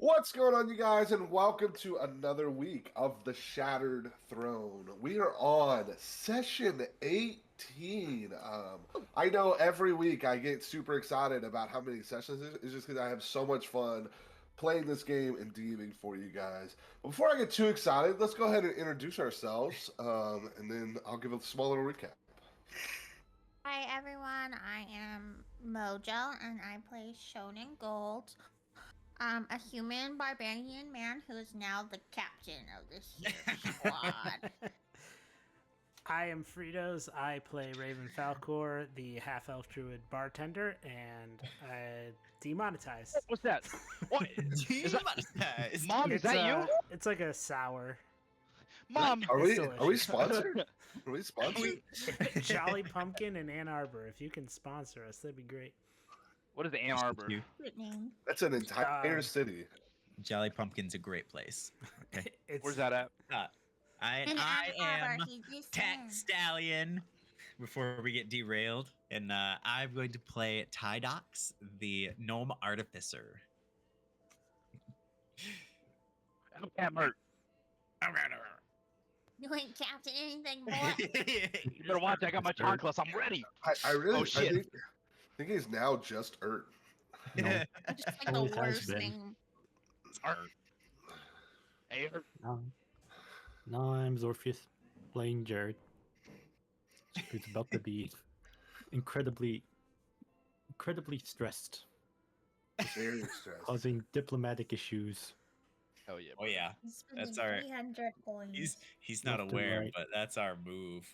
What's going on, you guys, and welcome to another week of the Shattered Throne. We are on session 18. I know every week I get super excited about how many sessions it's just because I have so much fun playing this game and DMing for you guys. But before I get too excited, let's go ahead and introduce ourselves, and then I'll give a small little recap. Hi everyone, I am Mojo and I play Shonen Gold. A human barbarian man who is now the captain of this here squad. I am Fritos. I play Raven Falcor, the half elf druid bartender, and demonetized. What's that? What is that? Demonetized. Mom, is that you? It's like a sour. Mom, Are It's we delicious. sponsored? Are we sponsored? Jolly Pumpkin in Ann Arbor. If you can sponsor us, that'd be great. what is the Ann Arbor? Good name. That's an entire city. Jolly Pumpkin's a great place. Okay. It's, Where's that at? In I Ann Arbor, am he just Tat said. Stallion. Before we get derailed, and I'm going to play Tydox, the gnome artificer. I'm hurt. You ain't captain anything, boy. You better watch. I got my chocolates. I'm ready. I really, Oh, shit. I think he's now just Ert. Just like the Always has worst been. name. Art. Hey, Art. Now I'm Zorfius playing Jared, who's about to be incredibly stressed, Very stressed. causing diplomatic issues. Hell yeah. Oh yeah, He's spending That's all right. 300 coins. he's not Left and aware, right. but that's our move.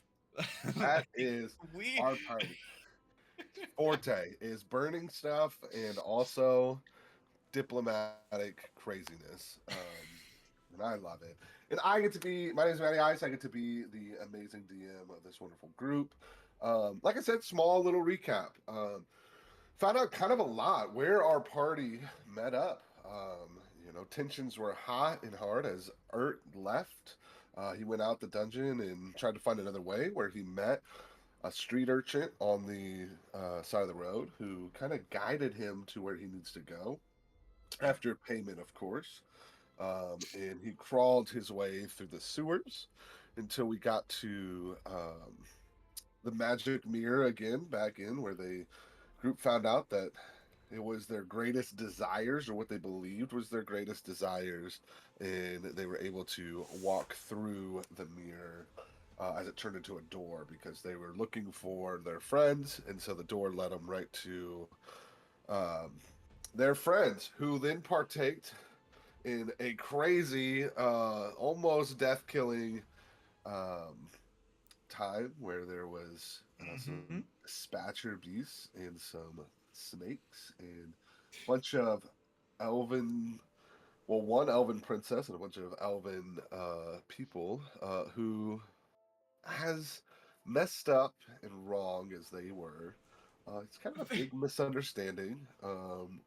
That is we our party. Forte is burning stuff and also diplomatic craziness. And I love it. And I get to be, my name is Matty Ice. I get to be the amazing DM of this wonderful group. Like I said, small little recap. Found out kind of a lot where our party met up. Tensions were hot and hard as Ert left. He went out the dungeon and tried to find another way, where he met a street urchin on the side of the road who kind of guided him to where he needs to go after payment, of course. And he crawled his way through the sewers until we got to the magic mirror again, back in where the group found out that it was their greatest desires, or what they believed was their greatest desires, and they were able to walk through the mirror as it turned into a door, because they were looking for their friends, and so the door led them right to their friends, who then partaked in a crazy, almost death-killing time where there was some spatcher beasts and some snakes and a bunch of one elven princess and a bunch of elven people who, as messed up and wrong as they were, it's kind of a big misunderstanding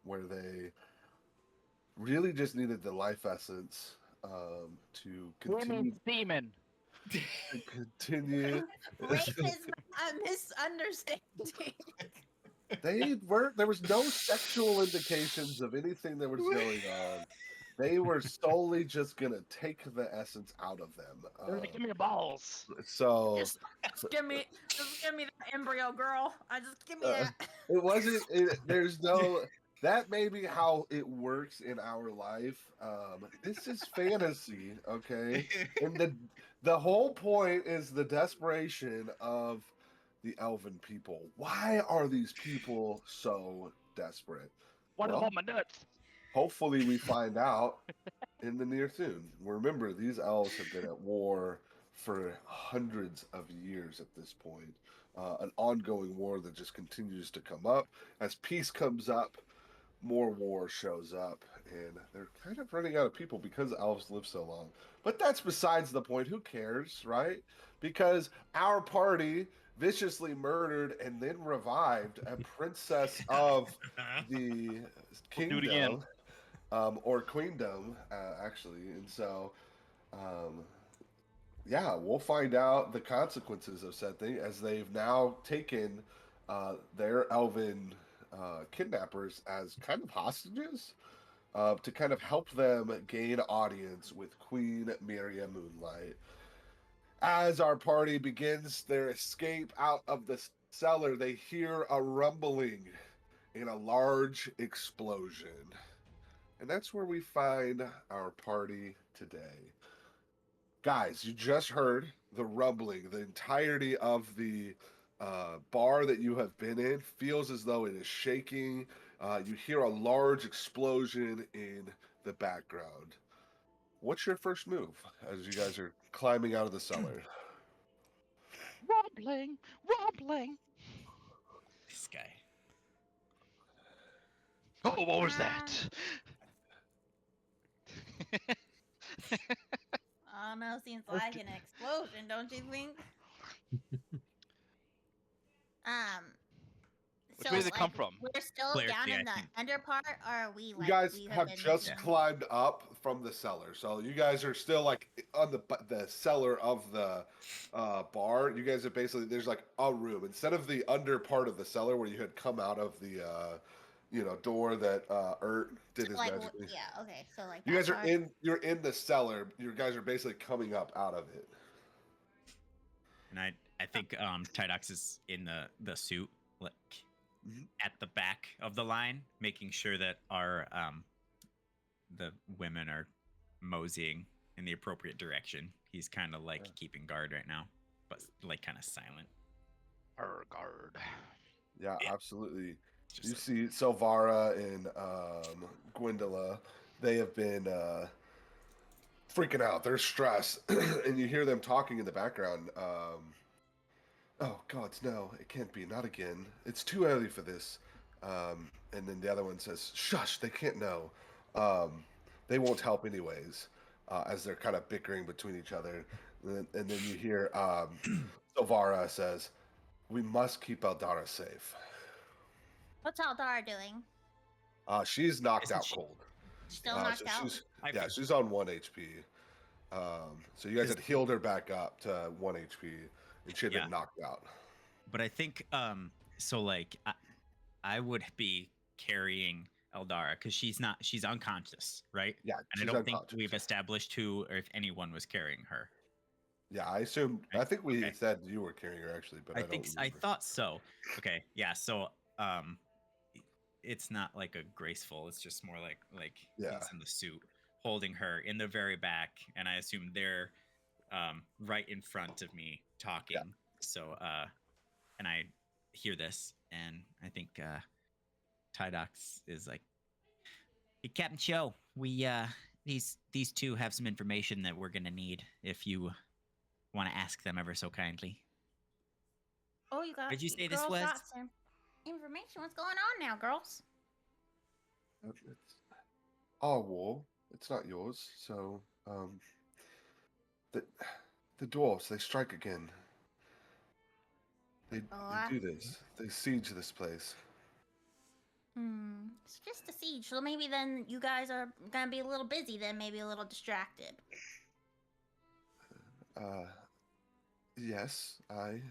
where they really just needed the life essence to Demon. continue. Rape is a misunderstanding. There was no sexual indications of anything that was going on. They were solely just gonna take the essence out of them. They're like, give me your balls. So Just give me that embryo, girl. Just give me that. it wasn't. There's no. That may be how it works in our life. This is fantasy, okay? And the whole point is the desperation of the elven people. Why are these people so desperate? What Well, about my nuts? hopefully we find out in the near soon. Remember, these elves have been at war for hundreds of years at this point. An ongoing war that just continues to come up. As peace comes up, more war shows up, and they're kind of running out of people because elves live so long. But that's besides the point. Who cares, right? Because our party viciously murdered and then revived a princess of the Do it again. kingdom, or queendom, actually. And so, yeah, we'll find out the consequences of said thing, as they've now taken their elven kidnappers as kind of hostages. to kind of help them gain audience with Queen Miriam Moonlight. As our party begins their escape out of the cellar, they hear a rumbling and a large explosion. And that's where we find our party today. Guys, you just heard the rumbling. The entirety of the bar that you have been in feels as though it is shaking. You hear a large explosion in the background. What's your first move as you guys are climbing out of the cellar? Rumbling, rumbling. This guy. Oh, what was that? I don't know, seems like an explosion, don't you think? Which So way did it come like from? we're still Clearly, down I in the think. under part, or are we You like guys we have been just moving? climbed up from the cellar, so you guys are still like on the cellar of the bar. You guys are basically there's like a room instead of the under part of the cellar where you had come out of the door that Ert did his Like magic. yeah, okay, so like You that guys are part. you're in the cellar. You guys are basically coming up out of it. And I think Tydox is in the suit, like Mhm. at the back of the line, making sure that our the women are moseying in the appropriate direction. He's kind of like Yeah. keeping guard right now, but like kind of silent. Guard. Yeah, Yeah. absolutely. Just You like, see Silvara and Gwendola. They have been freaking out. They're stressed, and you hear them talking in the background. Oh gods, no, it can't be. Not again. It's too early for this. And then the other one says, "Shush, they can't know. They won't help anyways." As they're kind of bickering between each other, and then you hear Silvara says, "We must keep Eldara safe." What's Aldara doing? She's knocked Isn't out she- cold. Still knocked So out? she's on 1 HP. So you guys Is- had healed her back up to 1 HP, and she had Yeah. been knocked out. but I think so like I would be carrying Eldara because she's unconscious, right? Yeah, And I she's don't think unconscious. we've established who or if anyone was carrying her. Yeah, I assume. I Right, think we okay. said you were carrying her actually, but I, don't think I remember. thought so. Okay, yeah. So it's not like a graceful. It's just more like Yeah. he's in the suit, holding her in the very back, and I assume they're right in front of me talking. So and I hear this, and I think Tydox is like, "Hey, Captain Cho, we these two have some information that we're gonna need if you want to ask them ever so kindly." Oh, you got. Did you say girls this was? got some information. What's going on now, girls? It's our war. It's not yours. So, the the dwarves, they strike again. They do this. They siege this place. It's just a siege. So maybe then you guys are gonna be a little busy. Then maybe a little distracted. Yes, I.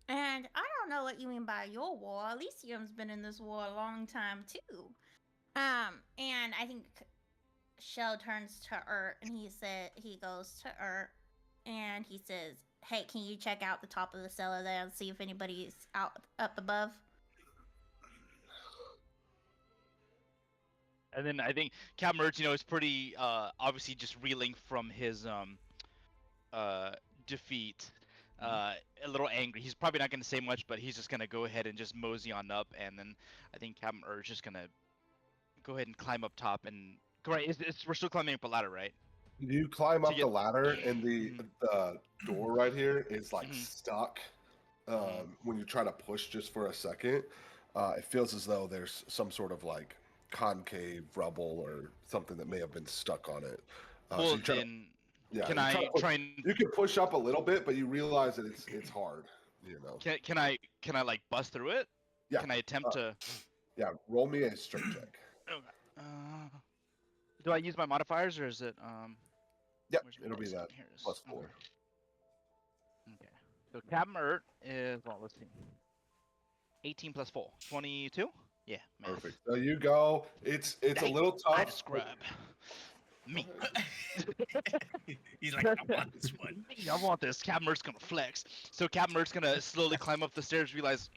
And I don't know what you mean by your war. Elysium's been in this war a long time too. And I think Shell turns to Urt and he goes to Urt and he says, "Hey, can you check out the top of the cellar there and see if anybody's out up above?" And then I think Captain Merch, is pretty obviously just reeling from his defeat. A little angry. He's probably not going to say much, but he's just going to go ahead and just mosey on up. And then I think Captain Urge is going to go ahead and climb up top. And right, we're still climbing up a ladder, right? You climb up get- the ladder, and the door right here is like Mhm. stuck. When you try to push just for a second, it feels as though there's some sort of like concave rubble or something that may have been stuck on it. So Well, you try to, then yeah, can you I push- try and You can push up a little bit, but you realize that it's hard. You know. can I like bust through it? Yeah. Can I attempt to? Yeah. Roll me a strength check. Do I use my modifiers or is it Yep. where's my It'll be dice? that Here it is. +4. Okay. So Captain Urt is let's see. 18 plus 4. 22? Yeah, math. Perfect. So you go. It's a Hey, little I tough. describe me. He's like, I want this one. Me, I want this. Captain Mert's gonna flex. So Captain Mert's gonna slowly climb up the stairs, realize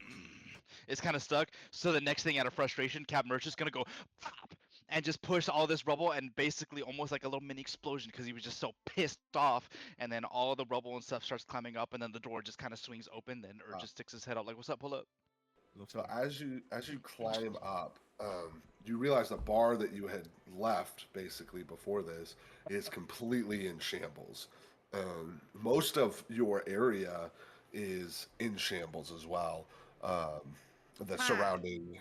it's kind of stuck. So the next thing, out of frustration, Captain Mert's just gonna go pop and just push all this rubble and basically almost like a little mini explosion because he was just so pissed off. And then all the rubble and stuff starts climbing up, and then the door just kind of swings open. Then Ur just sticks his head out like, "What's up? Pull up." So as you climb up, you realize the bar that you had left basically before this is completely in shambles. Most of your area is in shambles as well. The Wow. surrounding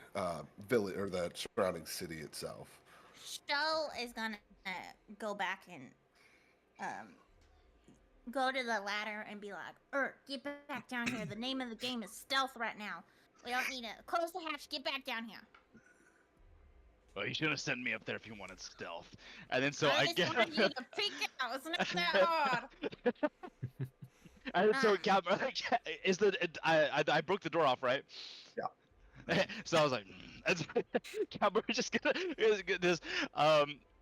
village or the surrounding city itself. Show is gonna go back and go to the ladder and be like, get back down here. The name of the game is stealth right now. We don't need to close the hatch. Get back down here. Well, you should have sent me up there if you wanted stealth. And then so I I just get. wanted you to peek out. It's not that hard. And then so Ah. Captain is the I broke the door off, right? Yeah. So I was like, Captain just gonna this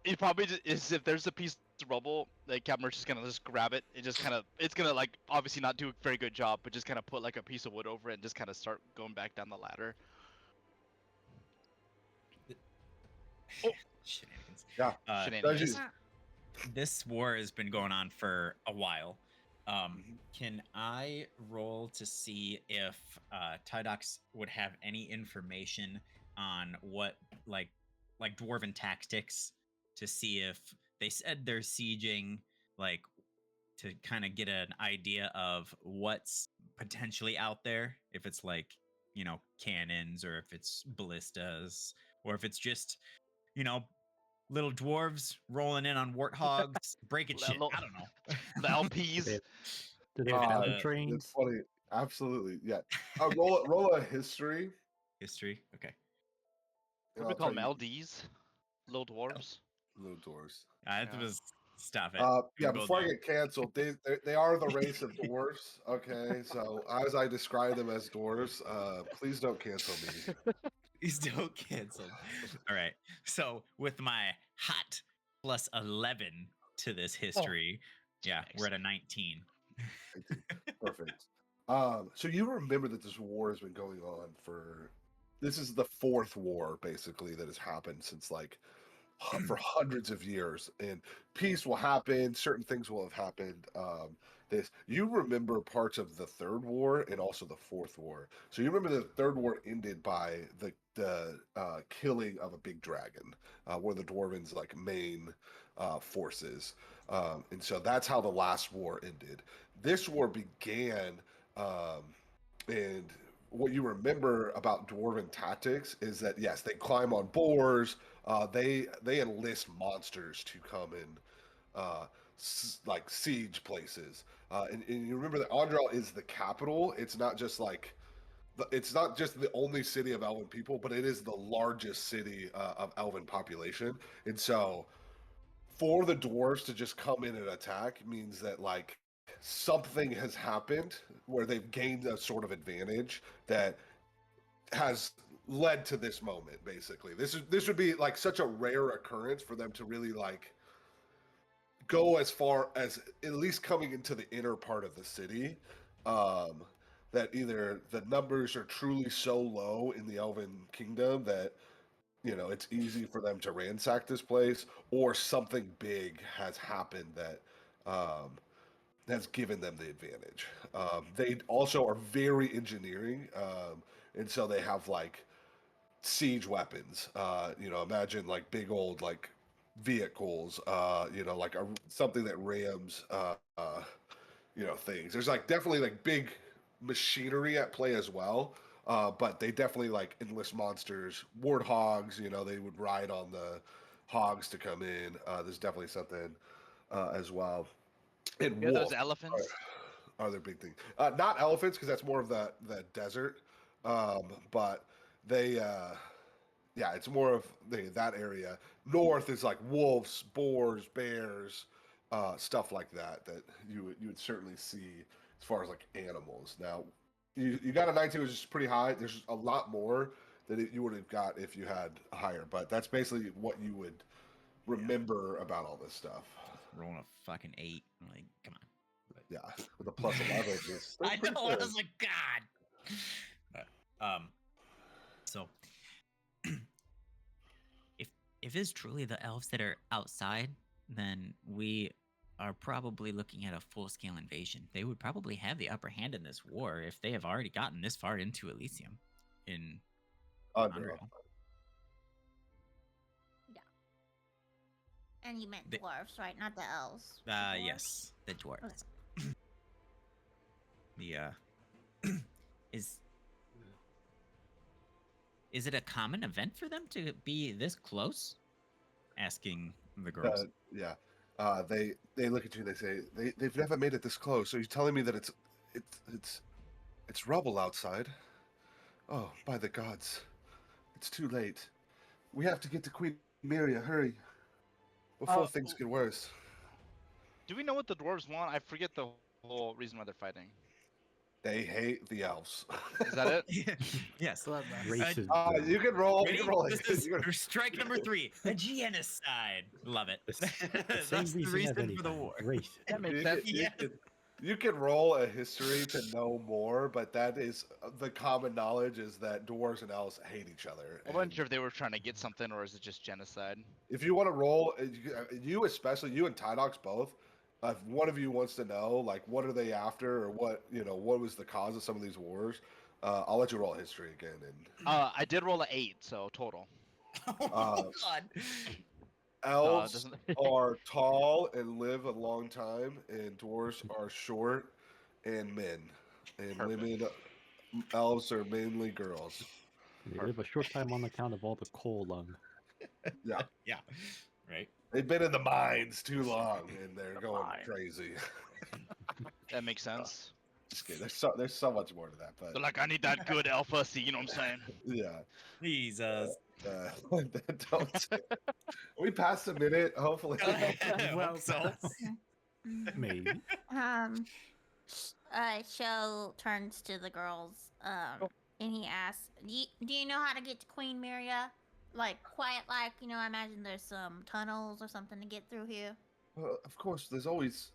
he probably just is if there's a piece of rubble, like Captain just gonna just grab it. It just kind of it's gonna like obviously not do a very good job, but just kind of put like a piece of wood over it and just kind of start going back down the ladder. Shenanigans. Yeah. Shenanigans. This war has been going on for a while. Can I roll to see if Tydox would have any information on what like dwarven tactics to see if they said they're sieging, like to kind of get an idea of what's potentially out there, if it's like, you know, cannons or if it's ballistas or if it's just, you know, little dwarves rolling in on warthogs, breaking shit. I don't know. The LPs. Do they have battle It's trains? funny. Absolutely. Yeah. Roll a history. History. Okay. and What do we I'll call tell them? you LDs? Little dwarves? little doors. It Yeah. was stop it. Yeah, Google before I that. get canceled, they are the race of dwarves. Okay, so as I describe them as dwarves, please don't cancel me. He's still canceled. All right. So with my hot plus 11 to this history, yeah, we're at a 19. Perfect. So you remember that this war has been going on for. This is the fourth war basically that has happened since like for hundreds of years, and peace will happen. Certain things will have happened. This you remember parts of the third war and also the fourth war. So you remember the third war ended by the killing of a big dragon, one of the dwarven's like main forces, and so that's how the last war ended. This war began, and what you remember about dwarven tactics is that yes, they climb on boars. They enlist monsters to come and like siege places. And you remember that Andral is the capital. It's not just like it's not just the only city of elven people, but it is the largest city of elven population. And so, for the dwarves to just come in and attack means that like something has happened where they've gained a sort of advantage that has led to this moment. Basically, this would be like such a rare occurrence for them to really like go as far as at least coming into the inner part of the city, that either the numbers are truly so low in the elven kingdom that it's easy for them to ransack this place, or something big has happened that has given them the advantage. They also are very engineering, and so they have like siege weapons. Imagine like big old like vehicles. Like something that rams. Things. There's like definitely like big machinery at play as well. But they definitely like enlist monsters, warthogs. They would ride on the hogs to come in. There's definitely something as well. And Yeah, those wolves elephants. are their big thing. Not elephants because that's more of the desert. But they, yeah, it's more of that area. North is like wolves, boars, bears, stuff like that you would certainly see as far as like animals. Now, you got a 19, which is pretty high. There's a lot more that you would have got if you had higher, but that's basically what you would remember about all this stuff. Rolling a fucking 8. I'm like, come on. Yeah, with a plus 11, it's I pretty know. I good. was like, God. So if it's truly the elves that are outside, then we are probably looking at a full-scale invasion. They would probably have the upper hand in this war if they have already gotten this far into Elysium in Unreal. Unreal. And you meant They- dwarves, right? Not the elves. The dwarves? Yes, the dwarves. The is is it a common event for them to be this close? Asking the girls. Yeah. They look at you and they say they've never made it this close. So you're telling me that it's rubble outside? Oh, by the gods, it's too late. We have to get to Queen Miria. Hurry, before things get worse. Do we know what the dwarves want? I forget the whole reason why they're fighting. They hate the elves. Is that it? Yes. Bloodlust. Racism. You can roll. Ready? You can roll. This is strike number 3. A genocide. Love it. The same That's the reason as reason for anything. the war. Race. That makes You sense. can- Yes. you can roll a history to know more, but that is the common knowledge is that dwarves and elves hate each other. I wasn't and- sure if they were trying to get something or is it just genocide. If you want to roll, you especially, you and Tydox both, if one of you wants to know, like, what are they after or what, what was the cause of some of these wars, I'll let you roll history again. And I did roll an 8, so total. Oh God. elves doesn't- are tall and live a long time, and dwarves are short and men. And Perfect. women, elves are mainly girls. They live a short time on account of all the coal lung. Yeah. Yeah. Right. They've been in the mines too long, and they're going mines. crazy. That makes sense. Just kidding. There's so much more to that, but They're like, I need that good alpha C, you know what I'm saying? yeah. Jesus. Don't say it. We passed a minute, hopefully. Well so. Maybe. Show turns to the girls, and he asks, do you know how to get to Queen Miria? Like, quiet, like, I imagine there's some tunnels or something to get through here. Well, of course, there's always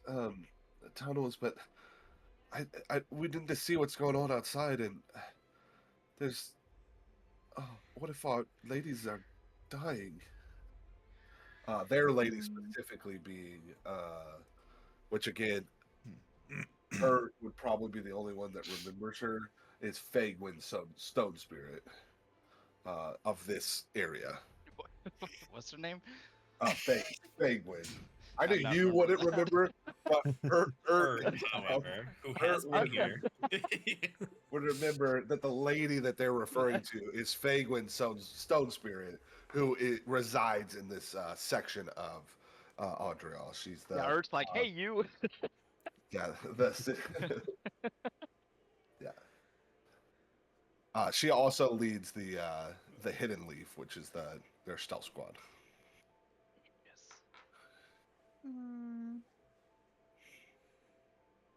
tunnels, but we need to see what's going on outside, and there's. Oh, what if our ladies are dying? Their lady specifically being, which again, her would probably be the only one that remembers her. Is Fagwin Stone Spirit of this area. What's her name? Fagwin. I I'm knew not you wouldn't remembering remember, but Erd, however, who has Erd been here. would remember that the lady that they're referring to is Fagwin Stone Spirit, who resides in this section of Audriel. She's the Yeah, Ert's like, hey, you. yeah yeah. She also leads the Hidden Leaf, which is their stealth squad. Yes.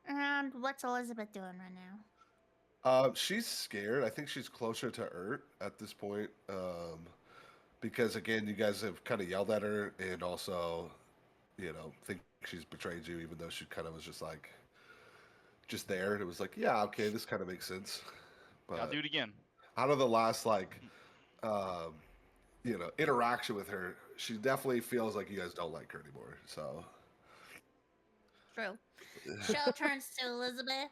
And what's Elizabeth doing right now? She's scared. I think she's closer to Ert at this point. Because again, you guys have kind of yelled at her and also, think she's betrayed you, even though she kind of was just there. And it was like, yeah, okay, this kind of makes sense. But I'll do it again. out of the last interaction with her, she definitely feels like you guys don't like her anymore. So True. Show turns to Elizabeth,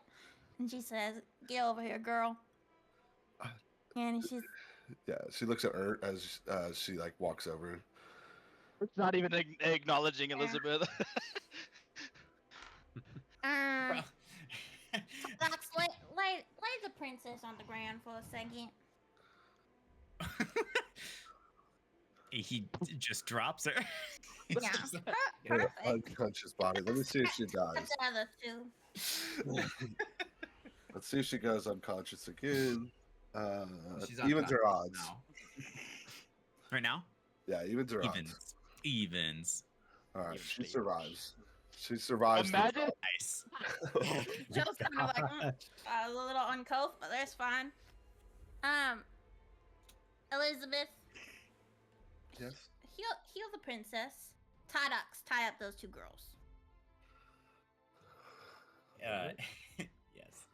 and she says, get over here, girl. And she's, yeah, she looks at Ert as she walks over. It's not even acknowledging Elizabeth. Fox, lay the princess on the ground for a second. He just drops her. Yeah. Her Perfect. unconscious body. Let me see if she dies. That's the other two. Let's see if she goes unconscious again. She's Evens her odds. now. Right now? Yeah, evens her odds. Evens. All right, Even she Steve. survives. She survives. the Imagine. Nice. Joe's kind of like a little uncouth, but that's fine. Elizabeth, Yes. heal the princess. Tydox, tie up those 2 girls. Yes.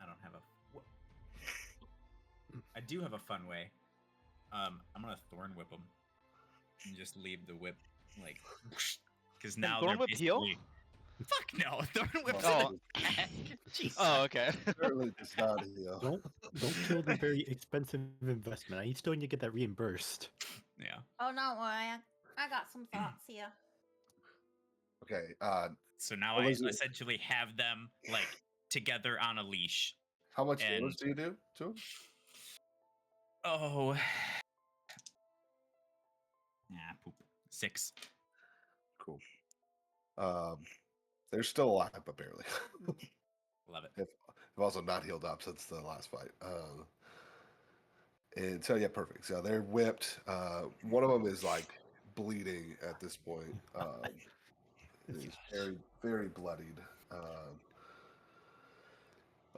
I don't have a. I do have a fun way. I'm gonna thorn whip them and just leave the whip like, because now Thorn they're whip heal? basically. Fuck no, thorn whip's Oh. Jesus. Oh, okay. Certainly does not heal. Don't kill the very expensive investment. I still need to get that reimbursed. Yeah. Oh, don't worry. I got some thoughts here. Okay. So now What I was it? essentially have them like together on a leash. How much And- damage do you do to him? Oh. Poop. 6. Cool. They're still alive, but barely. Love it. They've also not healed up since the last fight. And so yeah, perfect. So they're whipped. One of them is like bleeding at this point. Is very, very bloodied.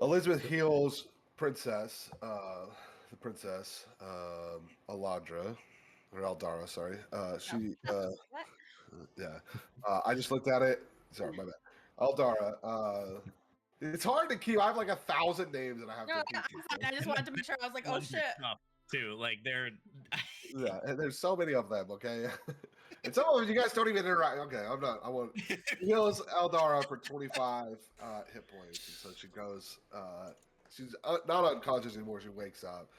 Elizabeth heals Princess, the princess, Aladra, or Aldara, sorry. She, What? yeah. I just looked at it. Sorry, my bad. Aldara. It's hard to keep. I have like 1,000 names and I have No, to I'm keep. fine. I just wanted to make sure. I was like, oh Ones are shit. tough, too. Like they're. Yeah, and there's so many of them. Okay, and some of them you guys don't even interact. Okay, I'm not. I want heals Eldara for 25 hit points, and so she goes. She's not unconscious anymore. She wakes up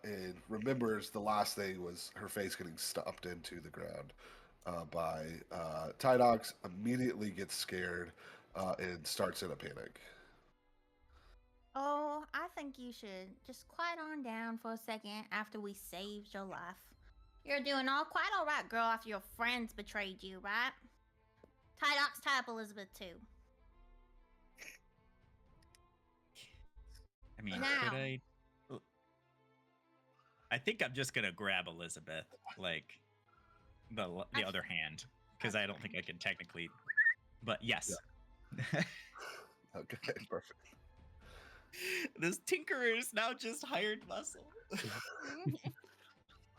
and remembers the last thing was her face getting stomped into the ground by Tydox. Immediately gets scared and starts in a panic. Oh, I think you should just quiet on down for a second after we saved your life. You're doing quite all right, girl, after your friends betrayed you, right? Tydox, tie up Elizabeth too. I mean, Now. could I? I think I'm just gonna grab Elizabeth, like the other hand, because I don't think I can technically. But yes. Okay, perfect. This tinkerer is now just hired muscle.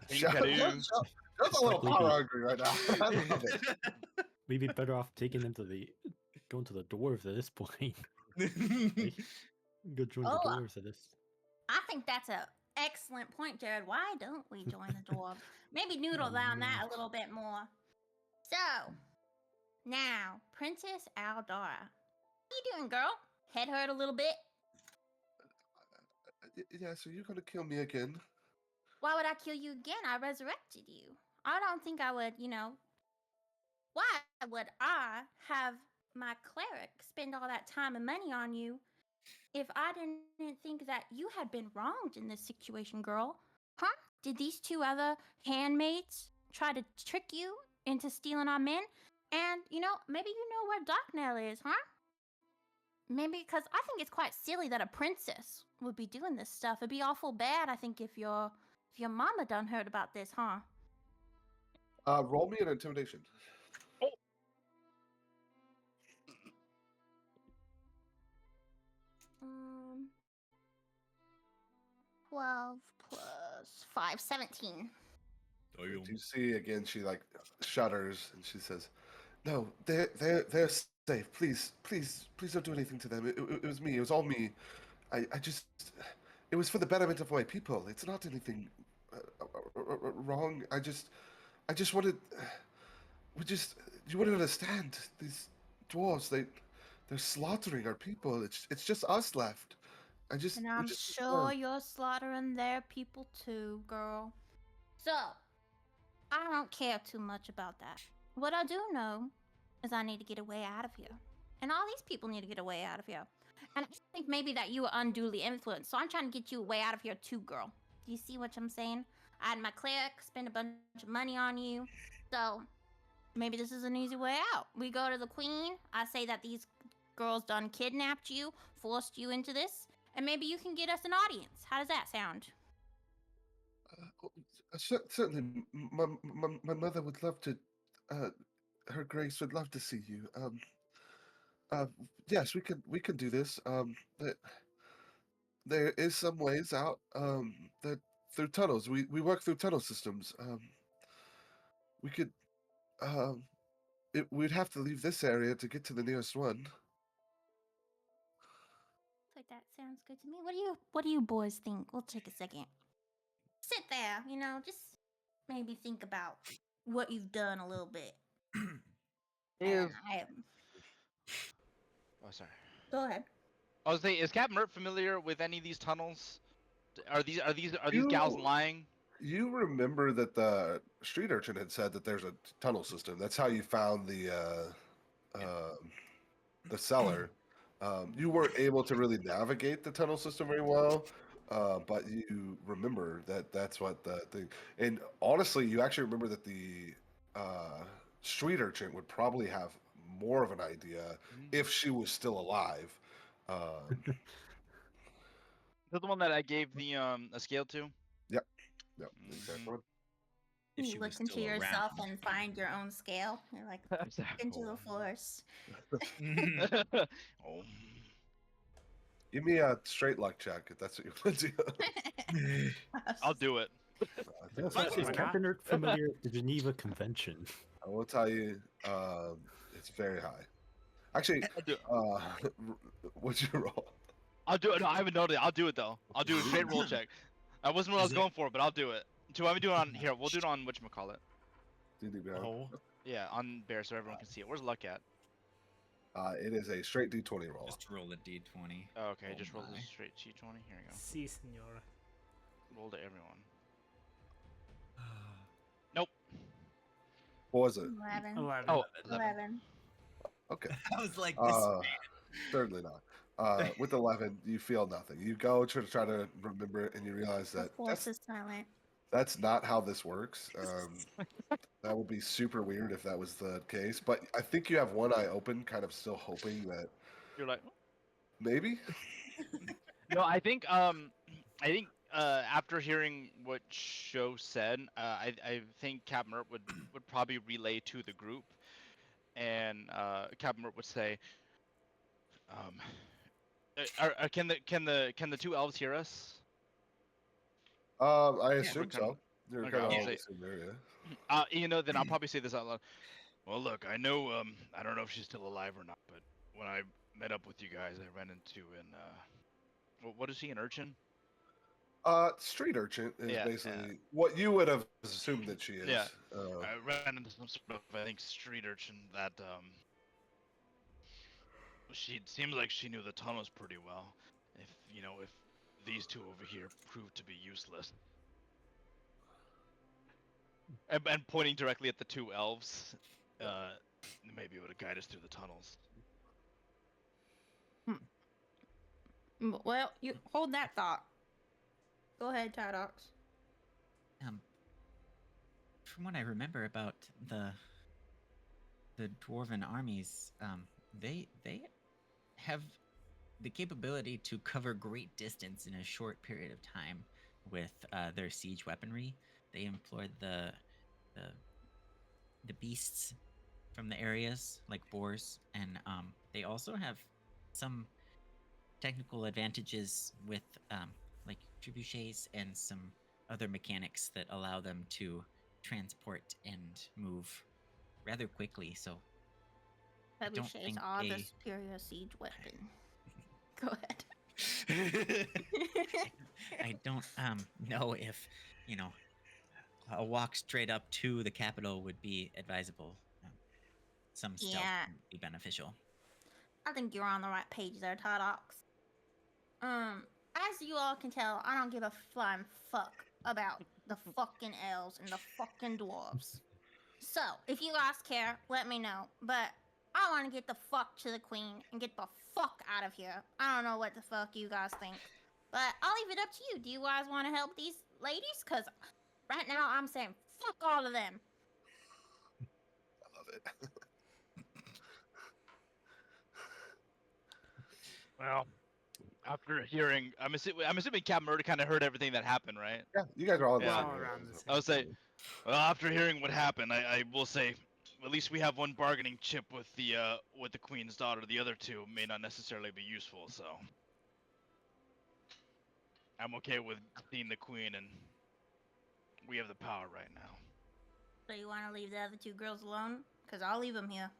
That's a little power hungry right now. I love it. We'd be better off taking them to going to the dwarves at this point. Go join the dwarves at this. I think that's an excellent point, Jared. Why don't we join the dwarves? Maybe noodle down that a little bit more. So, now, Princess Aldara. How you doing, girl? Head hurt a little bit? Yeah, so you're gonna kill me again? Why would I kill you again? I resurrected you. I don't think I would, Why would I have my cleric spend all that time and money on you if I didn't think that you had been wronged in this situation, girl? Huh? Did these 2 other handmaids try to trick you into stealing our men? And, maybe you know where Darknell is, huh? Maybe because I think it's quite silly that a princess would be doing this stuff. It'd be awful bad, I think, if your mama done heard about this, huh? Roll me an intimidation. 12 plus 5, 17. You see again? She like shudders and she says, "No, they're safe. Please don't do anything to them. It was me. It was all me. I just it was for the betterment of my people. It's not anything wrong. I just wanted you wouldn't understand. These dwarves, they're slaughtering our people. It's just us left. And I'm sure you're slaughtering their people too, girl. So, I don't care too much about that. What I do know is I need to get away out of here. And all these people need to get away out of here. And I think maybe that you were unduly influenced. So I'm trying to get you way out of here too, girl. Do you see what I'm saying? I had my cleric spend a bunch of money on you. So, maybe this is an easy way out. We go to the queen. I say that these girls done kidnapped you, forced you into this. And maybe you can get us an audience. How does that sound? Certainly, my mother would love to. Uh, Her Grace would love to see you. Uh, yes, we can do this. There is some ways out. That through tunnels. We work through tunnel systems. We could. Um, we'd have to leave this area to get to the nearest one. Like that sounds good to me. What do you boys think? We'll take a second. Sit there, just maybe think about what you've done a little bit. Is And I oh sorry. go ahead. I was saying, is Captain Mert familiar with any of these tunnels? Are these gals You lying? you remember that the street urchin had said that there's a tunnel system. That's how you found the cellar. You weren't able to really navigate the tunnel system very well, but you remember that that's what the thing. And honestly, you actually remember that the street urchin would probably have more of an idea if she was still alive. Um, Is that the one that I gave the a scale to? yep, yep, the exact Mhm. one. If You she look was into still yourself around. and find your own scale. You're like into the force. Oh. Give me a straight luck check if that's what you want to do. I'll do it. Yes, Why is not? Captain Urk familiar with the Geneva Convention? I will tell you, it's very high. Actually, I'll do it. what's your roll? I'll do it. No, I haven't noted it. I'll do it though. I'll do a straight roll check. That wasn't what I Is was it- going for, but I'll do it. Do I do it on here? We'll do it on whatchamacallit. Oh, Yeah, on Bear so everyone can see it. Where's luck at? It is a straight D20 roll. just roll a d20. Oh, okay, Oh just roll my. the straight T20. Here we go. Si, senora. Roll to everyone. Nope. What was it? 11. 11. Oh, 11. Okay. I was like, this Uh, certainly not. With 11, you feel nothing. You go to try to remember it, and you realize The that force is silent. that's not how this works. That would be super weird if that was the case. But I think you have one eye open, kind of still hoping that you're like. maybe. No, I think after hearing what Sho said, I think Cap Mert would probably relay to the group, and Cap Mert would say, can the two elves hear us? I Yeah. assume so. You're Okay, kind of I'll all in say- the same area. Then I'll probably say this out loud. Well, look, I know, I don't know if she's still alive or not, but when I met up with you guys, I ran into what is he, an urchin? Street urchin is Yeah, basically what you would have assumed that she is. Yeah. I ran into some sort of, I think, street urchin that she seems like she knew the tunnels pretty well. If these two over here proved to be useless, and pointing directly at the two elves, maybe it would have guided us through the tunnels. Well, you hold that thought. Go ahead, Tydox. From what I remember about the dwarven armies, they have the capability to cover great distance in a short period of time with their siege weaponry. They employed the beasts from the areas like boars, and they also have some technical advantages with like trebuchets and some other mechanics that allow them to transport and move rather quickly. So I don't Trebuchets think are the a- superior siege weapon. Go ahead. I don't know if a walk straight up to the capital would be advisable. Some stealth Yeah. would be beneficial. I think you're on the right page there, Tydox. As you all can tell, I don't give a flying fuck about the fucking elves and the fucking dwarves. So, if you guys care, let me know. But I want to get the fuck to the queen and get the fuck out of here. I don't know what the fuck you guys think. But I'll leave it up to you. Do you guys want to help these ladies? Because right now I'm saying fuck all of them. I love it. Well, After hearing, I'm assuming Captain Murder kind of heard everything that happened, right? Yeah, you guys are all in the Yeah. same All room, around the so- same. I would say, well, after hearing what happened, I will say, at least we have one bargaining chip with the queen's daughter. The other two may not necessarily be useful, so I'm okay with seeing the queen, and we have the power right now. So you want to leave the other two girls alone? Because I'll leave them here.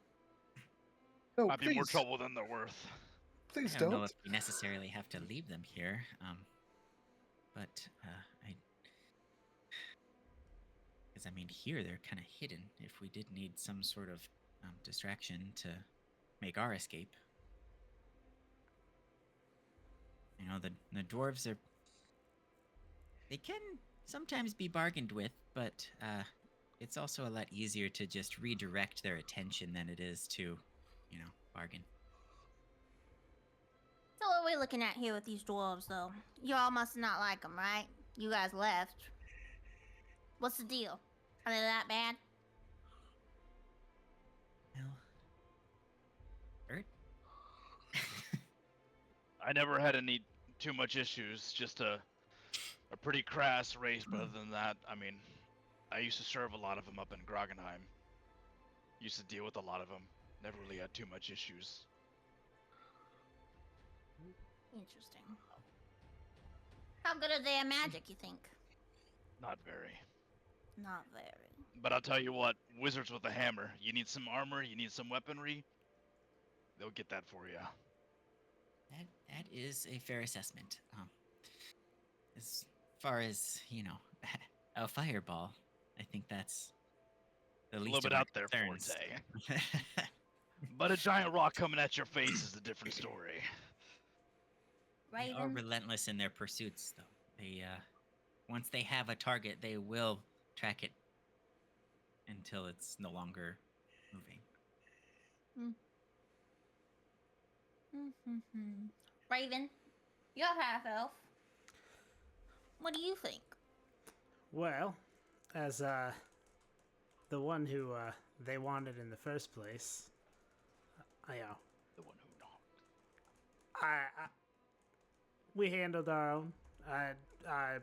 No, Might be more please, trouble than they're worth. please I don't know don't. if we necessarily have to leave them here, but because I mean, here they're kind of hidden. If we did need some sort of distraction to make our escape, you know, the dwarves are. They can sometimes be bargained with, but it's also a lot easier to just redirect their attention than it is to, you know, bargain. So what are we looking at here with these dwarves, though? You all must not like them, right? You guys left. What's the deal? Are they that bad? Well, Bert? I never had any too much issues. Just a pretty crass race, but other than that, I mean, I used to serve a lot of them up in Groggenheim. Used to deal with a lot of them. Never really had too much issues. Interesting. How good are they at magic, you think? Not very. Not very. But I'll tell you what, wizards with a hammer. You need some armor, you need some weaponry. They'll get that for you. That is a fair assessment. As far as, you know, a fireball, I think that's the A least little bit of our out there, concerns. Forte. But a giant rock coming at your face is a different story. They are Raven? relentless in their pursuits, though. They, once they have a target, they will track it until it's no longer moving. Raven, you're half elf. What do you think? Well, as the one who they wanted in the first place, I The one who knocked. we handled our own. I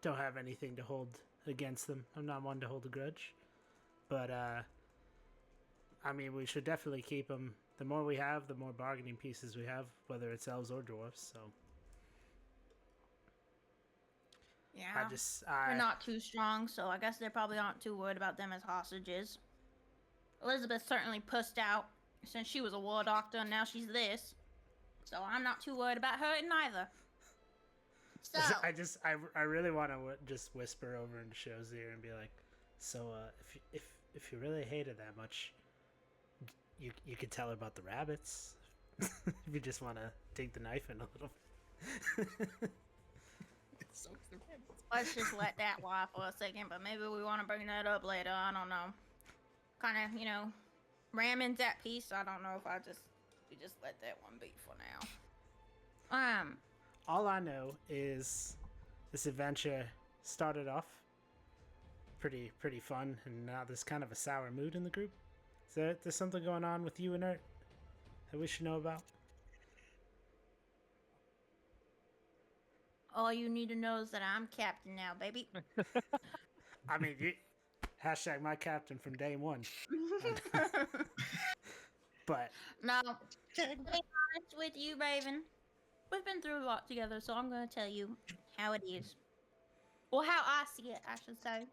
don't have anything to hold against them. I'm not one to hold a grudge, but I mean, we should definitely keep them. The more we have, the more bargaining pieces we have, whether it's elves or dwarves. So Yeah. I We're not too strong, so I guess they probably aren't too worried about them as hostages. Elizabeth certainly pussed out since she was a war doctor, and now she's this. So I'm not too worried about her either. So, I really want to just whisper over into Show's ear and be like, so if you really hate her that much, you could tell her about the rabbits. If you just want to dig the knife in a little. let's just let that lie for a second, but maybe we want to bring that up later. I don't know. Kind of, ramming that piece. I don't know if we just let that one be for now. All I know is this adventure started off pretty fun, and now there's kind of a sour mood in the group. Is there's something going on with you and Ert that we should know about? All you need to know is that I'm captain now, baby. I mean, hashtag my captain from day one. But No, to be honest with you, Raven, we've been through a lot together, so I'm going to tell you how it is. Or how I see it, I should say.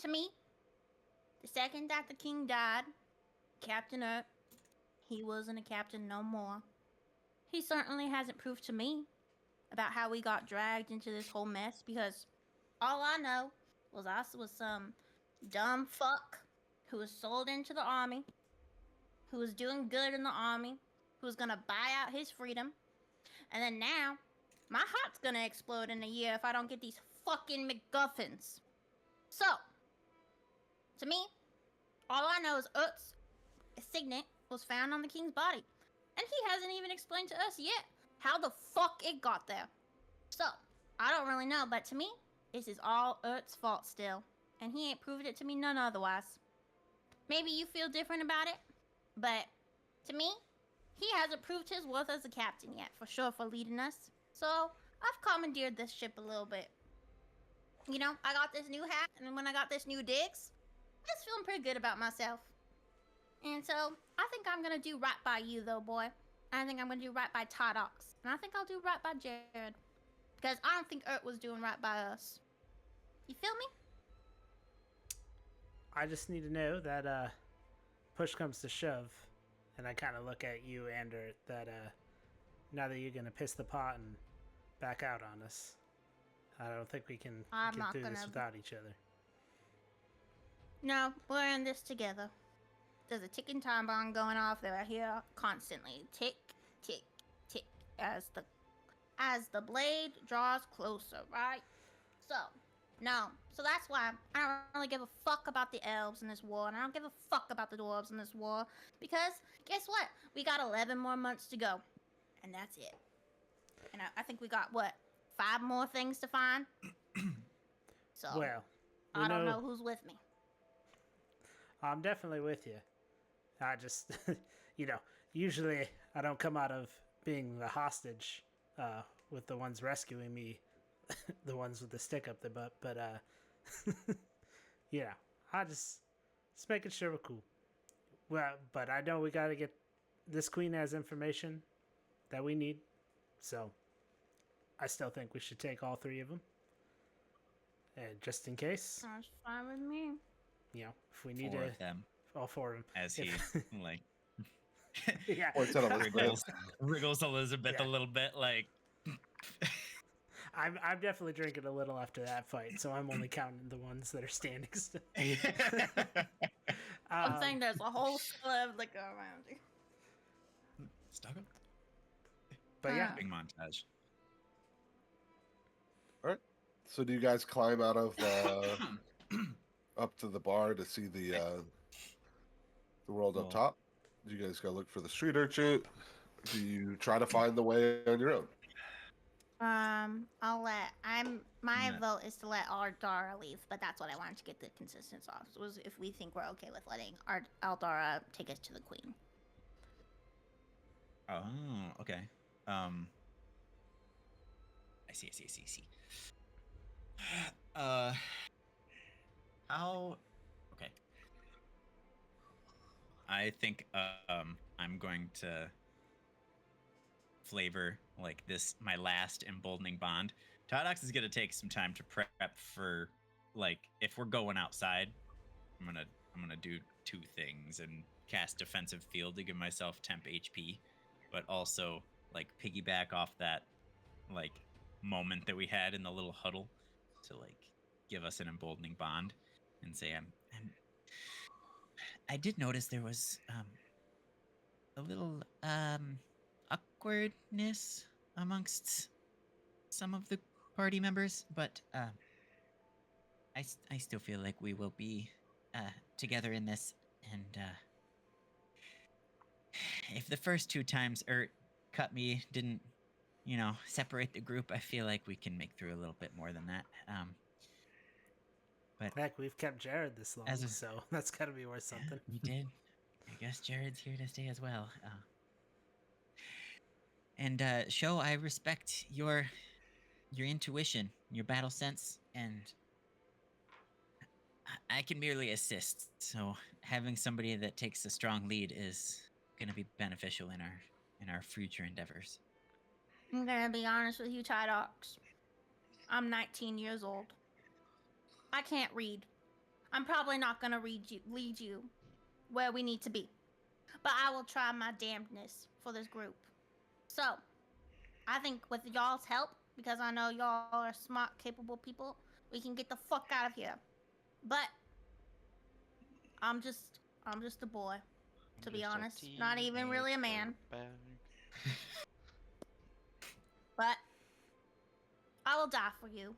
To me, the second that the king died, Captain Ert, he wasn't a captain no more. He certainly hasn't proved to me about how we got dragged into this whole mess, because all I know was I was some dumb fuck who was sold into the army, who was doing good in the army, who was gonna buy out his freedom, and then now, my heart's gonna explode in a year if I don't get these fucking MacGuffins. So, to me, all I know is Ut's signet was found on the king's body, and he hasn't even explained to us yet how the fuck it got there. So, I don't really know, but to me, this is all Ert's fault still, and he ain't proved it to me none otherwise. Maybe you feel different about it, but to me, he hasn't proved his worth as a captain yet, for sure, for leading us. So I've commandeered this ship a little bit. You know, I got this new hat, and when I got this new digs, I was feeling pretty good about myself. And so I think I'm gonna do right by you, though, boy. I think I'm gonna do right by Todox, and I think I'll do right by Jared, because I don't think Ert was doing right by us. You feel me? I just need to know that push comes to shove, and I kind of look at you, Ander, that now that you're gonna piss the pot and back out on us, I don't think we can I'm get not through this gonna- without each other. No, we're in this together. There's a ticking time bomb going off. They're here constantly. Tick, tick, tick. As the blade draws closer, right? So, no. So that's why I don't really give a fuck about the elves in this war, and I don't give a fuck about the dwarves in this war. Because, guess what? We got 11 more months to go. And that's it. And I think we got, 5 more things to find? So, Well, I don't know who's with me. I'm definitely with you. I just, usually I don't come out of being the hostage with the ones rescuing me, the ones with the stick up their butt. But, I just making sure we're cool. Well, but I know we got to get, this queen has information that we need. So I still think we should take all 3 of them. And just in case, That's fine with me. if we need 4 to, of them, all 4 of them. as he like Yeah. Or it's on a wriggles Elizabeth Yeah. a little bit, like. I'm definitely drinking a little after that fight, so I'm only counting the ones that are standing still. I'm saying there's a whole slew of liquor around you. Stuck up. But yeah, Big montage. So do you guys climb out of up to the bar to see the world up Well- top? Do you guys go look for the street urchin? Do you try to find the way on your own? My Yeah. vote is to let Ardara leave, but that's what I wanted to get the consistency off. Was if we think we're okay with letting Ardara take us to the queen. Oh, okay. I see. How? Okay. I think I'm going to flavor like this my last emboldening bond. Todox is gonna take some time to prep for like if we're going outside. I'm gonna do 2 things and cast defensive field to give myself temp HP, but also like piggyback off that like moment that we had in the little huddle to like give us an emboldening bond and say I did notice there was a little awkwardness amongst some of the party members, but I still feel like we will be together in this, and if the first 2 times Ert cut me didn't separate the group, I feel like we can make through a little bit more than that. But heck, we've kept Jared this long, As a- so that's got to be worth something. we did. I guess Jared's here to stay as well. And Sho, I respect your intuition, your battle sense, and I can merely assist. So having somebody that takes a strong lead is going to be beneficial in our future endeavors. I'm gonna be honest with you, Tydox. I'm 19 years old. I can't read. I'm probably not gonna lead you where we need to be, but I will try my damnedest for this group. So, I think with y'all's help, because I know y'all are smart, capable people, we can get the fuck out of here. But I'm just a boy, to be honest. Not even really a man. But I will die for you.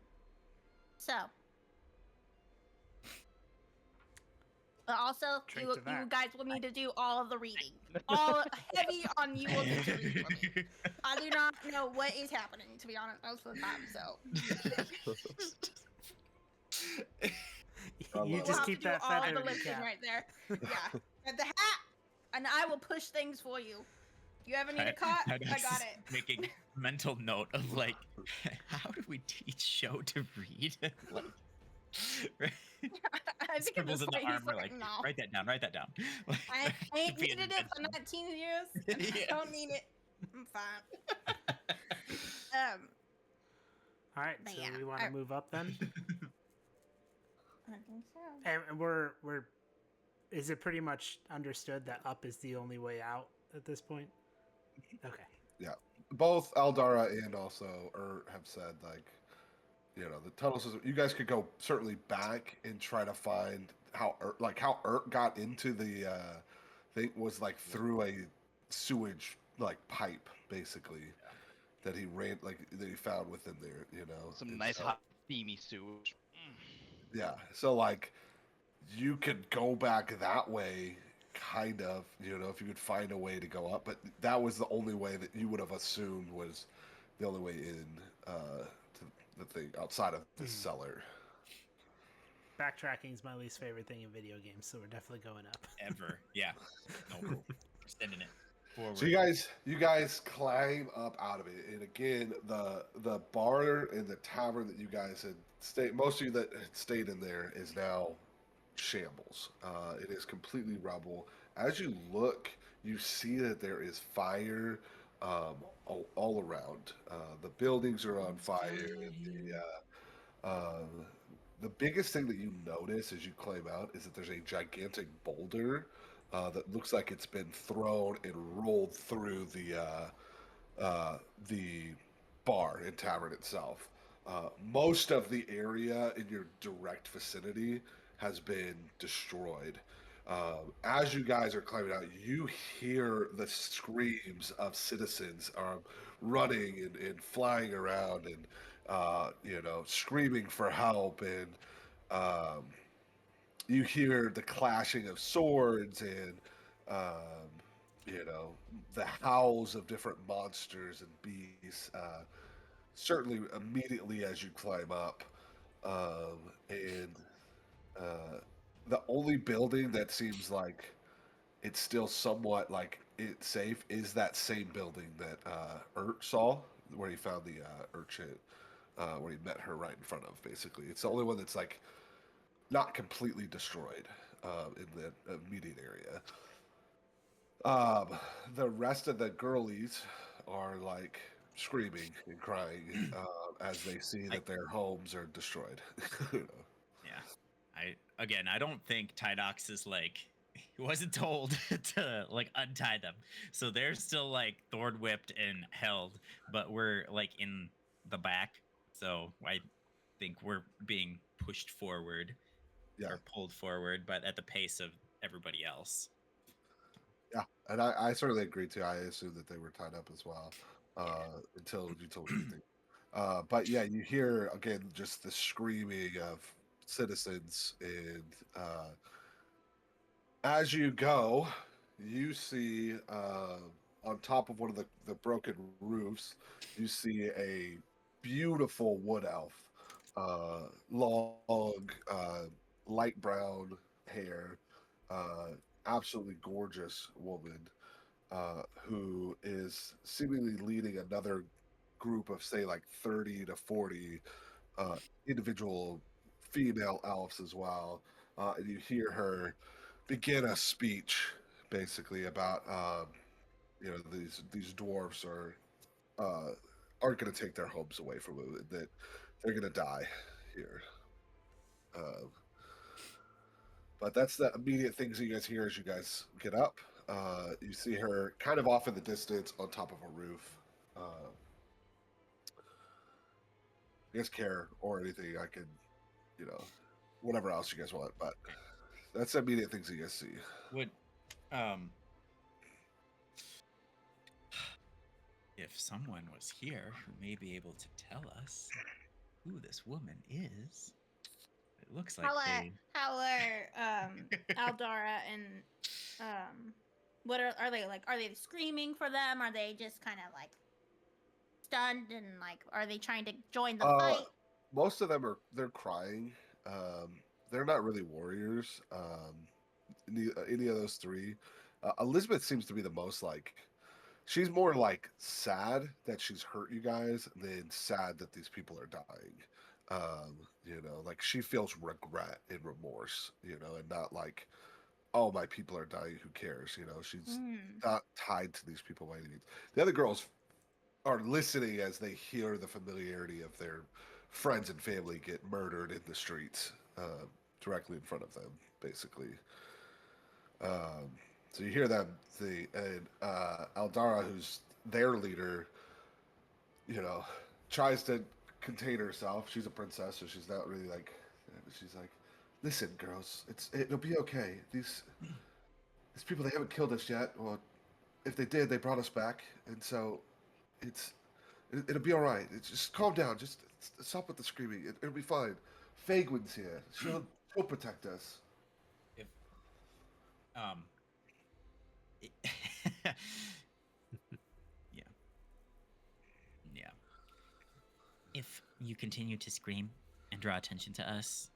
So. But also, Drink you to that. guys will need to do all of the reading. All heavy on you will need to read for me. I do not know what is happening, to be honest, most of the time, so. You We'll just have keep to do that all feather the in your listing cap. right there. Yeah. And the hat, and I will push things for you. You ever need a cot? I Hydax got is it. Making mental note of like, how do we teach Show to read? Like, I think at scribbles this in the point he's armor like, like, no. write that down, write that down. Like, I ain't be an needed it for invention. 19 years. And I don't need it. I'm fine. All right, But so yeah, we want to move up then, I think so. and we're is it pretty much understood that up is the only way out at this point? Okay. Yeah, both Aldara and also have said like, the tunnel system. You guys could go certainly back and try to find how Urt got into the thing was like through a sewage like pipe basically that he ran that he found within there. Some And nice so, hot steamy sewage. yeah. So like you could go back that way kind of, if you could find a way to go up, but that was the only way that you would have assumed was the only way in to the thing outside of the cellar. Backtracking is my least favorite thing in video games, so we're definitely going up. Ever. Yeah. No, we're sending it forward. So you guys climb up out of it, and again, the bar and the tavern that you guys had stayed, most of you that had stayed in there, is now shambles. It is completely rubble. As you look, you see that there is fire all around. The buildings are on fire. The biggest thing that you notice as you climb out is that there's a gigantic boulder that looks like it's been thrown and rolled through the bar and tavern itself. Most of the area in your direct vicinity has been destroyed. As you guys are climbing out, you hear the screams of citizens running and flying around and screaming for help, and um, you hear the clashing of swords and the howls of different monsters and beasts. Certainly, immediately as you climb up, and the only building that seems like it's still somewhat like it's safe is that same building that Urt saw, where he found the urchin, where he met her right in front of. Basically, it's the only one that's like not completely destroyed in the immediate area. The rest of the girlies are like screaming and crying as they see that their homes are destroyed. Yeah. I don't think Tydox is like, he wasn't told to like untie them. So they're still like thorn whipped and held, but we're like in the back. So I think we're being pushed forward or pulled forward, but at the pace of everybody else. Yeah, and I certainly agree too. I assumed that they were tied up as well until you told me anything. But yeah, you hear again just the screaming of citizens, and as you go, you see on top of one of the broken roofs, you see a beautiful wood elf, long, light brown hair, absolutely gorgeous woman who is seemingly leading another group of, say, like 30 to 40 individual female elves as well. And you hear her begin a speech basically about, these dwarves aren't going to take their homes away from them, that they're going to die here. But that's the immediate things you guys hear as you guys get up. You see her kind of off in the distance on top of a roof. You guys care or anything, I can, whatever else you guys want. But that's the immediate things you guys see. Would, if someone was here who may be able to tell us who this woman is, it looks like how are Aldara and what are they like? Are they screaming for them? Are they just kind of like stunned and like are they trying to join the fight? Most of them they're crying. They're not really warriors. Any of those three. Elizabeth seems to be the most like she's more like sad that she's hurt you guys than sad that these people are dying. Like she feels regret and remorse, and not like, oh, my people are dying, who cares? She's Mm. not tied to these people by any means. The other girls are listening as they hear the familiarity of their friends and family get murdered in the streets, directly in front of them, basically. Um, so you hear them, and Aldara, who's their leader, you know, tries to contain herself. She's a princess, so she's not really like. She's like, "Listen, girls, it'll be okay. These people, they haven't killed us yet. Well, if they did, they brought us back, and so it's it'll be all right. It's just calm down. Just stop with the screaming. It'll be fine. Fagwin's here. She'll protect us." If um, it- yeah, yeah. If you continue to scream and draw attention to us,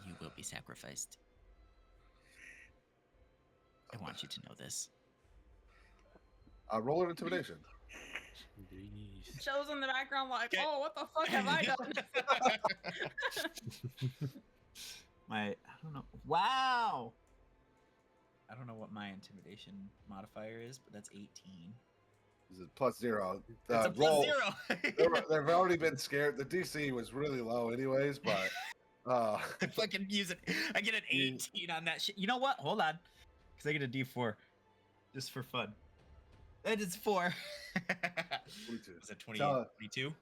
you will be sacrificed. I want you to know this. Roll an intimidation. Jeez. Shows in the background like, Okay. oh, what the fuck have I done? I don't know. Wow. I don't know what my intimidation modifier is, but that's 18. Is it +0? It's a plus Roll. 0. They've already been scared. The DC was really low, anyways. But I fucking use it. I get an 18 on that shit. You know what? Hold on, because I get a D4 just for fun. That is 4. 22. Was it 20, So, 22? You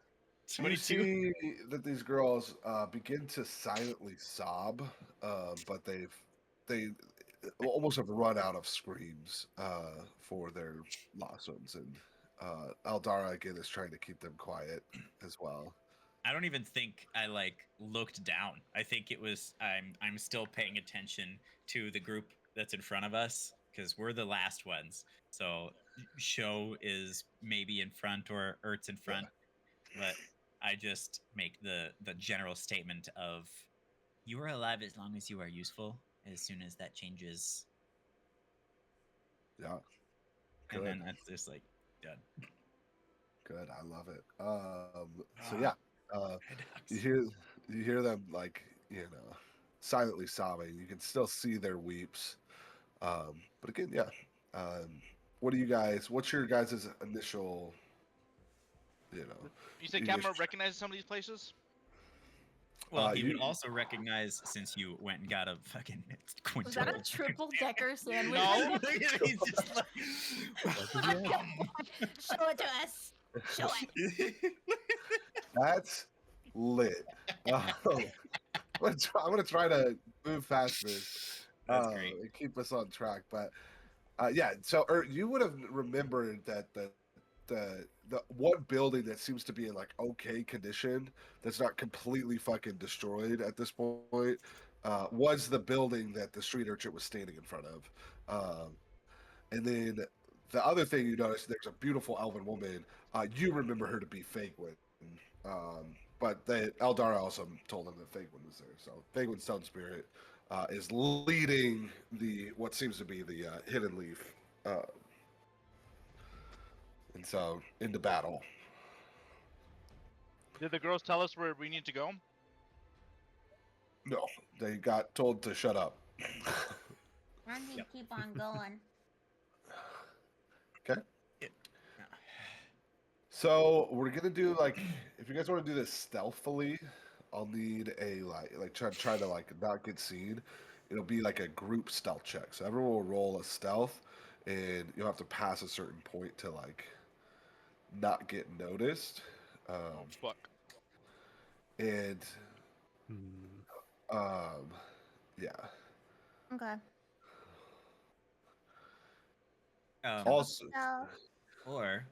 22. see that these girls begin to silently sob, but they almost have run out of screams for their lost ones, and Aldara again is trying to keep them quiet as well. I don't even think I looked down. I think it was I'm still paying attention to the group that's in front of us because we're the last ones. So show is maybe in front or Ert's in front, but I just make the general statement of you are alive as long as you are useful. As soon as that changes, Yeah, and good, then that's just like done. good. I love it. So yeah, Red you Ox. hear you hear them like silently sobbing. You can still see their weeps. But again, yeah. What do you guys? What's your guys' initial? You know, You said you Captain just- recognizes some of these places? Well, he would you- also recognize since you went and got a fucking Was that a quintuple. triple decker sandwich? No. He's just like, Show it to us. Show it. That's lit. I'm gonna try to move past this. That's great. And keep us on track. But yeah, so you would have remembered that the one building that seems to be in like okay condition, that's not completely fucking destroyed at this point, was the building that the street urchin was standing in front of. And then the other thing you notice, there's a beautiful elven woman. You remember her to be Fagwin. But Eldara also told them that Fagwin was there. So Fagwin Stone Spirit is leading what seems to be the Hidden Leaf, and so into battle. Did the girls tell us where we need to go? No, they got told to shut up. I need to keep on going. Okay. So we're gonna do like, if you guys want to do this stealthily, I'll need a try to like not get seen. It'll be like a group stealth check. So everyone will roll a stealth, and you'll have to pass a certain point to like not get noticed. Oh fuck. And yeah. Okay. Also, So, Or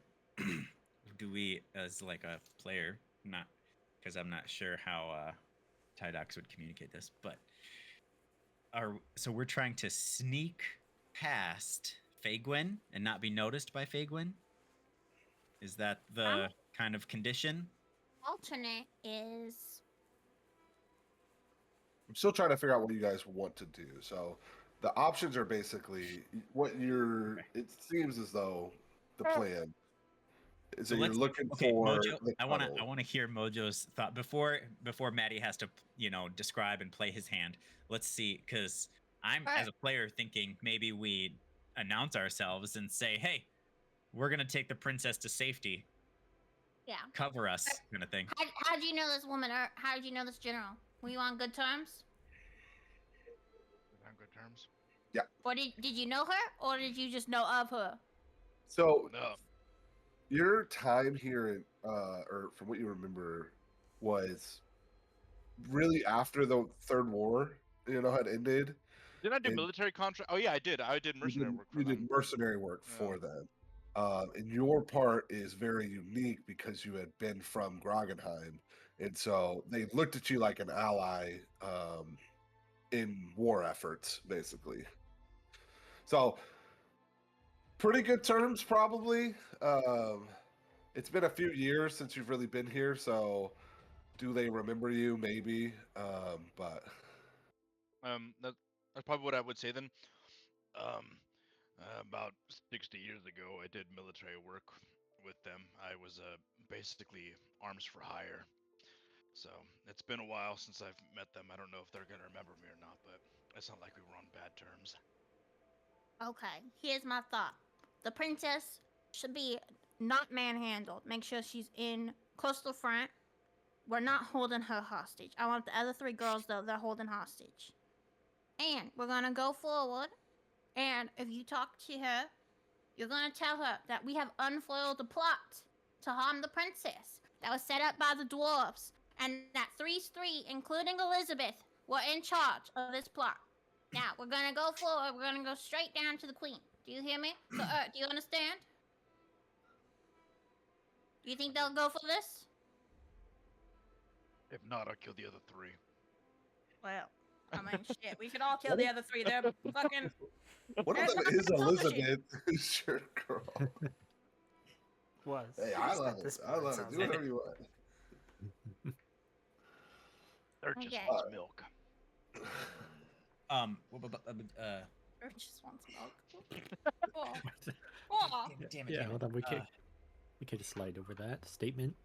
do we, as like a player, not because I'm not sure how Tydox would communicate this, but so we're trying to sneak past Fagwin and not be noticed by Fagwin? Is that the kind of condition? alternate is I'm still trying to figure out what you guys want to do. So the options are basically what you're. It seems as though the plan. Is So that you're let's looking okay, for Mojo. the I want to tunnel. hear Mojo's thought before Maddie has to describe and play his hand. Let's see, because I'm as Alright. a player thinking maybe we announce ourselves and say, hey, we're gonna take the princess to safety, Yeah. cover us, kind of thing. How'd you know this woman, or how'd you know this general? Were you on good terms? On good terms. Or did you know her, or did you just know of her? So No. your time here, or from what you remember, was really after the Third War, had ended. Did I do And military contract? Oh yeah, I did. I did mercenary work for you them. did mercenary work Yeah. for them. And your part is very unique because you had been from Groggenheim. And so they looked at you like an ally in war efforts, basically. So, pretty good terms, probably. It's been a few years since you've really been here, so do they remember you? Maybe. But That's probably what I would say then. About 60 years ago, I did military work with them. I was basically arms for hire. So it's been a while since I've met them. I don't know if they're gonna remember me or not, but it's not like we were on bad terms. Okay, here's my thought. The princess should be not manhandled. Make sure she's in close to the front. We're not holding her hostage. I want the other 3 girls, though, they're holding hostage. And we're gonna go forward. And if you talk to her, you're gonna tell her that we have unfoiled a plot to harm the princess that was set up by the dwarves, and that 3, including Elizabeth, were in charge of this plot. Now we're gonna go forward. We're gonna go straight down to the queen. Do you hear me? So, do you understand? Do you think they'll go for this? If not, I'll kill the other 3. Well, I mean, shit. We should all kill the other 3. They're fucking. one of That's them not is selfishing. Elizabeth, who's your girl. Was. Hey, I At love it. this I point, love it. sounds Do like. whatever you want. They're just Okay. wants milk. Or just wants milk. Oh. Oh. Damn it. Yeah, damn it. hold on. We could slide over that statement.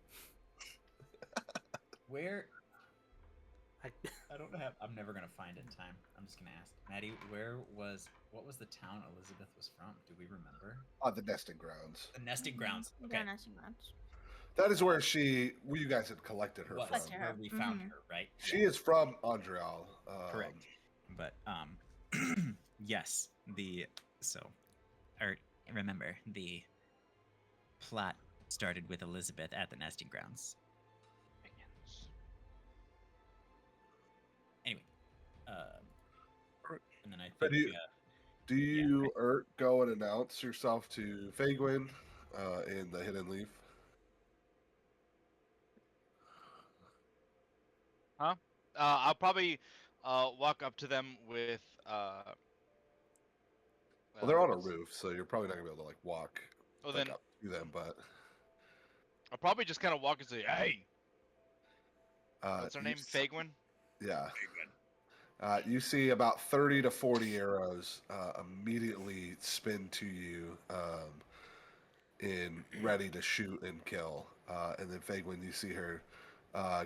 Where I, I don't have. I'm never gonna find it in time. I'm just gonna ask Maddie. What was the town Elizabeth was from? Do we remember? The nesting grounds. The nesting grounds. Okay, Yeah, nesting grounds. That is where you guys had collected her was from. Collected where we found Mhm. her, right? She Yeah, is from Andreal. correct. But yes, remember the plot started with Elizabeth at the nesting grounds. Anyway, and then I But think do you go and announce yourself to Fagwin in the Hidden Leaf? Huh? I'll probably walk up to them with Well, they're on a what's- roof, so you're probably not gonna be able to walk Well, like then up to them. But I'll probably just kind of walk and say, "Hey, what's her you name? Fagwin." Yeah. You see about 30 to 40 arrows immediately spin to you in ready to shoot and kill. And then Fagwin, you see her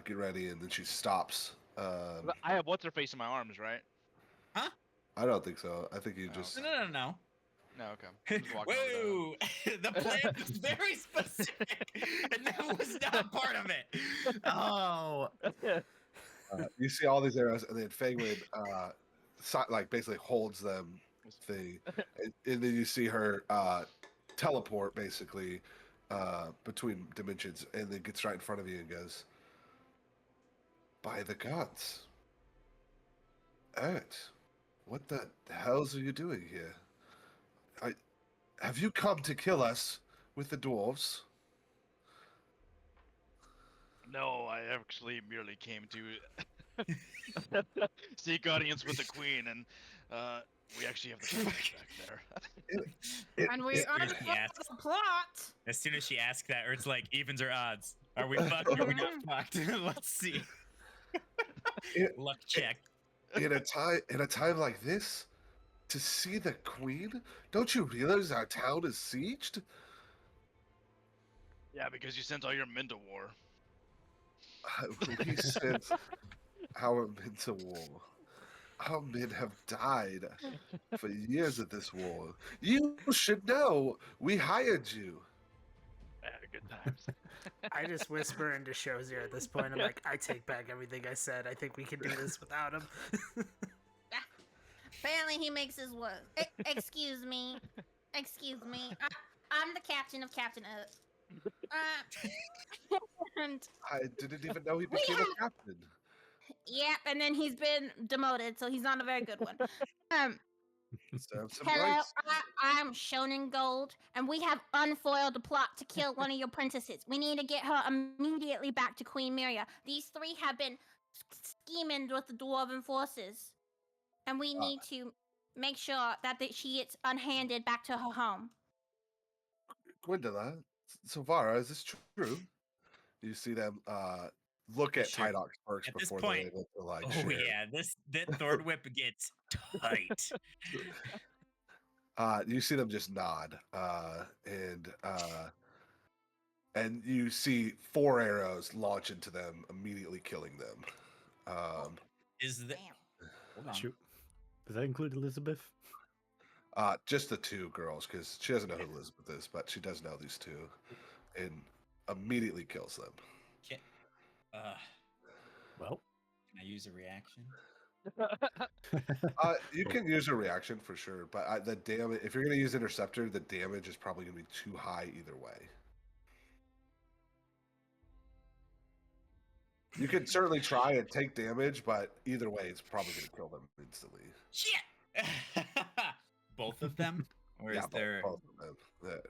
get ready, and then she stops. I have what's her face in my arms, right? I don't think so. I think you Oh, just. no. No, okay. I'm just walking over there. Whoa! The plan was very specific, and that was not part of it. Oh, You see all these arrows, and then Fagwin basically holds them thing, and then you see her teleport basically between dimensions, and then gets right in front of you and goes, "By the gods, Ert, what the hells are you doing here? Have you come to kill us with the dwarves?" No, I actually merely came to seek audience with the queen, and we actually have the princess back there. And we soon as she unfold asks- the plot. as soon as she asked that, Ert's like, evens or odds? Are we fucked or are we not fucked? Let's see. It- Luck check. in a time like this, to see the queen, don't you realize our town is sieged? Yeah, because you sent all your men to war. We sent our men to war. Our men have died for years of this war. You should know. We hired you. Yeah, good times. I just whisper into Shozier at this point. I'm like, I take back everything I said. I think we can do this without him. Apparently, he makes his work. Excuse me. Excuse me. I'm the captain of Captain Earth. And I didn't even know he We became have- a captain. yep, and then he's been demoted, so he's not a very good one. Serve some Hello, rights. I'm Shonen Gold, and we have unfoiled a plot to kill one of your princesses. We need to get her immediately back to Queen Miria. These three have been scheming with the Dwarven forces, and we need to make sure that she gets unhanded back to her home. Gwendola, Silvara, is this true? You see them look at Sure. Tidok first At this before point- they're able to like Oh share. yeah, that Thord whip gets tight. You see them just nod, and you see 4 arrows launch into them, immediately killing them. Is the Damn. hold on? Shoot. Does that include Elizabeth? Just the 2 girls, because she doesn't know who Elizabeth is, but she does know these 2, and immediately kills them. Okay. Well, Can I use a reaction? You can use a reaction for sure, but the damage, if you're going to use Interceptor, the damage is probably going to be too high either way. You could certainly try and take damage, but either way, it's probably going to kill them instantly. Shit. Both of them, or is there? Both of them.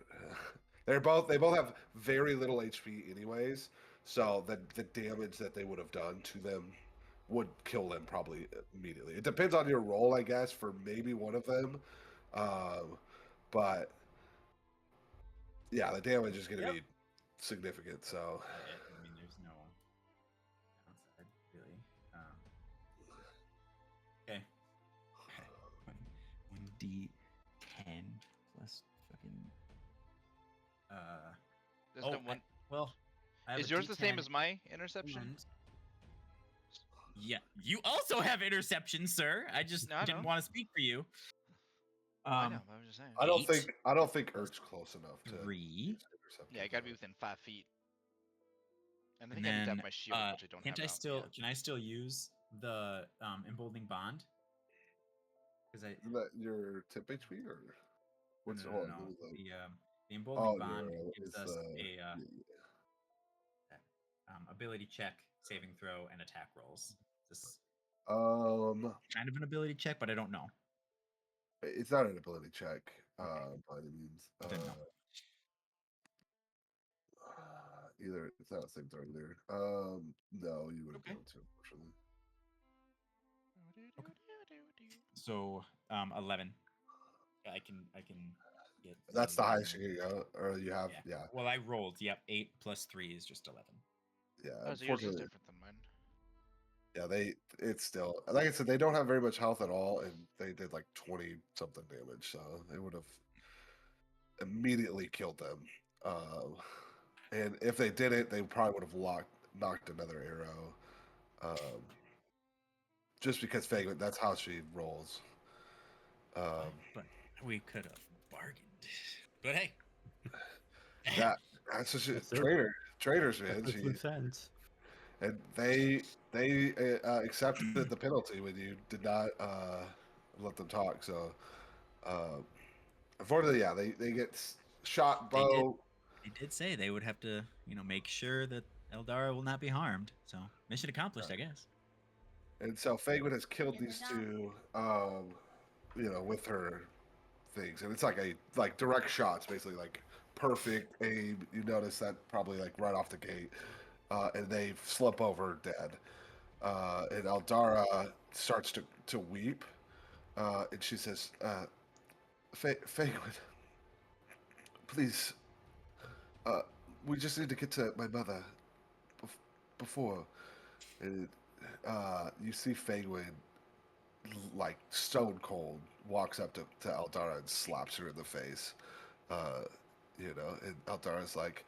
They both have very little HP anyways, so the damage that they would have done to them would kill them probably immediately. It depends on your role, I guess, for maybe one of them, but yeah, the damage is going to be significant. So I mean, there's no downside really. Okay. 1d10 plus fucking. There's no one. Well, I have Is a yours the same D10 as my interception? and- Yeah, you also have interception, sir. I just No, I didn't know. want to speak for you. I know. I was just saying. I don't think Urt's close enough to 3. use Interceptor. Yeah, I gotta be within 5 feet. And I And think I need to then, have my shield, which I don't can't have I now. still? Yeah. Can I still use the emboldening bond? Because Isn't that your tip HP or what's no, hold no, on, no. let me look. The emboldening Oh, bond your gives is us the a ability check, saving throw, and attack rolls. This kind of an ability check, but I don't know. it's not an ability check Okay. by any means. Then no. Either it's not a saving throw either. No, you wouldn't be Okay. able to, unfortunately. So 11. I can get. That's the highest 11. you can go, or you have. Yeah, Well, I rolled. Yep, 8 plus 3 is just 11. yeah. Oh, so yours is Unfortunately, different than mine. yeah. It's still like I said, they don't have very much health at all, and they did like 20 something damage, so they would have immediately killed them. And if they did it, they probably would have knocked another arrow. Just because Fagin, that's how she rolls. But we could have bargained. But hey, That's just That's it. traitors, man. That makes no sense. And they accepted the penalty when you did not let them talk. So, unfortunately, yeah, they get shot They did. bow. They did say they would have to, make sure that Eldara will not be harmed. So mission accomplished, I guess. And so Fagin has killed Get it these done. two, with her things, and it's like direct shots, basically like perfect aim. You notice that probably like right off the gate, and they slip over dead. And Eldara starts to weep, and she says, Fagin, please, we just need to get to my mother before. And you see Fagin, like stone cold, walks up to Eldara and slaps her in the face. And Eldara's like,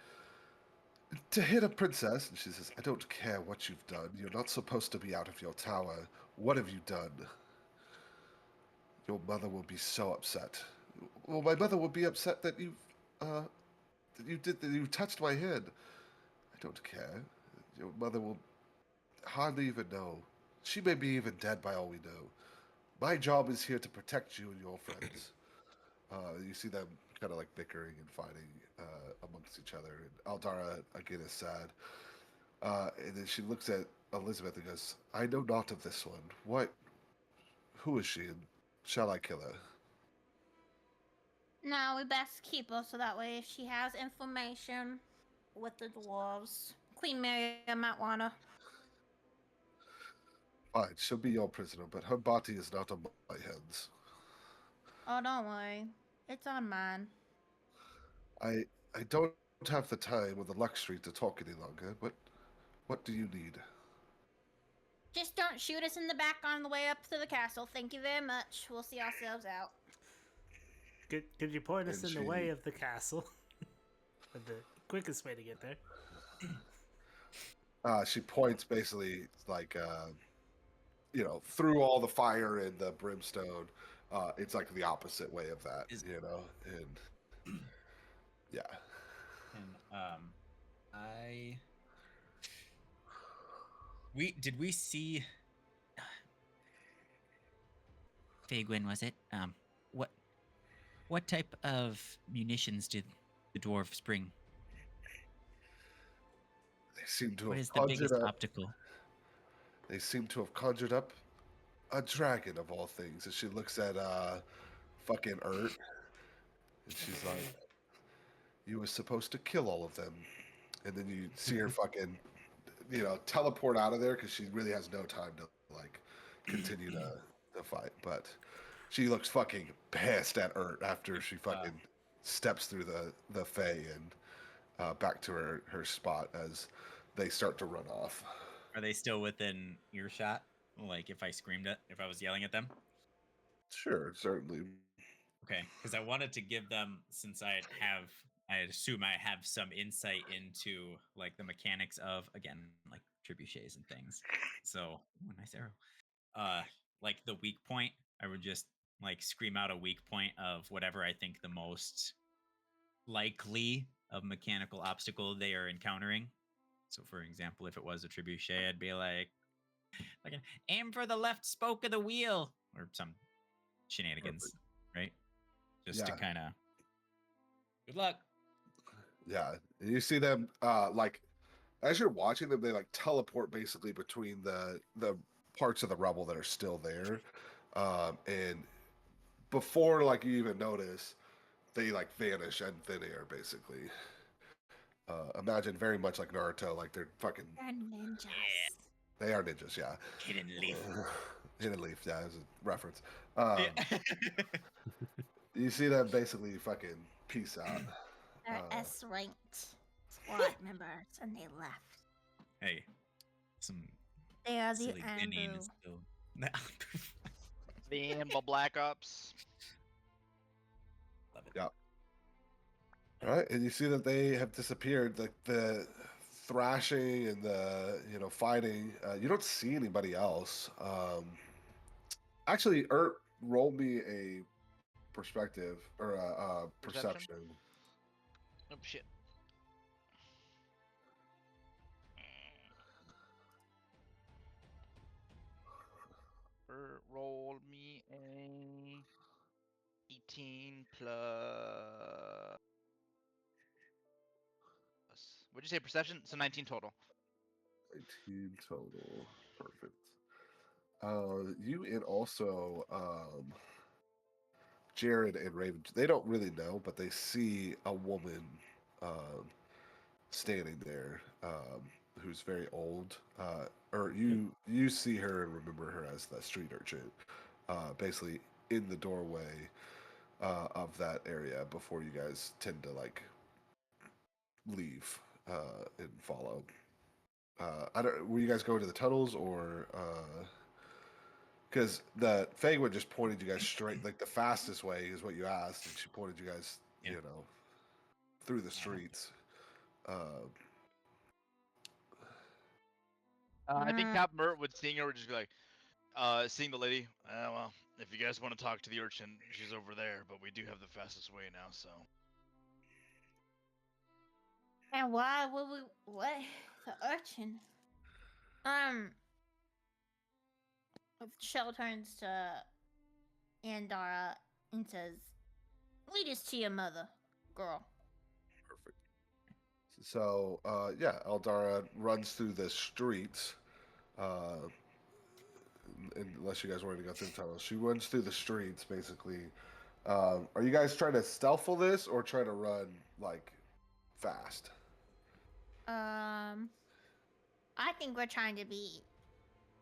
To hit a princess, and she says, I don't care what you've done. You're not supposed to be out of your tower. What have you done? Your mother will be so upset. Well, my mother will be upset that that you touched my head. I don't care. Your mother will hardly even know. She may be even dead by all we know. My job is here to protect you and your friends. You see them kind of like bickering and fighting amongst each other. And Aldara again is sad. And then she looks at Elizabeth and goes, I know not of this one. What? Who is she? And shall I kill her? No, we best keep her so that way if she has information with the dwarves, Queen Mary might wanna. Fine, she'll be your prisoner, but her body is not on my hands. Oh, don't worry. It's on mine. I I don't have the time or the luxury to talk any longer. What do you need? Just don't shoot us in the back on the way up to the castle. Thank you very much. We'll see ourselves out. Could you point us And in the way of the castle? The quickest way to get there. She points basically like through all the fire and the brimstone. It's like the opposite way of that, and yeah. And I we see Fagwin, was it? What what type of munitions did the dwarves bring? They seem to What have is the conjured biggest up. obstacle? They seem to have conjured up a dragon of all things. And she looks at fucking Ert, and she's like, "You were supposed to kill all of them." And then you see her fucking, teleport out of there because she really has no time to like continue to fight. But she looks fucking pissed at Ert after she fucking steps through the Fae and back to her spot as they start to run off. Are they still within earshot? Like if I was yelling at them? Sure, certainly. Okay, because I wanted to give them, since I assume I have some insight into like the mechanics of, again, like trebuchets and things. So, nice arrow. Like the weak point, I would just like scream out a weak point of whatever I think the most likely of mechanical obstacle they are encountering. So, for example, if it was a trebuchet, I'd be like, aim for the left spoke of the wheel, or some shenanigans, right? Just to Yeah. kind of good luck. Yeah, and you see them like as you're watching them, they like teleport basically between the parts of the rubble that are still there, and before like you even notice, they like vanish in thin air basically. Imagine very much like Naruto, like they're fucking. They're ninjas. They are ninjas, yeah. Hidden leaf. Hidden leaf, yeah, as a reference. You see them basically fucking peace out. They're S-ranked squad members, and they left. Hey, some They are the silly name Ambu. is still. The Amble Black Ops. Love it. Yeah. All right, and you see that they have disappeared. The thrashing and the fighting. You don't see anybody else. Actually, roll me a perspective or a perception. Oh shit. Roll me a 18 plus. What'd you say? Perception? So 19 total. 18 total. Perfect. You and also Jared and Raven. They don't really know, but they see a woman standing there who's very old. Or you see her and remember her as that street urchin, basically in the doorway of that area before you guys tend to like leave and follow. I don't. Were you guys going to the tunnels or? Because the Fagwood just pointed you guys straight, like the fastest way is what you asked, and she pointed you guys, Yeah. through the streets. I think Mm. Cap Mert would seeing her would just be like, seeing the lady. Well, if you guys want to talk to the urchin, she's over there. But we do have the fastest way now, so. And why would we? What the urchin? Shell turns to Andara and says, "Lead us to your mother, girl." Perfect. So, yeah, Eldara runs through the streets. Uh, unless you guys wanted to go through the tunnels, she runs through the streets basically. Are you guys trying to stealthful this or trying to run like fast? I think we're trying to be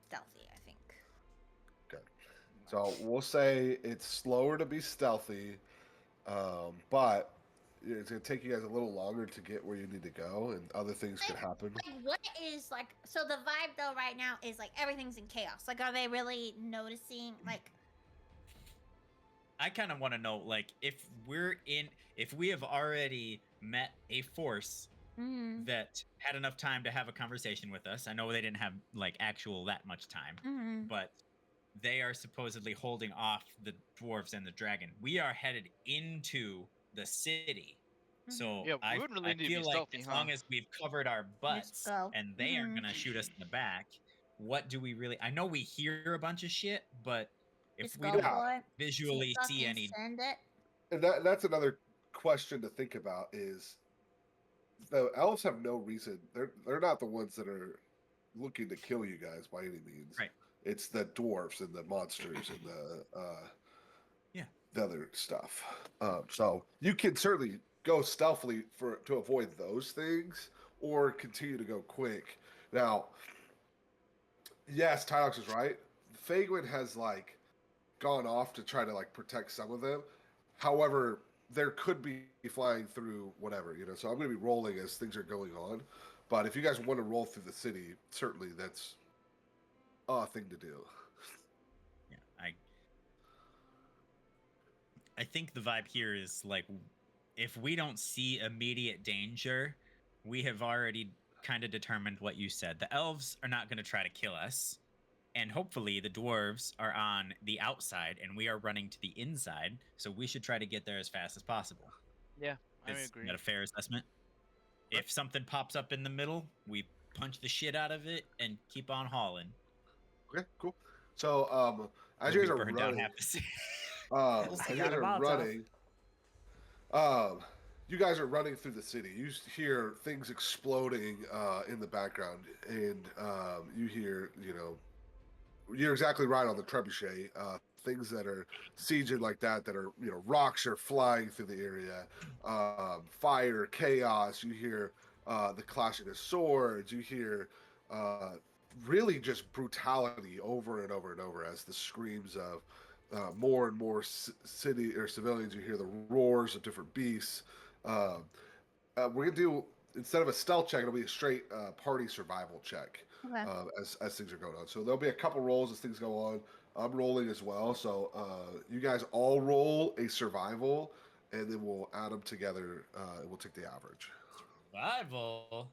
stealthy. I think. Okay. So we'll say it's slower to be stealthy, but it's gonna take you guys a little longer to get where you need to go, and other things could happen. Like, what is like? So the vibe though right now is like everything's in chaos. Like, are they really noticing? Like, I kind of want to know, like, if we have already met a force that had enough time to have a conversation with us. I know they didn't have like actual that much time, but they are supposedly holding off the dwarves and the dragon. We are headed into the city. So Yeah, we I wouldn't really need to feel be like stealthy, as huh? long as we've covered our butts go. and they aren't going to shoot us in the back, what do we really... I know we hear a bunch of shit, but if just we go don't for it. visually see Fucking any... send it. And that's another question to think about is the elves have no reason. They're not the ones that are looking to kill you guys by any means. Right. It's the dwarves and the monsters and the other stuff. So you can certainly go stealthily to avoid those things, or continue to go quick. Now, yes, Tylox is right. Fagwin has like gone off to try to like protect some of them. However, there could be flying through whatever, So I'm going to be rolling as things are going on. But if you guys want to roll through the city, certainly that's a thing to do. Yeah, I think the vibe here is like, if we don't see immediate danger, we have already kind of determined what you said. The elves are not going to try to kill us. And hopefully the dwarves are on the outside and we are running to the inside. So we should try to get there as fast as possible. Yeah, I Is agree. that a fair assessment? If something pops up in the middle, we punch the shit out of it and keep on hauling. Okay, cool. So as you guys are Burn down running, half the city. as you guys are running, you guys are running through the city. You hear things exploding in the background, and you hear, you're exactly right on the trebuchet. Things that are sieging like that are, rocks are flying through the area. Fire, chaos. You hear the clashing of swords. You hear really just brutality over and over and over as the screams of more and more city or civilians. You hear the roars of different beasts. We're gonna do, instead of a stealth check, it'll be a straight party survival check. Okay. As things are going on. So there'll be a couple rolls as things go on. I'm rolling as well. So you guys all roll a survival, and then we'll add them together, and we'll take the average. Survival.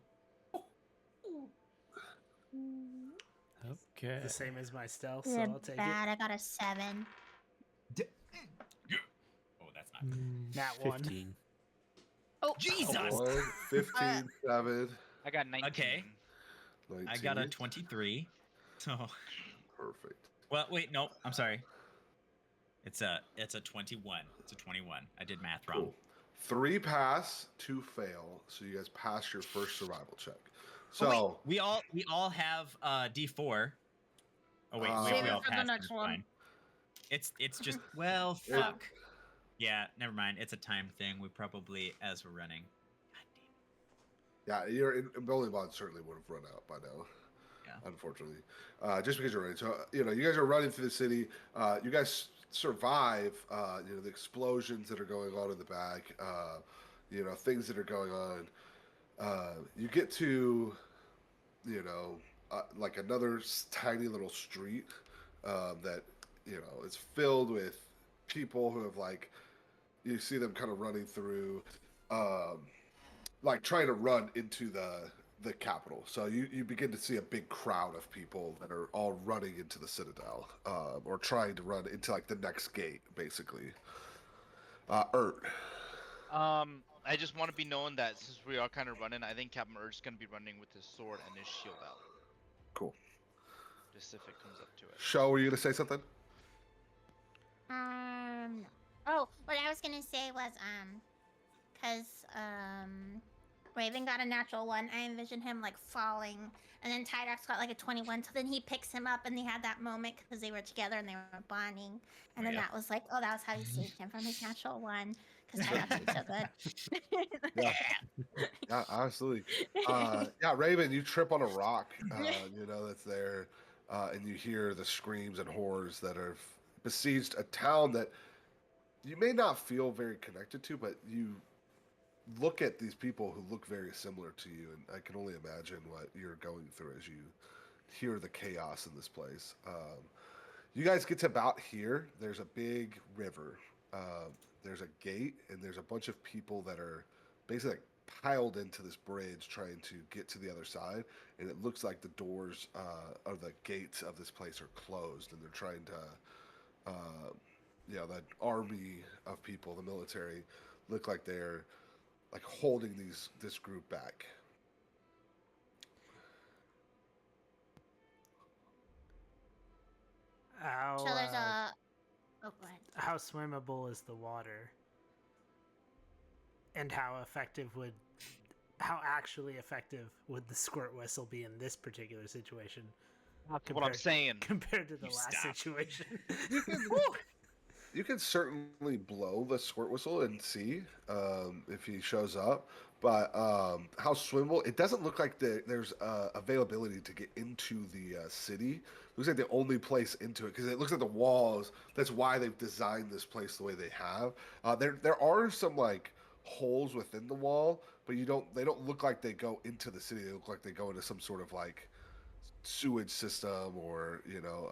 Okay. The same as my stealth, so Good, I'll take bad. I got a 7. Oh, that's not good. Nat 15. Oh, Jesus! 15, 7, I got 19. Okay. 19. I got a 23. So, Perfect. well, wait, no, I'm sorry. It's a 21. It's a 21. I did math wrong. Cool. 3 pass, 2 fail. So you guys pass your first survival check. So we all have D4. Oh wait, Save we it all for the passed. next It's one. fine. It's just, well, fuck. Yeah, never mind. It's a time thing. We probably, as we're running. yeah, you're in bowling bonds certainly would have run out by now. Yeah. Unfortunately, just because you're running. So you guys are running through the city. You guys survive. The explosions that are going on in the back. Things that are going on. You get to, like another tiny little street that is filled with people who have like, you see them kind of running through, like trying to run into the capital. So you begin to see a big crowd of people that are all running into the citadel, or trying to run into like the next gate, basically. Ert. I just want to be known that since we are kind of running, I think Captain Urge is going to be running with his sword and his shield out. Cool. Just if it comes up to it. Show, were you gonna say something? No. Oh, what I was gonna say was, cause Raven got a natural one. I envisioned him like falling, and then Tyrox got like a 21. So then he picks him up, and they had that moment because they were together and they were bonding. And then Yeah. that was like, oh, that was how he saved him from his natural one. Because Tyrox is so good. Yeah. Yeah, absolutely. Yeah, Raven, you trip on a rock, that's there, and you hear the screams and horrors that have besieged a town that you may not feel very connected to, but you look at these people who look very similar to you, and I can only imagine what you're going through as you hear the chaos in this place. You guys get to about here. There's a big river. There's a gate, and there's a bunch of people that are basically like piled into this bridge trying to get to the other side. And it looks like the doors or the gates of this place are closed, and they're trying to, that army of people, the military, look like they're like holding this group back. How, So there's a. Oh, go ahead. how swimmable is the water? And how actually effective would the squirt whistle be in this particular situation? That's what I'm saying. Compared to the You last stop. situation. You can certainly blow the squirt whistle and see if he shows up. But how swimmable? It doesn't look like there's availability to get into the city. Looks like the only place into it because it looks like the walls. That's why they've designed this place the way they have. There are some like holes within the wall, but they don't look like they go into the city. They look like they go into some sort of like sewage system, or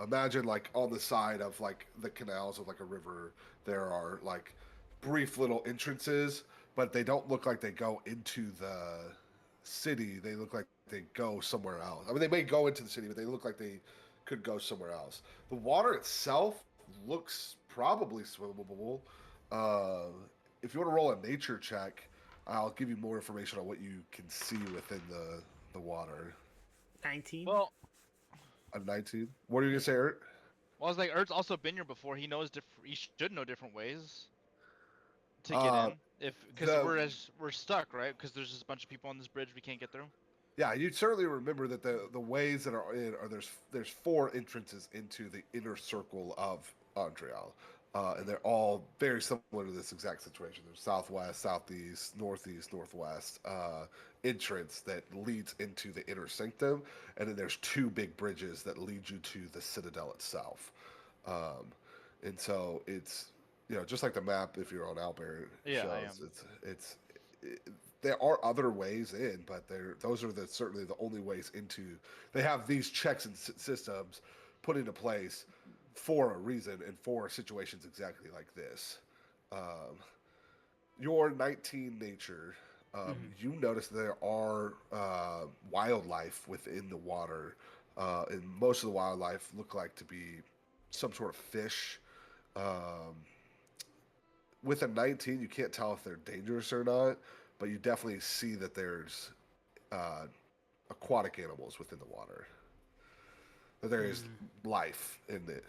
imagine like on the side of like the canals of like a river, there are like brief little entrances, but they don't look like they go into the city. They look like they go somewhere else. I mean, they may go into the city, but they look like they could go somewhere else. The water itself looks probably swimmable. If you want to roll a nature check, I'll give you more information on what you can see within the water. 19? Well, A 19. What are you gonna say, Ert? I was like, Ert's also been here before. He knows he should know different ways to get in. Because we're stuck, right? Because there's just a bunch of people on this bridge we can't get through. Yeah, you certainly remember that the ways that are in are there's 4 entrances into the inner circle of Andrial, and they're all very similar to this exact situation. There's southwest, southeast, northeast, northwest entrance that leads into the inner sanctum, and then there's 2 big bridges that lead you to the citadel itself. And so it's just like the map if you're on Albert Yeah, shows, I am. there are other ways in, but those are certainly the only ways into. They have these checks and systems put into place for a reason and for situations exactly like this. Your 19 nature, you notice there are wildlife within the water, and most of the wildlife look like to be some sort of fish. With a 19, you can't tell if they're dangerous or not, but you definitely see that there's aquatic animals within the water. That there is life in it.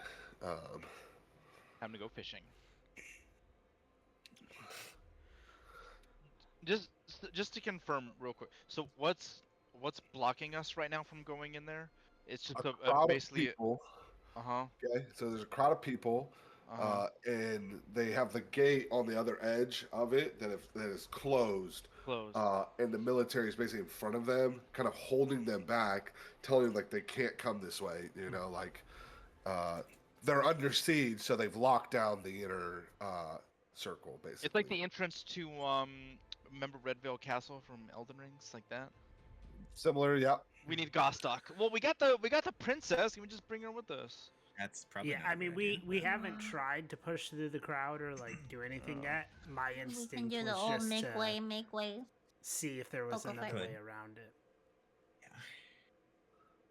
Time to go fishing. Just to confirm real quick. So what's blocking us right now from going in there? It's just Crowd basically. of people. Uh-huh. Okay, so there's a crowd of people, and they have the gate on the other edge of it that is closed. Closed. And the military is basically in front of them, kind of holding them back, telling them like they can't come this way. They're under siege, so they've locked down the inner circle, basically. It's like the entrance to remember Redvale Castle from Elden Rings, like that. Similar, yeah. We need Gostock. Well, we got the princess. Can we just bring her with us? That's probably Yeah, not a I mean, good idea. we haven't tried to push through the crowd or like do anything yet. My We can instinct do was the old just make to way, make way. see if there was go for another it. way around it.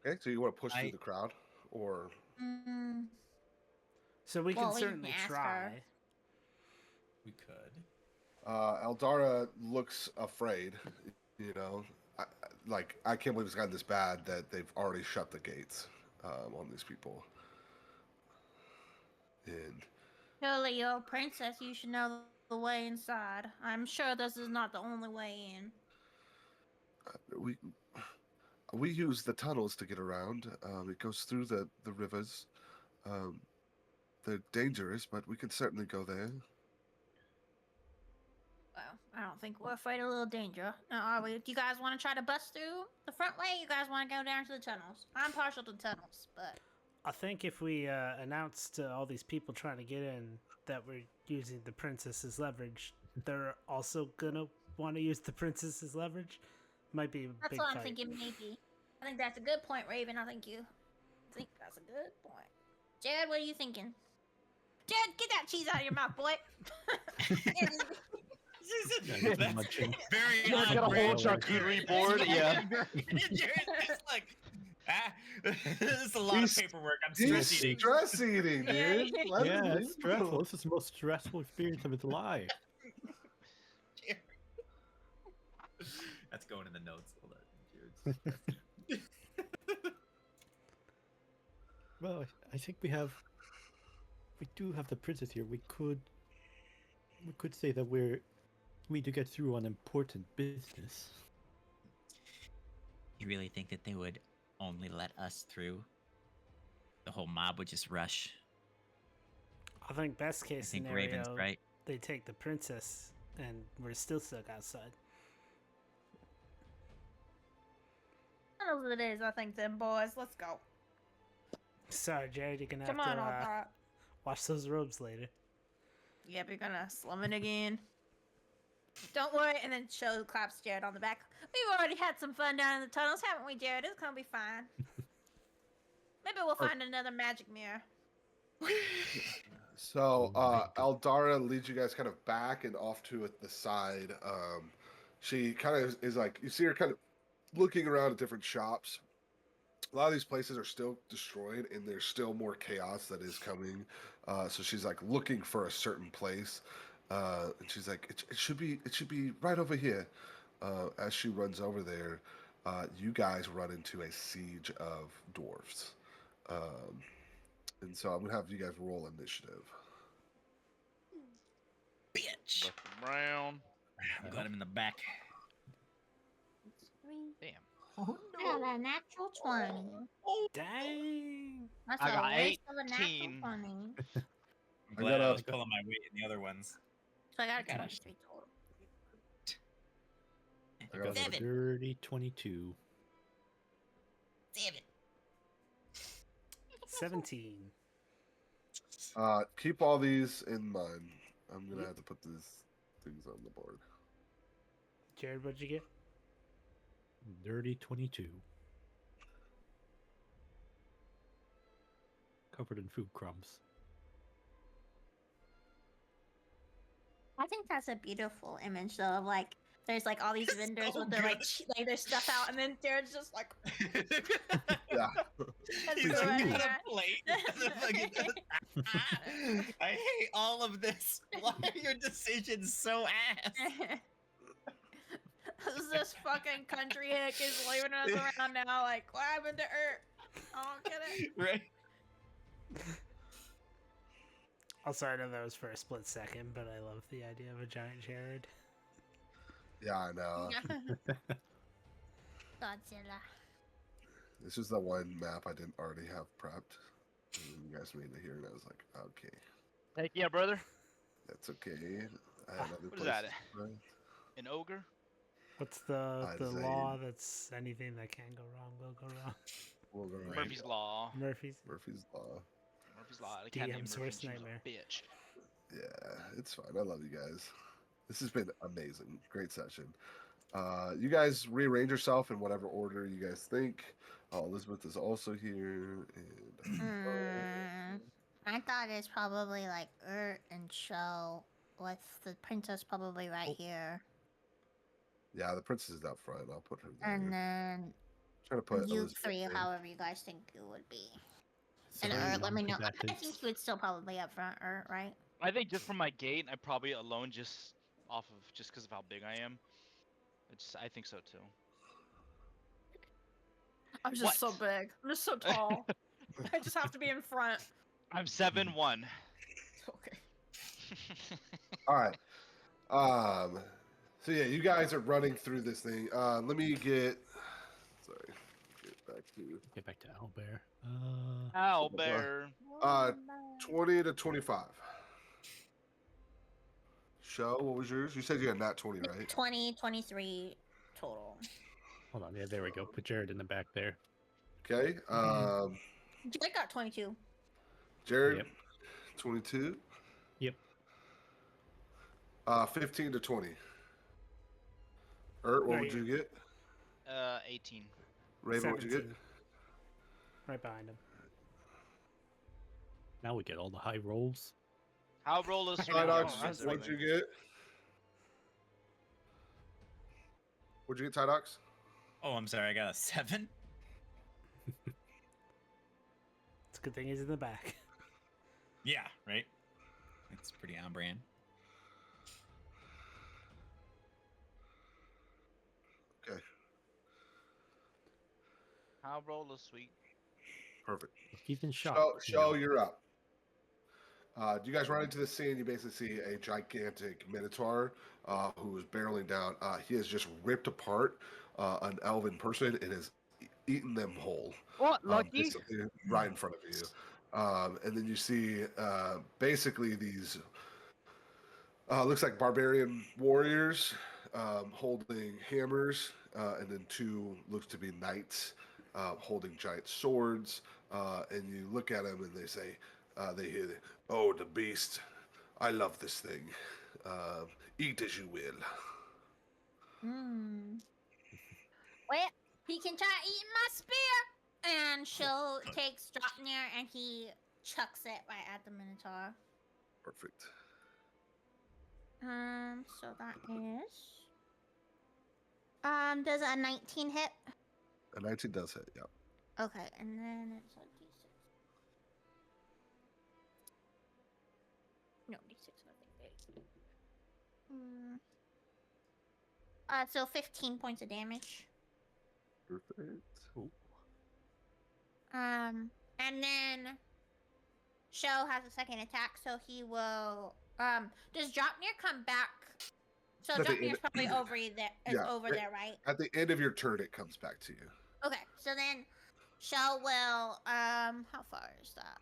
Okay, so you want to push through I- the crowd, or Mm, So we Well, can we can certainly ask try. her. We could. Eldara looks afraid. You know, I can't believe it's gotten this bad that they've already shut the gates on these people. And Surely you're a princess. You should know the way inside. I'm sure this is not the only way in. we use the tunnels to get around. It goes through the rivers. Um, they're dangerous, but we can certainly go there. Well, I don't think we're afraid of a little danger. Now, are we? Do you guys want to try to bust through the front way? You guys want to go down to the tunnels? I'm partial to tunnels, but I think if we announce to all these people trying to get in that we're using the princess's leverage, they're also gonna want to use the princess's leverage. Might be a that's big what I'm fight. thinking. Maybe. I think that's a good point, Raven. I think that's a good point. Jared, what are you thinking? Jared, get that cheese out of your mouth, boy. Yeah, just munching. Very You odd got a whole brand. charcuterie board. Yeah. Jared's just like, this is a lot He's- of paperwork. I'm He's stress eating. stress eating, dude. Let Yeah, him it's eat. stressful. This is the most stressful experience of his life. That's going in the notes. Hold on. Jared's- Well, I think we do have the princess here. We could say that we need to get through on important business. You really think that they would only let us through? The whole mob would just rush. I think best I case think scenario, Raven's right. they take the princess and we're still stuck outside. Tunnels it is, I think, then, boys. Let's go. Sorry, Jared, you're gonna Come have on, to Aldara. wash those robes later. Yep, you're gonna slum it again. Don't worry, and then claps Jared on the back. We've already had some fun down in the tunnels, haven't we, Jared? It's gonna be fine. Maybe we'll find another magic mirror. So Eldara leads you guys kind of back and off to the side. She kind of is like, you see her kind of looking around at different shops. A lot of these places are still destroyed, and there's still more chaos that is coming. So she's like looking for a certain place, and she's like, it should be right over here. As she runs over there, you guys run into a siege of dwarves. And so I'm gonna have you guys roll initiative. Bitch. Left and round. Got him in the back. Damn. I got a natural 20. Dang! That's I a got waste of a natural 18. 20. I'm I glad got I a- was pulling my weight in the other ones. So I got a Gosh. 23 total. I got a Seven. Dirty 22. 17. Keep all these in mind. I'm gonna have to put these things on the board. Jared, what'd you get? Dirty 22. Covered in food crumbs. I think that's a beautiful image, though, of like, there's like all these It's vendors so with their like, good. like their stuff out, and then Jared's just like, Yeah. that's He's so like, funny, "Got yeah. a plate." The fucking- I hate all of this. Why are your decisions so ass? This fucking country hick is leaving us around now. Like, what happened to Earth? I don't get it. Right? Also, I know that was for a split second, but I love the idea of a giant Jared. Yeah, I know. Godzilla. This is the one map I didn't already have prepped. And you guys made it here, and I was like, okay, Heck yeah, brother. that's okay. I had other What is that? places prepped. An ogre? What's the Zayn. law that's anything that can go wrong will go wrong? We'll go right. Murphy's Law. Murphy's. Murphy's Law. Murphy's Law. The cat named DM's Murphy, worst she was a nightmare. Bitch. Yeah, it's fine. I love you guys. This has been amazing. Great session. You guys rearrange yourself in whatever order you guys think. Elizabeth is also here. And My thought is probably like and Show with the princess probably right here. yeah, the princess is out front. I'll put her there. And then Try to put You Elizabeth three, in. however you guys think it would be. So And let me know. that I think you would still probably up front, right? I think just from my gait, I'm probably alone just off of just because of how big I am. I think so too. I'm just so What? big. I'm just so tall. I just have to be in front. I'm 7'1". Okay. All right. So yeah, you guys are running through this thing. Let me get. Sorry. Get back to. Owlbear. Owlbear. 20 to 25. Show, what was yours? You said you had nat 20, right? 20, 23 total. Hold on. Yeah, there we go. Put Jared in the back there. Okay. Jake got 22. Jared, Yep. 22. Yep. 15 to 20. What Right would you here. get? 18. Raven, what'd you get? 17. Right behind him. Now we get all the high rolls. How roll is sweet? Tydox, that's what'd you get? What'd you get, Tydox? Oh, I'm sorry. I got a 7. It's a good thing he's in the back. Yeah, right. That's pretty on brand. Okay, How roll is sweet? perfect. He's in shock. Show, you're up. You guys run into the scene. You basically see a gigantic minotaur who is barreling down. He has just ripped apart an elven person and has eaten them whole. What? Lucky? Basically right in front of you. And then you see basically these looks like barbarian warriors holding hammers, and then 2 looks to be knights holding giant swords. And you look at them and they say, they hear, "Oh, the beast! I love this thing. Eat as you will." Well, he can try eating my spear. And Sho takes Dropnir and he chucks it right at the Minotaur. Perfect. So that is. Does a 19 hit? A 19 does hit. Yeah. Okay, and then it's a d6. No, d6, nothing big. So 15 points of damage. Perfect. And then Sho has a second attack, so he will. Does Dropnir come back? So At the Dropnir's end- probably over there. Is Yeah, over there, right? At the end of your turn, it comes back to you. Okay, so then Sho will. How far is that?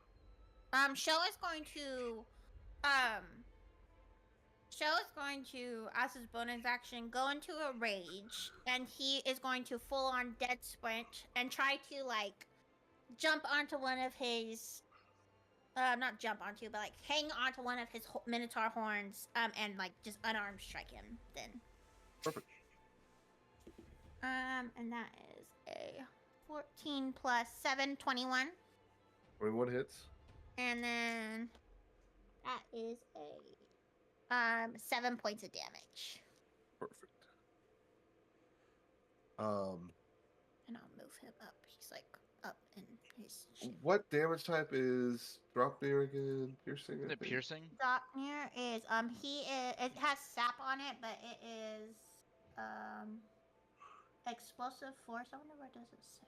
Sho is going to. Sho is going to, as his bonus action, go into a rage, and he is going to full on dead sprint and try to like jump onto one of his. Not jump onto, but like hang onto one of his minotaur horns, and like just unarmed strike him. Then. Perfect. And that is a 14 plus 7, 21. 21 hits. And then that is a 7 points of damage. Perfect. And I'll move him up. He's like up in his shit. What damage type is Dropnir again? Piercing. Is I it think? piercing? Dropnir is it has sap on it, but it is explosive force. I wonder what does it say.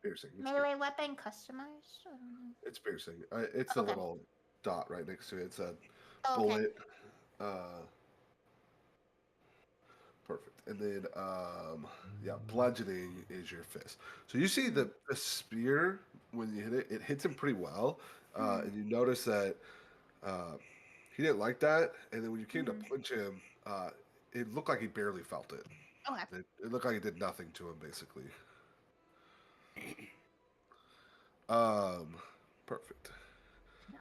Piercing. It's Melee weapon customized. I don't know. It's piercing. It's a Okay. little dot right next to it. It's a Oh, okay. bullet. Perfect. And then, yeah, bludgeoning is your fist. So you see the spear, when you hit it, it hits him pretty well. And you notice that he didn't like that. And then when you came to punch him, it looked like he barely felt it. Okay. It looked like it did nothing to him, basically. Perfect. No,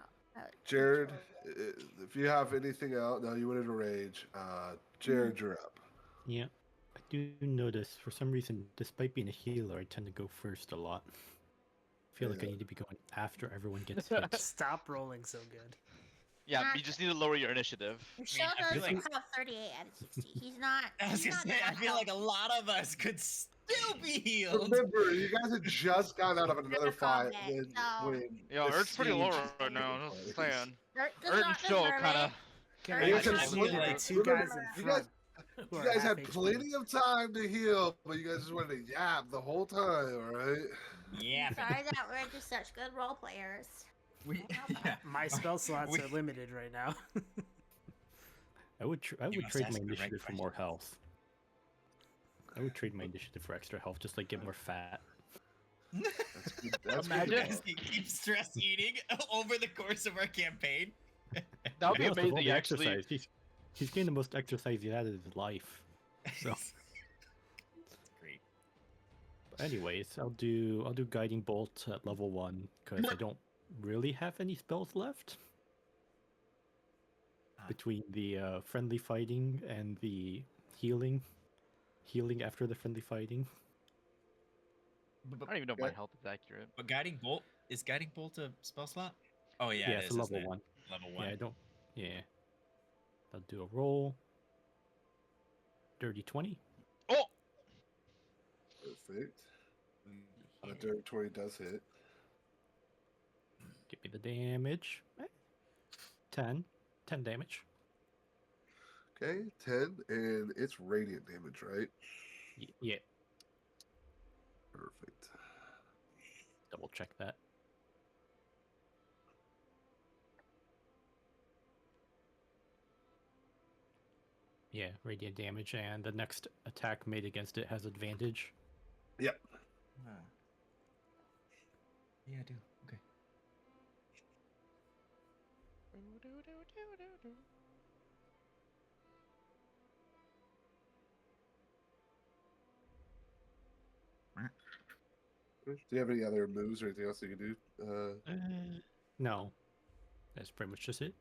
Jared, if you have anything else, no, you went into rage. Jared, you're up. Yeah. I do notice, for some reason, despite being a healer, I tend to go first a lot. I feel like I Yeah. need to be going after everyone gets hit. Stop rolling so good. Yeah, Not you just need to lower your initiative. Sho I does feel like- have 38 out of 60. He's not. I was he's gonna not say, I that feel like a healthy. lot of us could still be healed. Remember, you guys had just gotten out of another fight combat, when so- Yeah, the Earth's pretty low siege right now. took Just place. saying. Ert does Ert and not Show deserve kind it. of. Can Ert I You does guys just had not plenty- see plenty. the like, two guys in You front? You who are guys half had HP? plenty of time to heal, but you guys just wanted to yab the whole time, all right? Yeah. Sorry that we're just such good role players. We, yeah. My spell slots We- are limited right now. I would You must trade ask my the right initiative for more question. health. I would trade my initiative for extra health, just like get more fat. That's good. That's Imagine- good. Because he keeps stress eating over the course of our campaign. That would To be honest, of all amazing, the actually. exercise, he's getting the most exercise he's had in his life. So, Great. but anyways, I'll do guiding bolt at level 1 because I don't really have any spells left. Between the friendly fighting and the healing after the friendly fighting. I don't even know if my health is accurate. But guiding bolt is guiding bolt a spell slot? Oh yeah, Yeah, it it's is, a isn't level it? 1. Level 1. Yeah, I don't. Yeah, I'll do a roll. Dirty 20. Oh! Perfect. Dirty 20 does hit. Give me the damage. 10 damage. Okay, 10, and it's radiant damage, right? Yeah, Perfect. double check that. Yeah, radiant damage, and the next attack made against it has advantage. Yep. Ah. Yeah, I do. Okay. Do you have any other moves or anything else you can do? No, that's pretty much just it.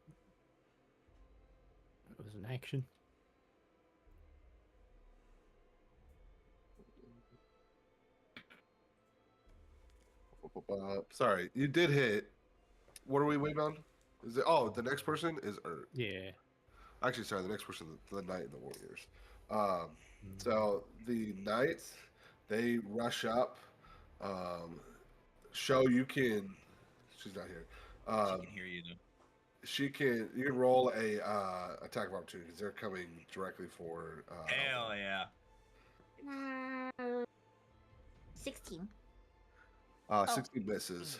It was an action. Sorry, you did hit. What are we waiting on? Is it? Oh, the next person is Ert. Yeah. Actually, sorry, the next person, the Knight and the Warriors. So the Knights, they rush up. Show you can. She's not here. She can hear you though. She can. You can roll a attack of opportunity 'cause they're coming directly for. Hell yeah. 16. 60 misses.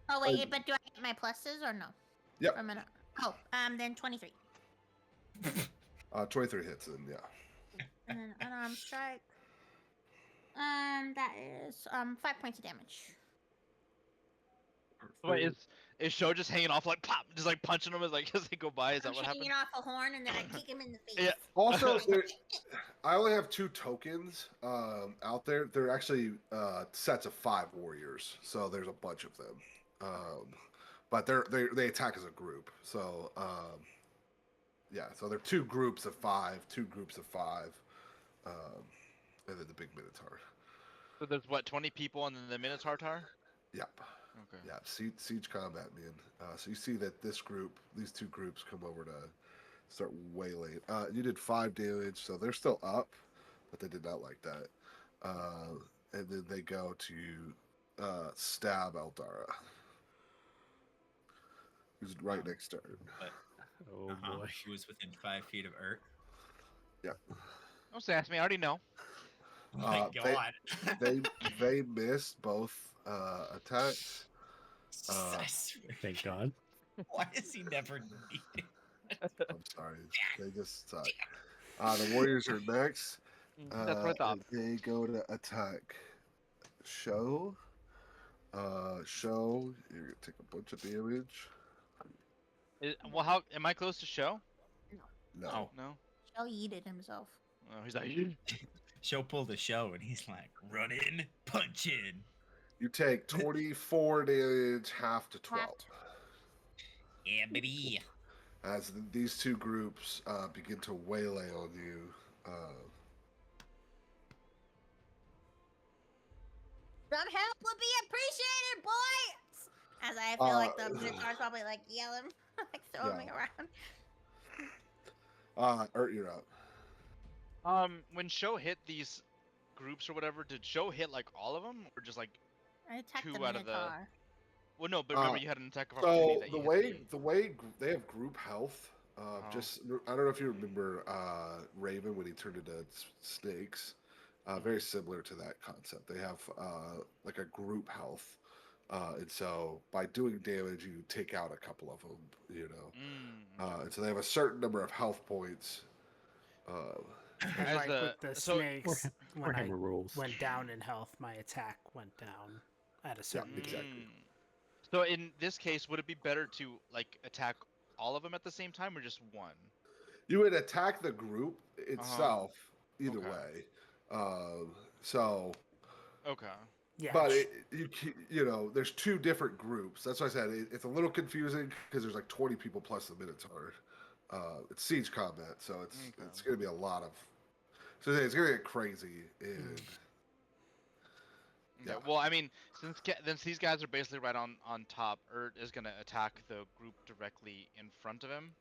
Oh wait, but do I get my pluses or no? Yep. From an, oh, then 23. 23 hits, and yeah. And then unarmed strike. That is 5 points of damage. Wait, is Show just hanging off like pop, just like punching him as like as they go by? Is that I'm what hanging happened? off a horn and then I kick him in the face. Yeah. Also, I only have 2 tokens out there. They're actually sets of 5 warriors, so there's a bunch of them. But they attack as a group. So yeah, so they're 2 groups of 5, 2 groups of 5, and then the big Minotaur. So there's what, 20 people and then the Minotaur Tower? Yep. Okay. Yeah, siege combat, man. So you see that these 2 groups come over to start waylaying. You did 5 damage, so they're still up, but they did not like that. And then they go to stab Eldara, who's right next to her. But Oh boy. Who was within 5 feet of Ert? Don't say ask me, I already know. Oh my god. They missed both attacks. I swear. Thank God. Why is he never needed? I'm sorry, they just suck. The Warriors are next. That's what I thought. They go to attack Show. Show, you're gonna take a bunch of damage. Well, how am I close to Show? No. Oh. No. Show yeeted himself. Oh, he's like. Show pulled a show and he's like, run in, punch in. You take 24 damage, half to 12. Yeah, baby. As these 2 groups begin to waylay on you. Some help would be appreciated, boys! As I feel like the Minotaur's probably like yelling, like throwing me around. Ert, you're up. When Show hit these groups or whatever, did Joe hit like all of them, or just like I attacked the 2 out of the? Minotaur. Well, no, but remember Uh, you had an attack of opportunity So that the you way they have group health, Oh. just I don't know if you remember Raven when he turned into snakes, very similar to that concept. They have like a group health, and so by doing damage, you take out a couple of them, you know, Mm. and so they have a certain number of health points. And As like the with the so snakes, when I hammer rolls. went down in health, my attack went down at a certain exactly. Mm. So in this case, would it be better to like attack all of them at the same time or just one? You would attack the group itself either Okay. way. So Okay. Yeah, but you know, there's two different groups. That's why I said it's a little confusing because there's like 20 people plus the Minotaur. It's siege combat, so it's going to be a lot of. So it's going to get crazy. And Okay. Well, I mean, since these guys are basically right on top, Urt is gonna attack the group directly in front of him.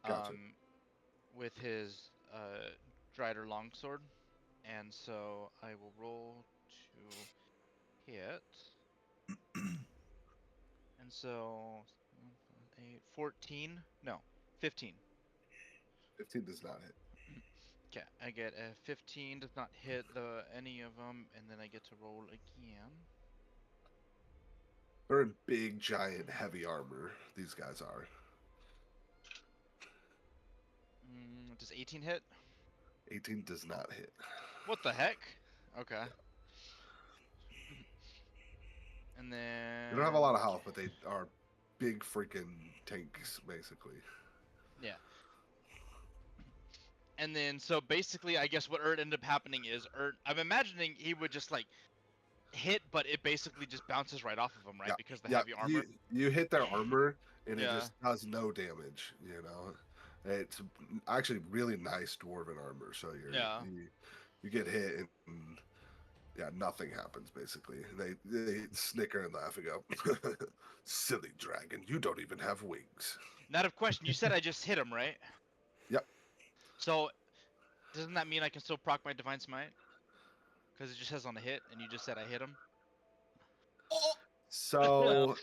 Gotcha. With his Drider longsword, and so I will roll to hit. And so 8, 14, no, 15. 15 does not hit. Okay, I get a 15 does not hit any of them, and then I get to roll again. They're in big, giant, heavy armor. These guys are. Does 18 hit? 18 does not hit. What the heck? Okay. And then They don't have a lot of health, but they are big freaking tanks, basically. Yeah. And then so basically, I guess what ended up happening is I'm imagining he would just like hit, but it basically just bounces right off of him, right? Yeah, Because the yeah. heavy armor. You hit their armor, and it Yeah. just does no damage. You know, it's actually really nice dwarven armor. So you get hit, and yeah, nothing happens basically. They snicker and laugh and go, "Silly dragon, you don't even have wings." Not a question. You said I just hit him, right? Yep. So doesn't that mean I can still proc my divine smite? Because it just says on the hit, and you just said I hit him. So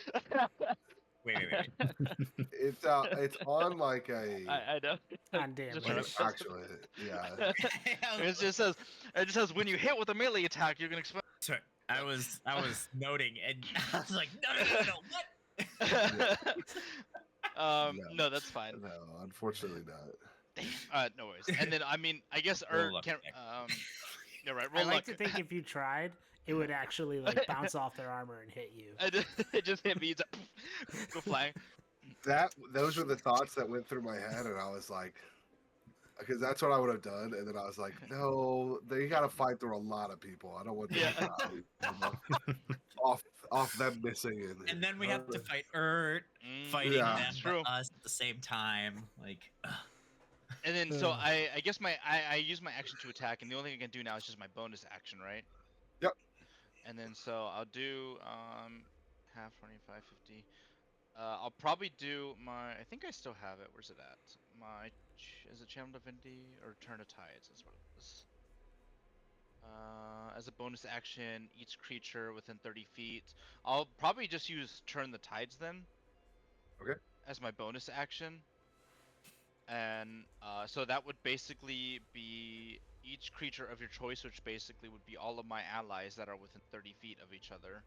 Wait. it's on like a I know. on Just damage. trying like to- an actual yeah. it just says when you hit with a melee attack, you're gonna expel. So I was noting, and I was like, no, what? No, that's fine. No, unfortunately not. Damn. No worries. And then I mean, I guess Roll Urt luck can't. check. Yeah, right. I Roll like luck. to think if you tried, it would actually like bounce off their armor and hit you. It just hit me. It's like, go flying. Those were the thoughts that went through my head, and I was like, because that's what I would have done, and then I was like, no, they got to fight through a lot of people. I don't want them to die, you know? off them missing, And then we have to fight Urt, fighting Yeah. them, That's but true. us at the same time. Like, And then so I guess I use my action to attack, and the only thing I can do now is just my bonus action, right? Yep. And then so I'll do half 25, 50. I'll probably do my. I think I still have it. Where's it at? Is it Channel Divinity or Turn of Tides? That's what it is. As a bonus action, each creature within 30 feet. I'll probably just use Turn the Tides then. Okay. As my bonus action. And so that would basically be each creature of your choice, which basically would be all of my allies that are within 30 feet of each other.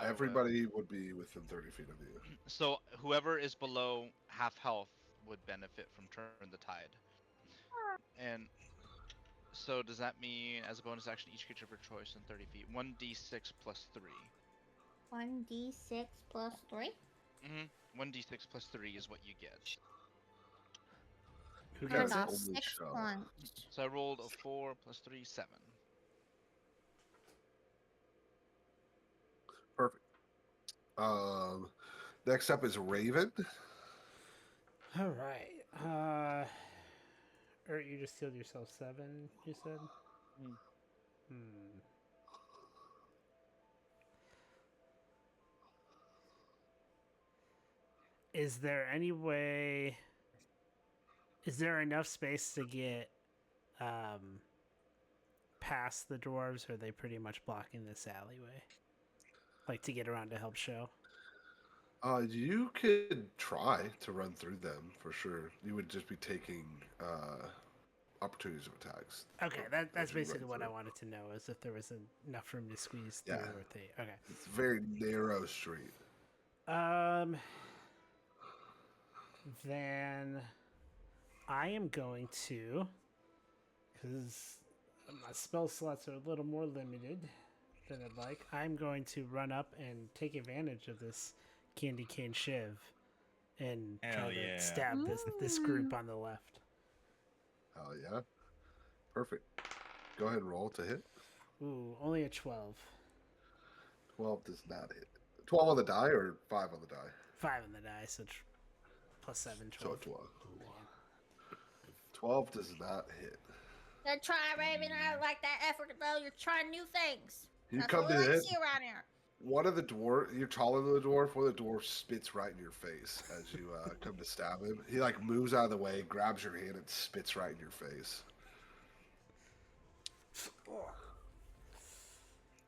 Everybody would be within 30 feet of you. So whoever is below half health would benefit from Turn the Tide. And so does that mean, as a bonus action, each creature of your choice in 30 feet, 1d6 plus 3. 1d6 plus 3? 1d6 plus 3 is what you get. Who I That's gets got only 6 show. points. So I rolled a 4 plus 3, 7. Perfect. Next up is Raven. All right. Urt, you just healed yourself 7. You said. Is there any way? Is there enough space to get past the dwarves, or are they pretty much blocking this alleyway? Like to get around to help show? You could try to run through them for sure. You would just be taking opportunities of attacks. Okay, as that's you run basically what I through. wanted to know, is if there was enough room to squeeze through, Yeah. or if they... Okay. It's a very narrow street. Then I am going to, because my spell slots are a little more limited than I'd like, I'm going to run up and take advantage of this candy cane shiv and Hell try yeah. to stab this group on the left. Oh yeah, perfect. Go ahead and roll to hit. Ooh, only a 12. 12 does not hit. 12 on the die or 5 on the die? 5 on the die, so plus 7, 12. So 12. Man. 12 does not hit. Good try, Raven. I like that effort, though. You're trying new things. You That's come what we to like to hit. see around here. One of the dwarf, you're taller than the dwarf. One of the dwarfs spits right in your face as you come to stab him. He like moves out of the way, grabs your hand, and spits right in your face.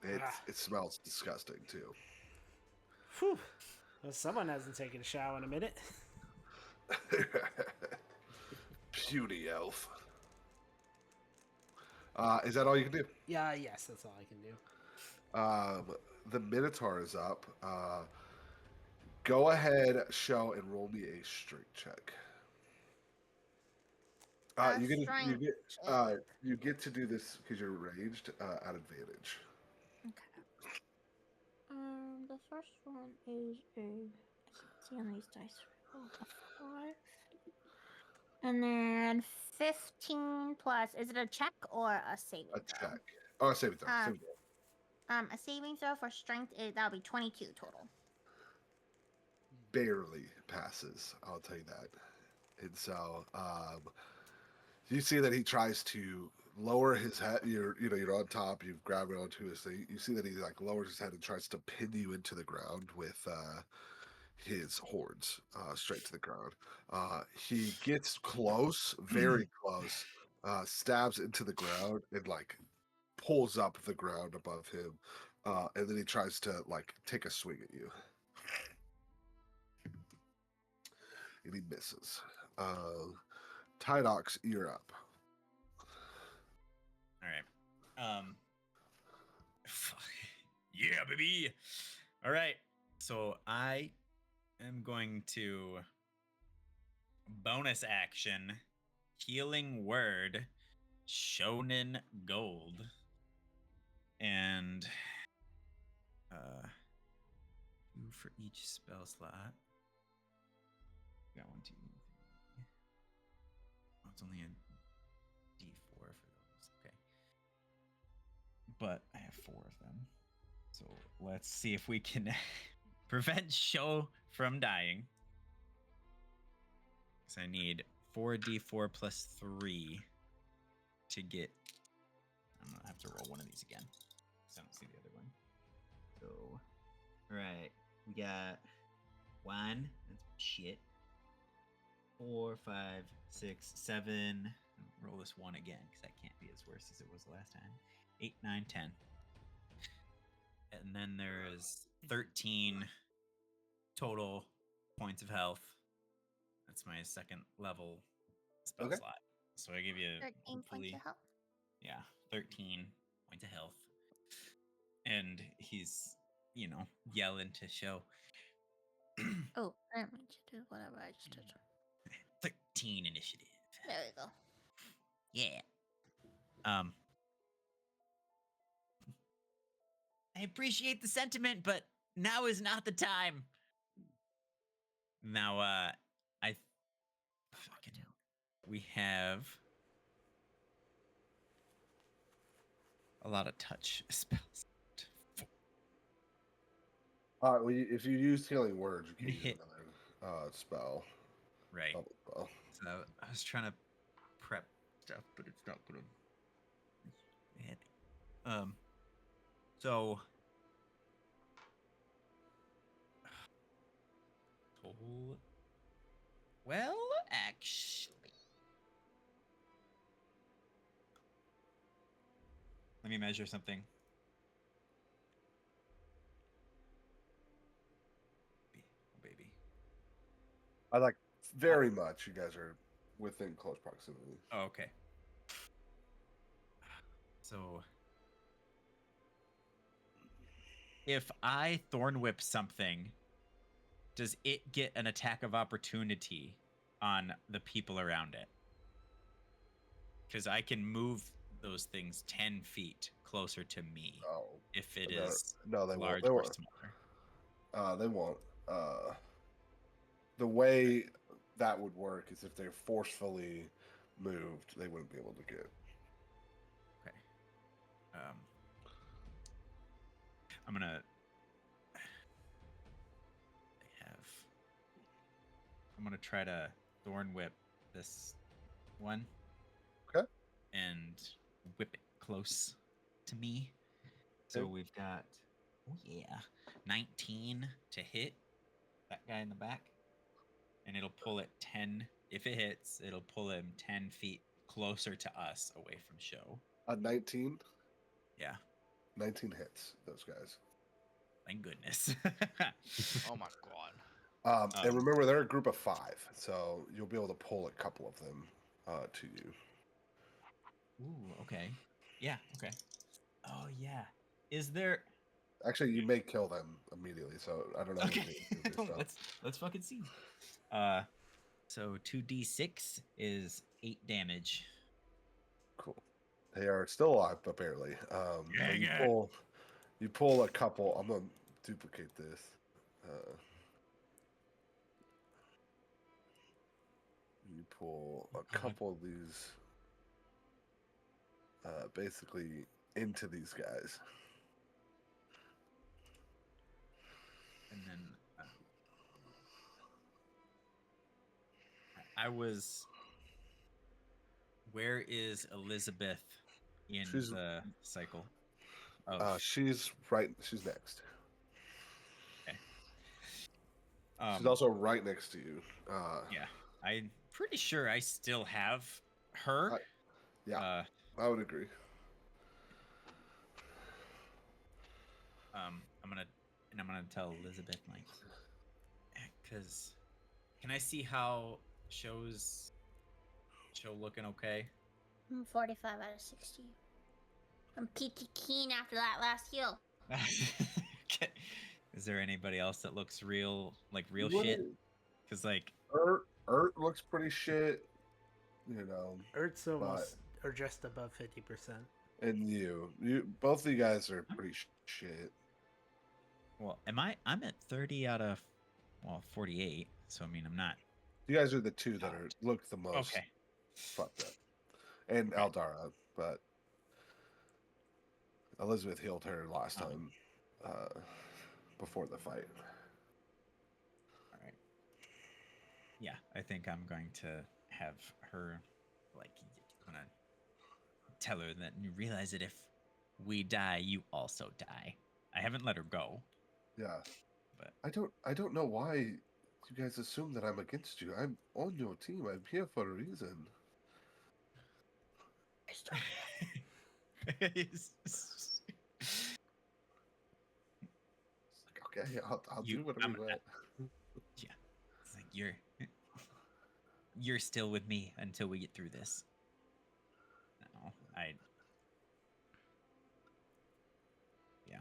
It smells disgusting too. Whew. Well, someone hasn't taken a shower in a minute. Beauty elf. Is that all you can do? Yeah, yes, that's all I can do. The Minotaur is up. Go ahead, show, and roll me a strength check. You get to do this because you're raged at advantage. Okay. The first one is a. I can't see on these dice. A 5. And then 15 plus. Is it a check or a saving A throw? check. Oh, saving throw. Saving throw. A saving throw for strength is that'll be 22 total. Barely passes. I'll tell you that. And so, you see that he tries to lower his head. You're on top. You've grabbed onto his thing. You see that he like lowers his head and tries to pin you into the ground with his horns straight to the ground. He gets close, very close, stabs into the ground and like pulls up the ground above him, and then he tries to like take a swing at you, and he misses. Tydox, you're up. All right. Fuck. Yeah, baby. All right. So I am going to bonus action healing word shonen gold and 2 for each spell slot. Got 1, 2, 3. Oh, it's only a D4 for those. Okay. But I have 4 of them. So let's see if we can prevent Sho from dying. So I need 4d4 plus 3 to get. I'm gonna have to roll one of these again. So I don't see the other one. So, all right, we got 1. That's shit. 4, 5, 6, 7. Roll this 1 again because that can't be as worse as it was last time. 8, 9, 10. And then there is 13 total points of health. That's my second level spell slot. So I give you 13 points of health. Yeah, 13 points of health. And he's, yelling to show. Oh, I didn't mean to do whatever I just did. 13 initiative. There we go. Yeah. I appreciate the sentiment, but now is not the time. Now, we have a lot of touch spells. Well, if you use healing words, you can use another spell. Right. Spell. So I was trying to prep stuff, but it's not gonna. So. Well, actually. Let me measure something. Oh, baby. I like very much. You guys are within close proximity. Oh, okay. So, if I thorn whip something, does it get an attack of opportunity on the people around it? Because I can move those things 10 feet closer to me Oh, if it no, is no, they won't. large They or won't. smaller. They won't. The way that would work is if they're forcefully moved, they wouldn't be able to get. Okay. I'm gonna have. I'm gonna try to thorn whip this one. Okay. And whip it close to me. So Okay. we've got, oh yeah, 19 to hit that guy in the back, and it'll pull it 10. If it hits, it'll pull him 10 feet closer to us, away from show. 19. Yeah. 19 hits. Those guys. Thank goodness. Oh my god. And remember, they're a group of 5, so you'll be able to pull a couple of them to you. Ooh, okay. Yeah, okay. Oh yeah. Is there? Actually, you may kill them immediately, so I don't know. Okay. let's fucking see. So 2d6 is 8 damage. Cool. They are still alive, apparently. And you pull a couple. I'm gonna duplicate this. You pull a couple of these, basically into these guys. And then I was. Where is Elizabeth in She's- the cycle? Of, She's right. She's next. okay. She's also right next to you. Yeah, I'm pretty sure I still have her. Yeah, I would agree. I'm gonna tell Elizabeth, like, because can I see how show looking okay? I'm 45 out of 60. I'm peachy keen after that last heal. Okay. Is there anybody else that looks real What shit? is- Because like Ert looks pretty shit. You know. Ert's almost or just above 50%. And you both of you guys are pretty shit. well, I'm at 30 out of 48. So I mean, I'm not. You guys are the two that look the most Okay. fucked up. And Okay. Aldara, but Elizabeth healed her last time before the fight. All right. Yeah, I think I'm going to have her, like, gonna tell her that you realize that if we die, you also die. I haven't let her go. Yeah. But I don't know why you guys assume that I'm against you. I'm on your team. I'm here for a reason. Okay, I'll do whatever you want. Yeah, it's like you're still with me until we get through this. No, yeah.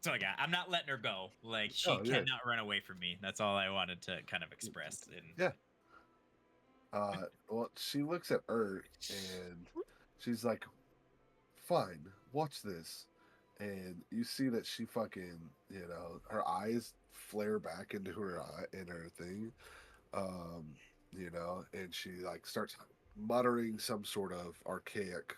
So I got. I'm not letting her go. Like she Oh, yeah. cannot run away from me. That's all I wanted to kind of express. Yeah. Well, she looks at Ert and she's like, "Fine, watch this." And you see that she fucking, her eyes flare back into her eye in her thing, and she like starts muttering some sort of archaic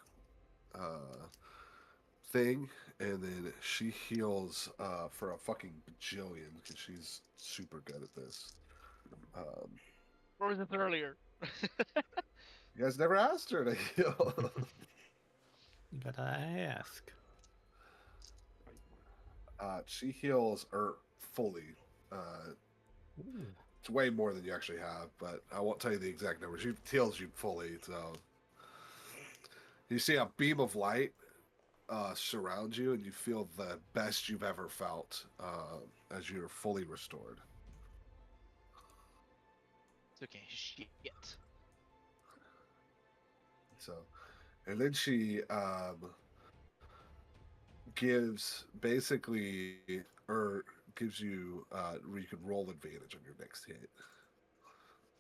thing, and then she heals for a fucking bajillion because she's super good at this. Where was this earlier? You guys never asked her to heal. You gotta ask. She heals fully. Ooh. It's way more than you actually have, but I won't tell you the exact number. She heals you fully, so You see a beam of light surround you, and you feel the best you've ever felt as you're fully restored. It's okay. Shit. So, and then she gives basically, or gives you where you can roll advantage on your next hit.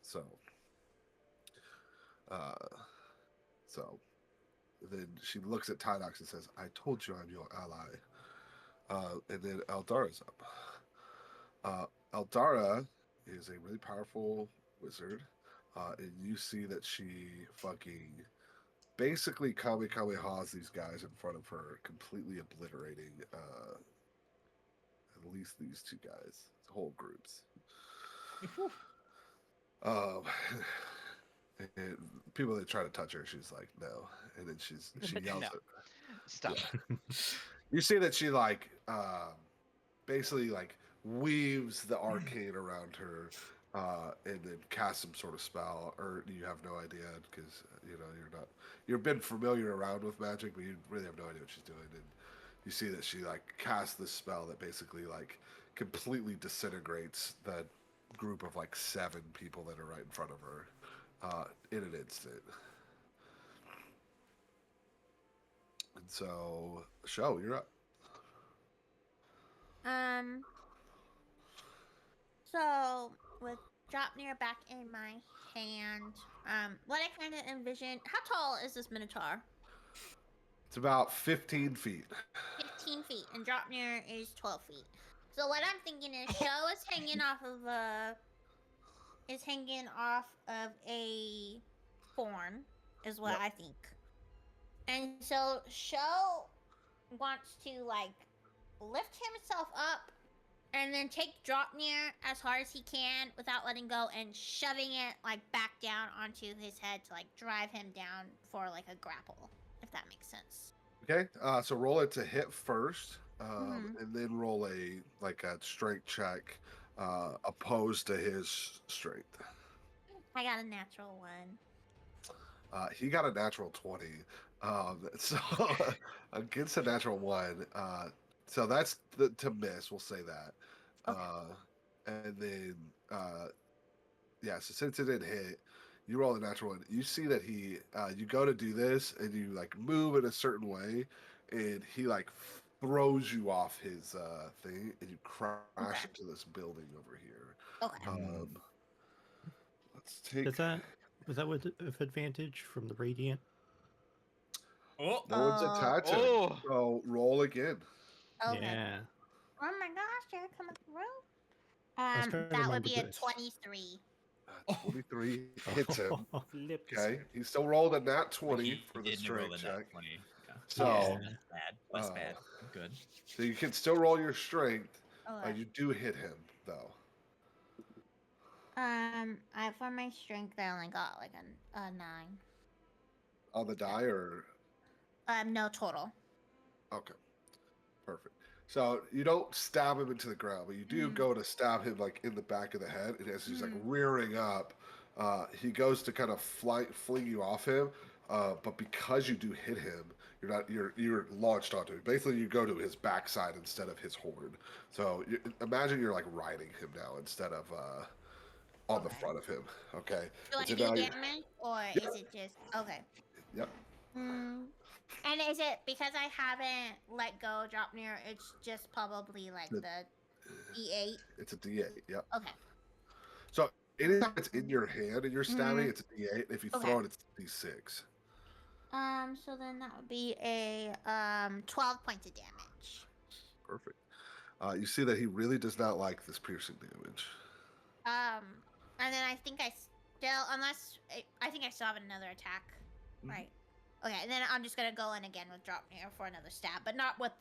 So, uh, so then she looks at Tynox and says, "I told you I'm your ally." And then Eldara's up. Eldara is a really powerful wizard, and you see that she fucking basically Kamehamehas these guys in front of her, completely obliterating at least these two guys, whole groups. Um, and people that try to touch her, she's like, no. And then she yells No. at Stop. you see that she like basically like weaves the arcane around her and then casts some sort of spell, or you have no idea because you've been familiar around with magic, but you really have no idea what she's doing. And you see that she like casts this spell that basically like completely disintegrates that group of like 7 people that are right in front of her in an instant. And so, Show, you're up. So with Dropnir back in my hand, what I kind of envision. How tall is this Minotaur? It's about 15 feet. 15 feet, and Dropnir is 12 feet. So what I'm thinking is, Show is hanging off of a form, is what Yep. I think. And so Show wants to like lift himself up and then take Dropnir as hard as he can without letting go and shoving it like back down onto his head to like drive him down for like a grapple, if that makes sense. Okay, so roll it to hit first, Mhm. and then roll a strength check opposed to his strength. I got a natural one. He got a natural 20, so against a natural 1. So that's to miss. We'll say that. Okay. And then yeah. So since it didn't hit, you roll a natural 1. You see that he you go to do this, and you like move in a certain way, and he like throws you off his thing, and you crash into this building over here. Okay. Let's take. Was that with advantage from the radiant? Oh, No one's attached. Oh. So roll again. Okay. Yeah. Oh my gosh, you're coming through. was trying to That would remember be a this. 23. 23 hits him. Flip the Okay, script. he still rolled a nat 20 he for the didn't roll strength a nat check. 20. Yeah. So, Yeah. Less bad. Good. so you can still roll your strength. Okay. You do hit him though. I for my strength, I only got like a 9. On the die, or No total. okay, perfect. So you don't stab him into the ground, but you do go to stab him like in the back of the head, and as he's like rearing up, he goes to kind of fling you off him. But because you do hit him, you're launched onto him. Basically, you go to his backside instead of his horn. So imagine you're like riding him now instead of on the front of him. Okay. Do I So do now damage, or is it just okay? Yep. And is it because I haven't let go Dropnir? It's just probably like the D8. It's a D8. Yep. Okay. So anytime it's in your hand and you're stabbing, it's a D8. If you Okay. throw it, it's a D6. So then that would be a 12 points of damage. Perfect. You see that he really does not like this piercing damage. And then I think I think I still have another attack, right? Okay, and then I'm just gonna go in again with Dropnir for another stab, but not with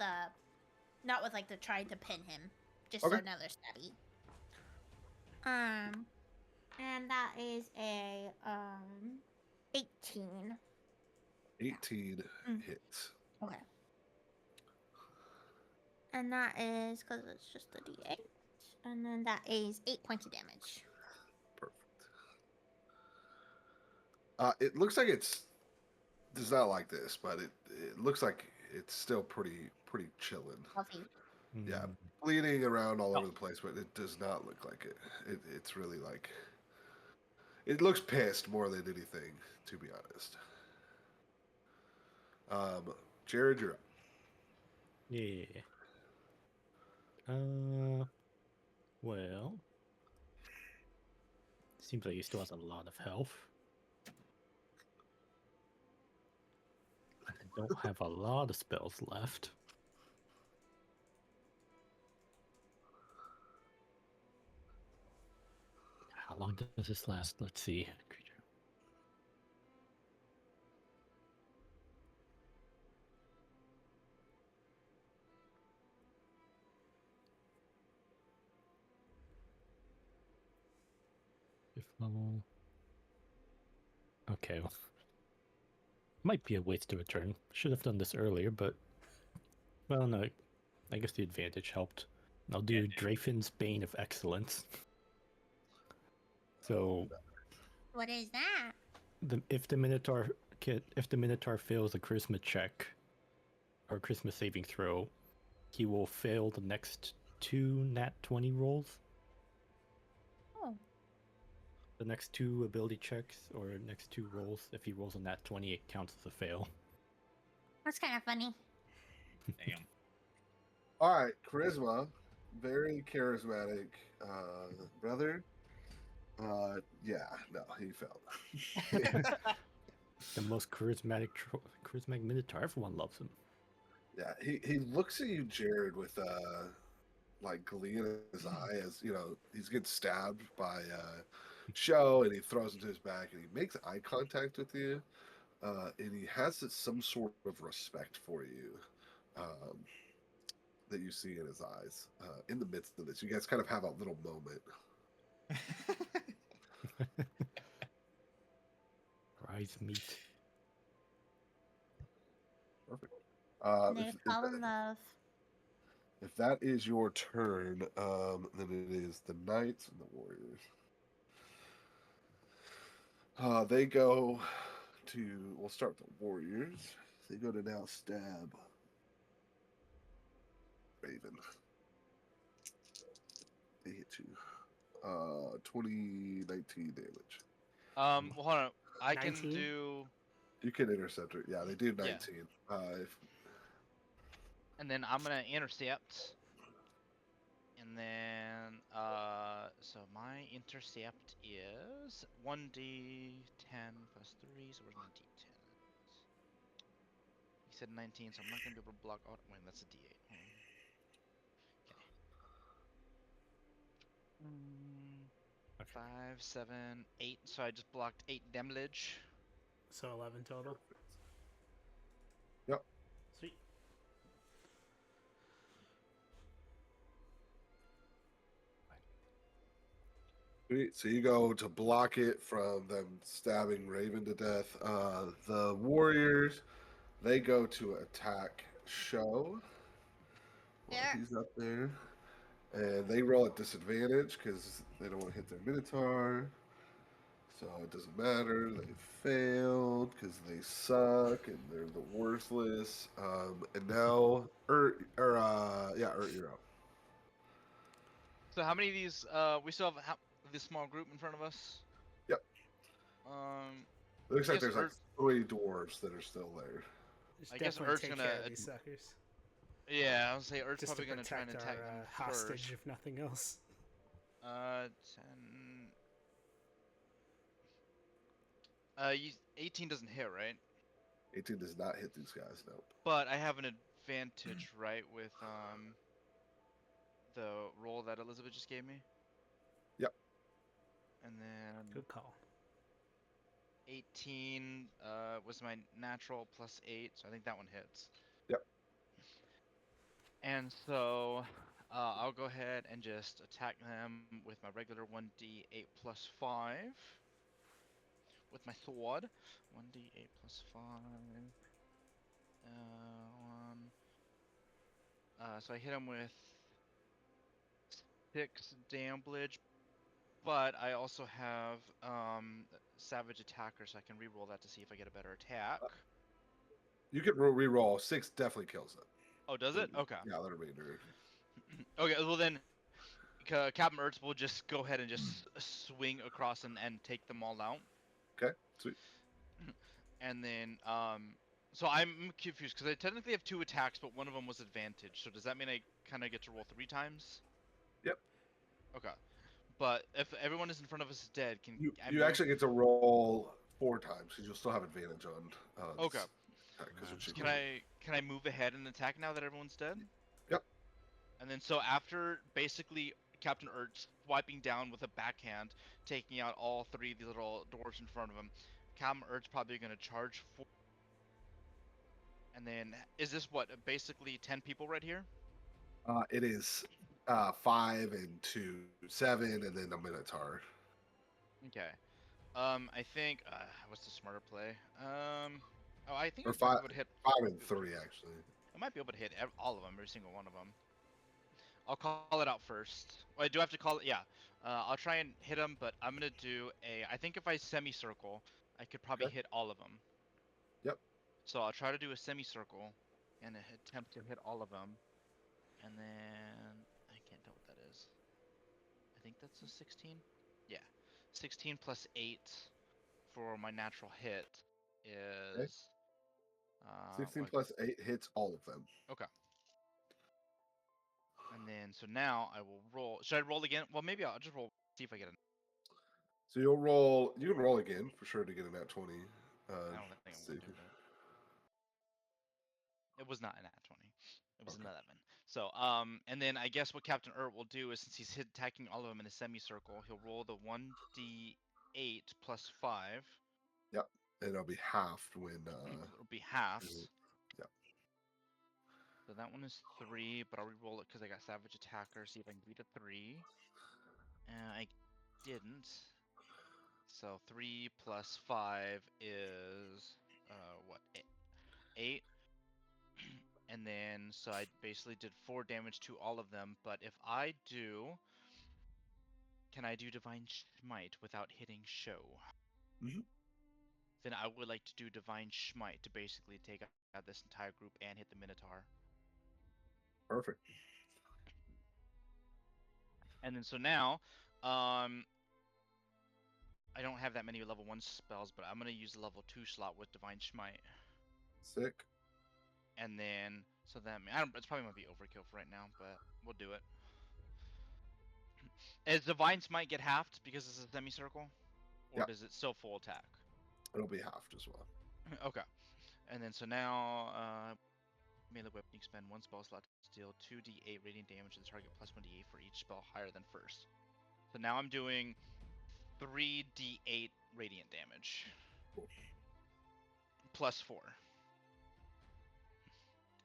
like the trying to pin him, just Okay. another stabby. And that is a 18. 18 hits. Okay. And that is because it's just a D8, and then that is 8 points of damage. Perfect. It looks like it's does not like this, but it looks like it's still pretty chilling. Healthy. Yeah, Mm, bleeding around all Oh. over the place, but it does not look like it. It's really like it looks pissed more than anything, to be honest. Jared, you're up. yeah. Well, seems like he still has a lot of health. I don't have a lot of spells left. How long does this last? Let's see. Creature. Fifth level. Okay. Well, might be a waste of a turn. Should have done this earlier, but well, no. I guess the advantage helped. I'll do Drafin's Bane of Excellence. So What is that? if the Minotaur fails a charisma check or charisma saving throw, he will fail the next 2 nat 20 rolls. Oh. The next 2 ability checks or next 2 rolls. If he rolls a nat 20, it counts as a fail. That's kind of funny. Damn. All right, charisma, very charismatic brother. Yeah, no, he failed. The most charismatic Minotaur. Everyone loves him. Yeah, he looks at you, Jared, with like glee in his eye as he's getting stabbed by Show, and he throws into his back, and he makes eye contact with you, and he has some sort of respect for you that you see in his eyes. In the midst of this, you guys kind of have a little moment. Rise meat. Perfect. They fall in love. If that is your turn, then it is the Knights and the Warriors. They go to. We'll start with the Warriors. They go to now stab Raven. They hit you. 2019 damage. Well, hold on. I can 19? do, You can intercept it. Yeah, they do 19. Yeah. And then I'm gonna intercept. And then, so my intercept is 1d10 plus 3. So where's my d10s? He said 19, so I'm not gonna be able to block. Oh, wait, that's a d8. Hold on. Okay. 5, 7, 8. So I just blocked 8 damage. So 11 total. Yep. Sweet. Sweet. So you go to block it from them stabbing Raven to death. The Warriors, they go to attack Show. Well, Yeah. he's up there. And they roll at disadvantage because they don't want to hit their Minotaur. So it doesn't matter. They failed because they suck and they're the worthless. And now, Urt, you're up. So how many of these? We still have this small group in front of us. Yep. It looks I like guess there's like 3 dwarves that are still there. Just I guess definitely Urt's take gonna care of these suckers. Yeah, I was say Urt's Just to probably gonna try and protect attack our them hostage, first. if nothing else. 10. 18 doesn't hit, right? 18 does not hit these guys, no. But I have an advantage, right, with the roll that Elizabeth just gave me. Yep. And then Good call. 18 was my natural plus 8, so I think that one hits. Yep. And so I'll go ahead and just attack them with my regular 1d8 plus 5 with my sword. 1d8 plus 5. So I hit him with 6 damage, but I also have Savage Attacker, so I can reroll that to see if I get a better attack. You can re-roll. 6 definitely kills it. Oh, does it? Okay. Yeah, the remainder. Okay. Well then, Captain Ertz will just go ahead and just swing across and take them all out. Okay, sweet. And then so I'm confused because I technically have 2 attacks, but one of them was advantage. So does that mean I kind of get to roll 3 times? Yep. Okay. But if everyone is in front of us is dead, can I You move? actually get to roll 4 times because you'll still have advantage on. Okay. Because you're Can cheating. I move ahead and attack now that everyone's dead? Yep. And then so after basically Captain Ertz swiping down with a backhand, taking out all 3 of the little dwarves in front of him, Captain Ertz probably gonna charge for. And then is this what basically 10 people right here? It is 5 and 2, 7, and then a Minotaur. Okay. I think what's the smarter play? Oh, I think Or I might 5, be able to hit. 5 and 3 actually. I might be able to hit all of them, every single one of them. I'll call it out first. Wait, do I have to call it? Yeah. I'll try and hit them, but I'm gonna do a. I think if I semicircle, I could probably Okay. hit all of them. Yep. So I'll try to do a semicircle and attempt to hit all of them. And then I can't tell what that is. I think that's a 16. Yeah, 16 plus 8 for my natural hit Okay. is 16 what? plus 8 hits all of them. Okay. And then so now I will roll. Should I roll again? Well, maybe I'll just roll. See if I get a. So you'll roll. You can roll again for sure to get a nat 20. I don't think I'm See. gonna do it. It was not an at 20. It was an Okay. 11. So and then I guess what Captain Urt will do is since he's attacking all of them in a semicircle, he'll roll the 1d8 plus 5. Yep. And it'll be halved when. It'll be halved. Yep. So that one is 3, but I'll re-roll it because I got Savage Attacker. See if I can beat a 3. I didn't. So 3 plus 5 is what? 8. And then so I basically did 4 damage to all of them. But if I do, can I do Divine Smite without hitting Show? Mhm. Then I would like to do Divine Smite to basically take out this entire group and hit the Minotaur. Perfect. And then so now, I don't have that many level 1 spells, but I'm gonna use the level 2 slot with Divine Smite. Sick. And then so that I don't. It's probably gonna be overkill for right now, but we'll do it. Does Divine Smite get halved because it's a semicircle, or Yep. does it still full attack? It'll be halved as well. Okay. And then so now, melee weapon, you expend 1 spell slot to deal 2d8 radiant damage to the target plus 1d8 for each spell higher than first. So now I'm doing 3d8 radiant damage. Cool. Plus 4.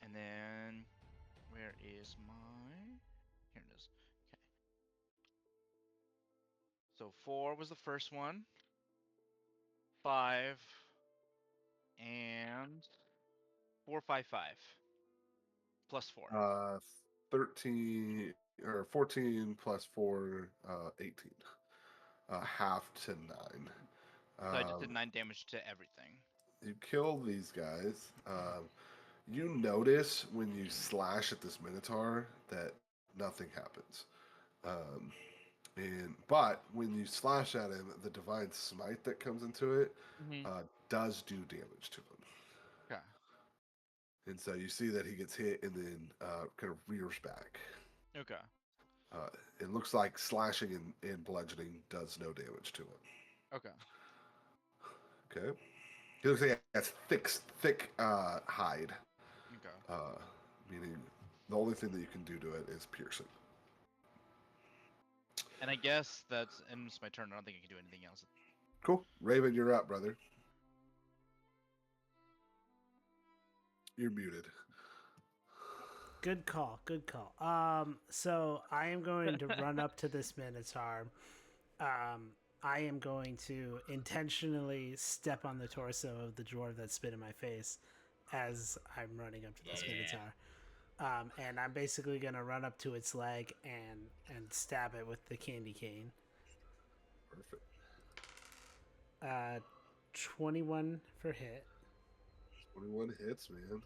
And then, where is my... Here it is. Okay. So 4 was the first one. 5. And 4, 5, 5. Plus 4. 13 or 14 plus 4, 18. Half to 9. So I just did 9 damage to everything. You kill these guys. You notice when you slash at this Minotaur that nothing happens. But when you slash at him, the divine smite that comes into it does do damage to him. Okay. And so you see that he gets hit and then kind of rears back. Okay. It looks like slashing and bludgeoning does no damage to him. Okay. Okay. He looks like he has thick hide. Okay. Meaning the only thing that you can do to it is piercing. And I guess that's and it's my turn. I don't think I can do anything else. Cool. Raven, you're up, brother. You're muted. Good call. Good call. So I am going to run up to this Minotaur. I am going to intentionally step on the torso of the dwarf that spit in my face as I'm running up to this Minotaur. And I'm basically going to run up to its leg and stab it with the candy cane. Perfect. 21 for hit. 21 hits, man.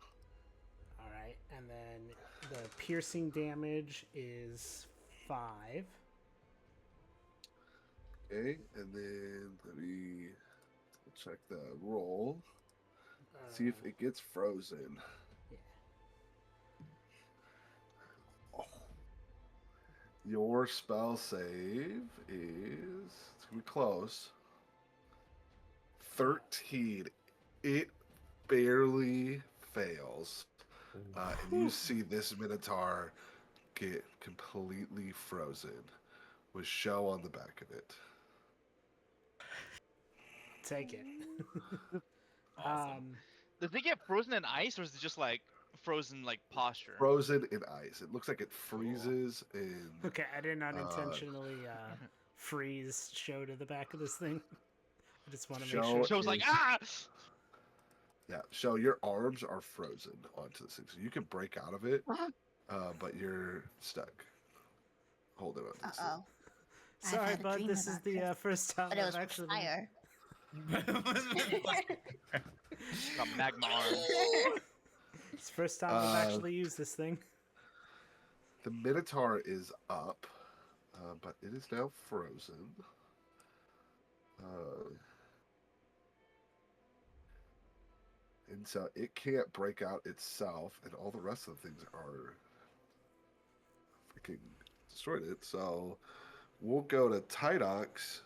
All right, and then the piercing damage is 5. Okay, and then let me check the roll. See if it gets frozen. Yeah. Oh. Your spell save is, it's gonna be close. 13. It barely fails. And you see this Minotaur get completely frozen with show on the back of it. Take it. Awesome. Does it get frozen in ice, or is it just like frozen like posture? Frozen in ice. It looks like it Cool. freezes in. Okay, I didn't unintentionally freeze show to the back of this thing. I just want to make Show sure. Show's like, is- ah! Yeah, so your arms are frozen onto this thing. So you can break out of it, but you're stuck holding on to this thing. Uh-oh. I've Sorry, had a bud. dream This is about the this, first time but it I've was with actually been. fire. Got magma arms. It's the first time I've actually used this thing. The Minotaur is up, but it is now frozen. And so it can't break out itself, and all the rest of the things are freaking destroyed it. So we'll go to Tydox.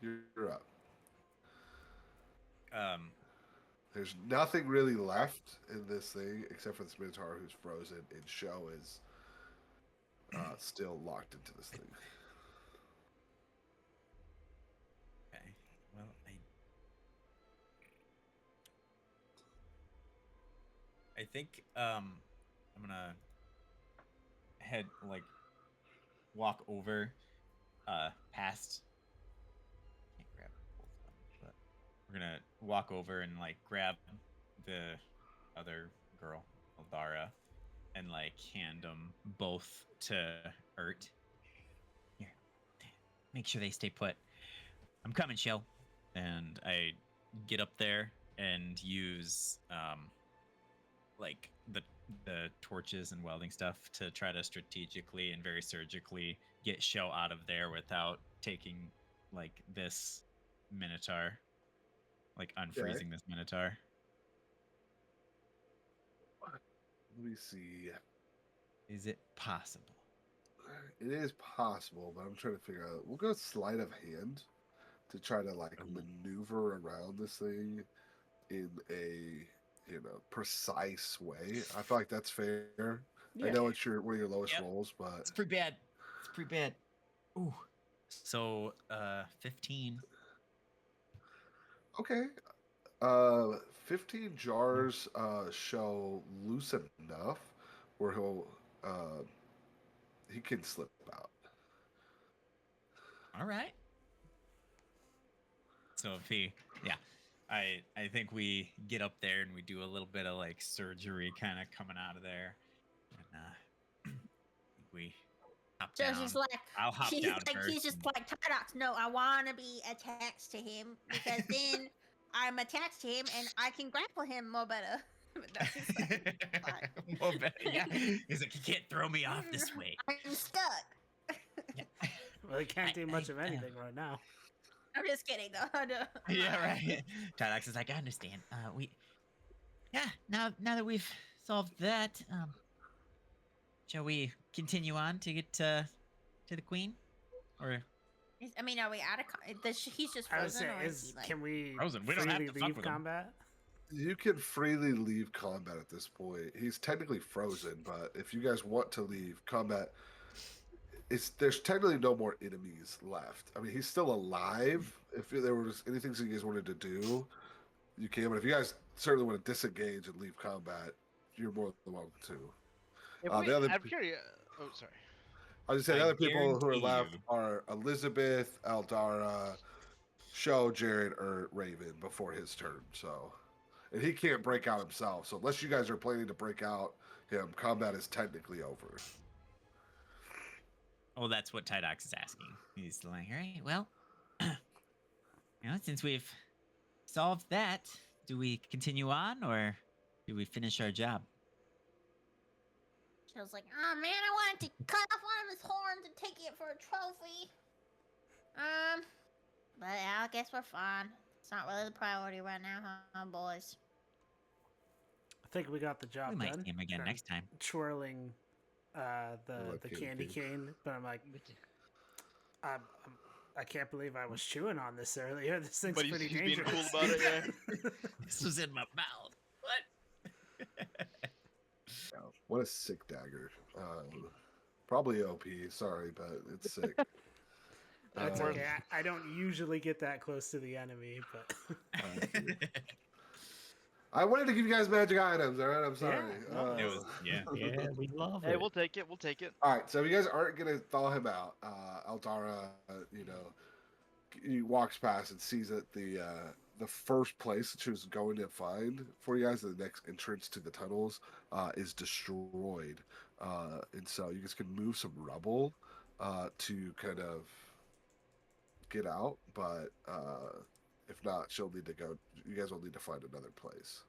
You're up. There's nothing really left in this thing except for this Minotaur who's frozen, and Show is still locked into this thing. Okay. Well, I think I'm gonna walk over past. Can't grab both of them, but we're gonna walk over and like grab the other girl, Eldara, and like hand them both to Ert. Here, make sure they stay put. I'm coming, Shell. And I get up there and use like the torches and welding stuff to try to strategically and very surgically get Shell out of there without taking like this Minotaur, like unfreezing this Minotaur. Let me see. Is it possible? It is possible, but I'm trying to figure out. We'll go sleight of hand to try to like maneuver around this thing in a precise way. I feel like that's fair. Yeah. I know it's one of your lowest Yep. rolls, but It's pretty bad. It's pretty bad. Ooh. So 15. okay. 15 jars show loose enough where he can slip out. All right. So if I think we get up there and we do a little bit of like surgery kind of coming out of there. And we hop So down. she's like, I'll hop he's down like, first. he's just like, Tydox, no, I want to be attached to him because then I'm attached to him and I can grapple him more better. No, he's like, fine. Well, yeah. He's like, you can't throw me off this way. I'm stuck. Yeah. Well, he can't do much of anything right now. I'm just kidding, though. No, Yeah, right. Tylex is like, I understand. Now that we've solved that, shall we continue on to get to the queen, or? I mean, are we out of? He's just I would frozen, say, or is he like? can we Frozen? We don't have freely to fuck leave with him. combat? You can freely leave combat at this point. He's technically frozen, but if you guys want to leave combat, there's technically no more enemies left. I mean, he's still alive. If there was anything that you guys wanted to do, you can. But if you guys certainly want to disengage and leave combat, you're more than welcome to. I'm curious. Oh, sorry. I was just saying, the I other people who are guarantee left you- are Elizabeth, Eldara, Show, Jared, or Raven before his turn. So, and he can't break out himself. So unless you guys are planning to break out him, combat is technically over. Oh, that's what Tydox is asking. He's like, all right, well, since we've solved that, do we continue on or do we finish our job? She was like, oh man, I wanted to cut off one of his horns and take it for a trophy. But yeah, I guess we're fine. It's not really the priority right now, huh, boys? I think we got the job We might done. see him again I'm next time. Twirling I love the candy cane, but I'm like, I'm, I can't believe I was chewing on this earlier. This thing's But pretty he's being dangerous. cool about it, yeah. This was in my mouth. What? Yeah, what a sick dagger. Probably OP. Sorry, but it's sick. That's Um, okay. I don't usually get that close to the enemy, but I wanted to give you guys magic items. All right, I'm sorry. Yeah, no, It was, yeah. Yeah, we love Hey, it. we'll take it. We'll take it. All right, so if you guys aren't gonna thaw him out, Aldara, he walks past and sees that the first place that she was going to find for you guys, the next entrance to the tunnels, is destroyed, and so you guys can move some rubble to kind of get out, but if not, she'll need to go. You guys will need to find another place.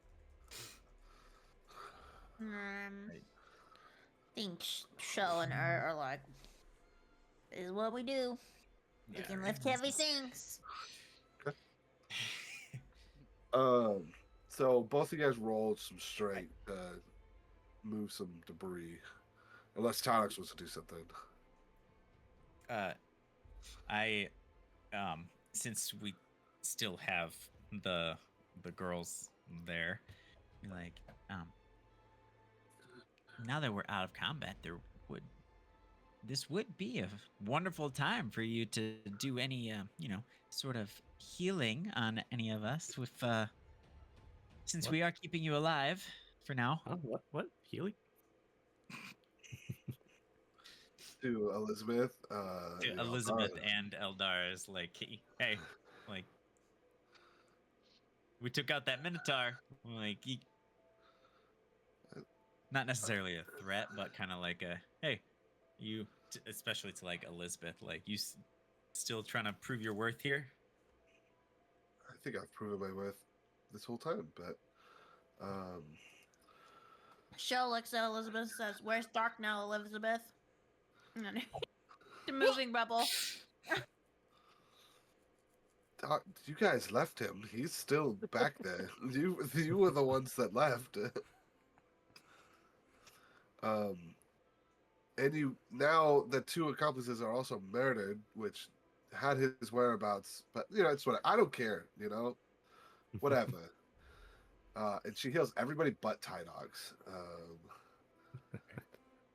I think Show and her are like, this is what we do. We can lift heavy things. So both of you guys rolled some strength to move some debris, unless Tylex wants to do something. I since we still have the girls there, like now that we're out of combat, this would be a wonderful time for you to do any sort of healing on any of us with since What? we are keeping you alive for now. Huh? What? Healing? To Elizabeth. Elizabeth and Eldar is like, hey, like, we took out that Minotaur. Like, not necessarily a threat, but kind of like a, hey, you, especially to like Elizabeth, like, you still trying to prove your worth here? I think I've proven my worth this whole time, but Show looks at Elizabeth and says, where's Dark now, Elizabeth? And then the moving rubble. you guys left him. He's still back there. You were the ones that left. And you now the two accomplices are also murdered, which had his whereabouts. But it's what I don't care. Whatever. And she heals everybody but Tie Dogs.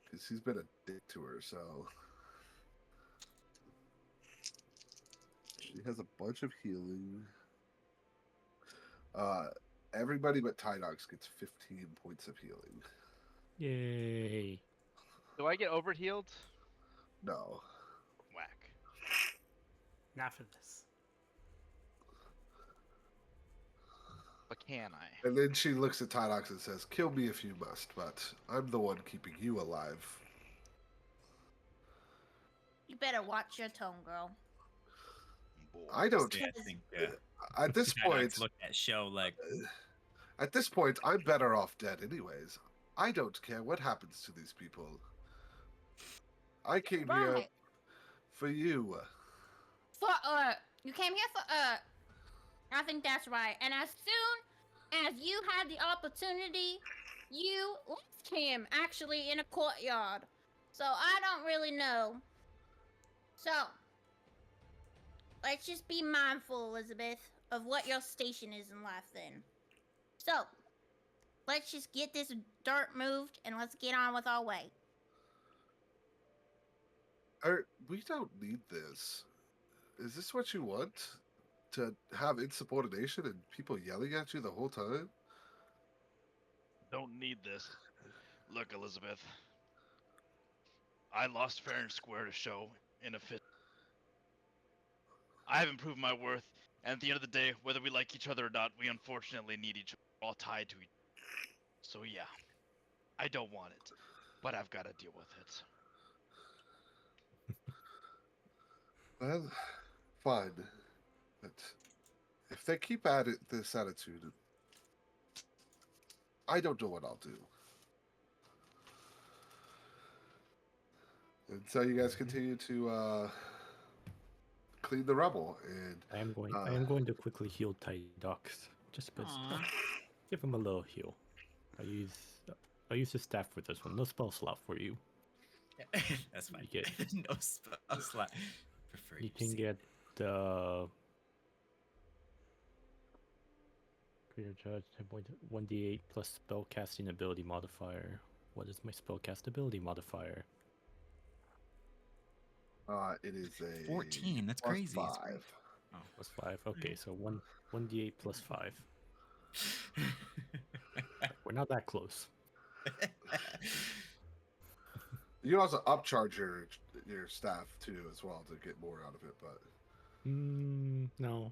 Because he's been a dick to her, so she has a bunch of healing. Everybody but Tie Dogs gets 15 points of healing. Yay. Do I get overhealed? No. Whack. not for this. But can I? And then she looks at Tie Dogs and says, "Kill me if you must, but I'm the one keeping you alive." You better watch your tone, girl. I don't. Yeah, I think At this Tie Dogs point, look at show like, I'm better off dead, anyways. I don't care what happens to these people. I came here Right. for you. For you came here for I think that's right. And as soon as you had the opportunity, you left him actually in a courtyard. So I don't really know. So let's just be mindful, Elizabeth, of what your station is in life then. So let's just get this dirt moved and let's get on with our way. We don't need this. Is this what you want? To have insubordination and people yelling at you the whole time? Don't need this. Look, Elizabeth. I lost fair and square to Show in a fit. I haven't proven my worth, and at the end of the day, whether we like each other or not, we unfortunately need each other. We're all tied to each other. So yeah, I don't want it, but I've got to deal with it. Well, fine. But if they keep at it this attitude, I don't know what I'll do. And so you guys continue to clean the rubble, and I am going to quickly heal Tidy Ducks. Just because. Aw. Give him a little heal. I use the staff for this one. No spell slot for you. That's fine. You get- No spell slot. Prefer You you can see. get the creature charge 1d8 plus spell casting ability modifier. What is my spell cast ability modifier? it is a 14. That's plus crazy. It's great. 5. Oh. Plus 5. Okay, so 1d8 plus 5. We're not that close. You can also upcharge your staff too as well to get more out of it, but No.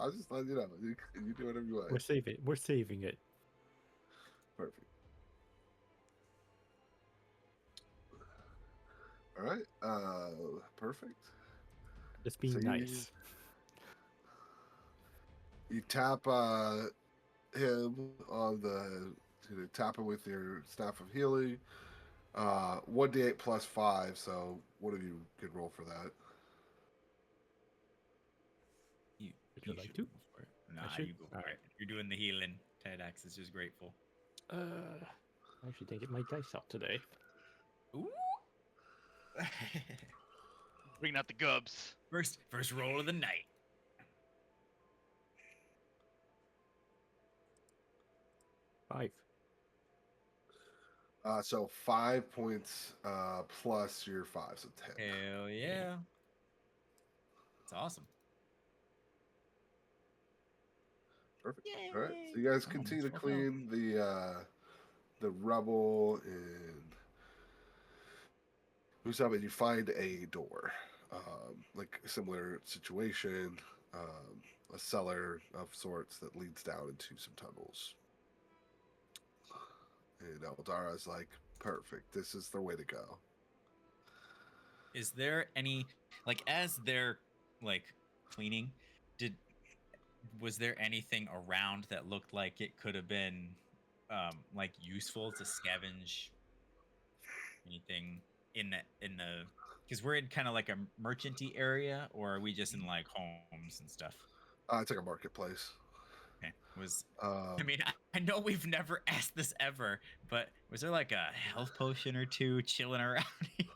I was just letting you know. You do whatever you want. We're saving it. Perfect. All right. Perfect. Just being So nice. You tap him on the. You tap him with your staff of healing. 1d8 plus 5. So one of you could roll for that. Would you like should to? go for it. Nah, should? you go for Alright. it. You're doing the healing. Tydax is just grateful. I actually didn't get my dice out today. Ooh. Bringing out the gubs. First roll of the night. Five. So 5 points plus your 5, so 10. Hell yeah. It's awesome. Perfect. All right. So you guys continue to clean the rubble and and you find a door, like a similar situation, a cellar of sorts that leads down into some tunnels. And Eldara's like, perfect. This is the way to go. Is there any, like, as they're like cleaning, was there anything around that looked like it could have been like useful to scavenge anything in the because we're in kind of like a merchanty area, or are we just in like homes and stuff? It's like a marketplace. Okay. Um, I mean, I know we've never asked this ever, but was there like a health potion or two chilling around here?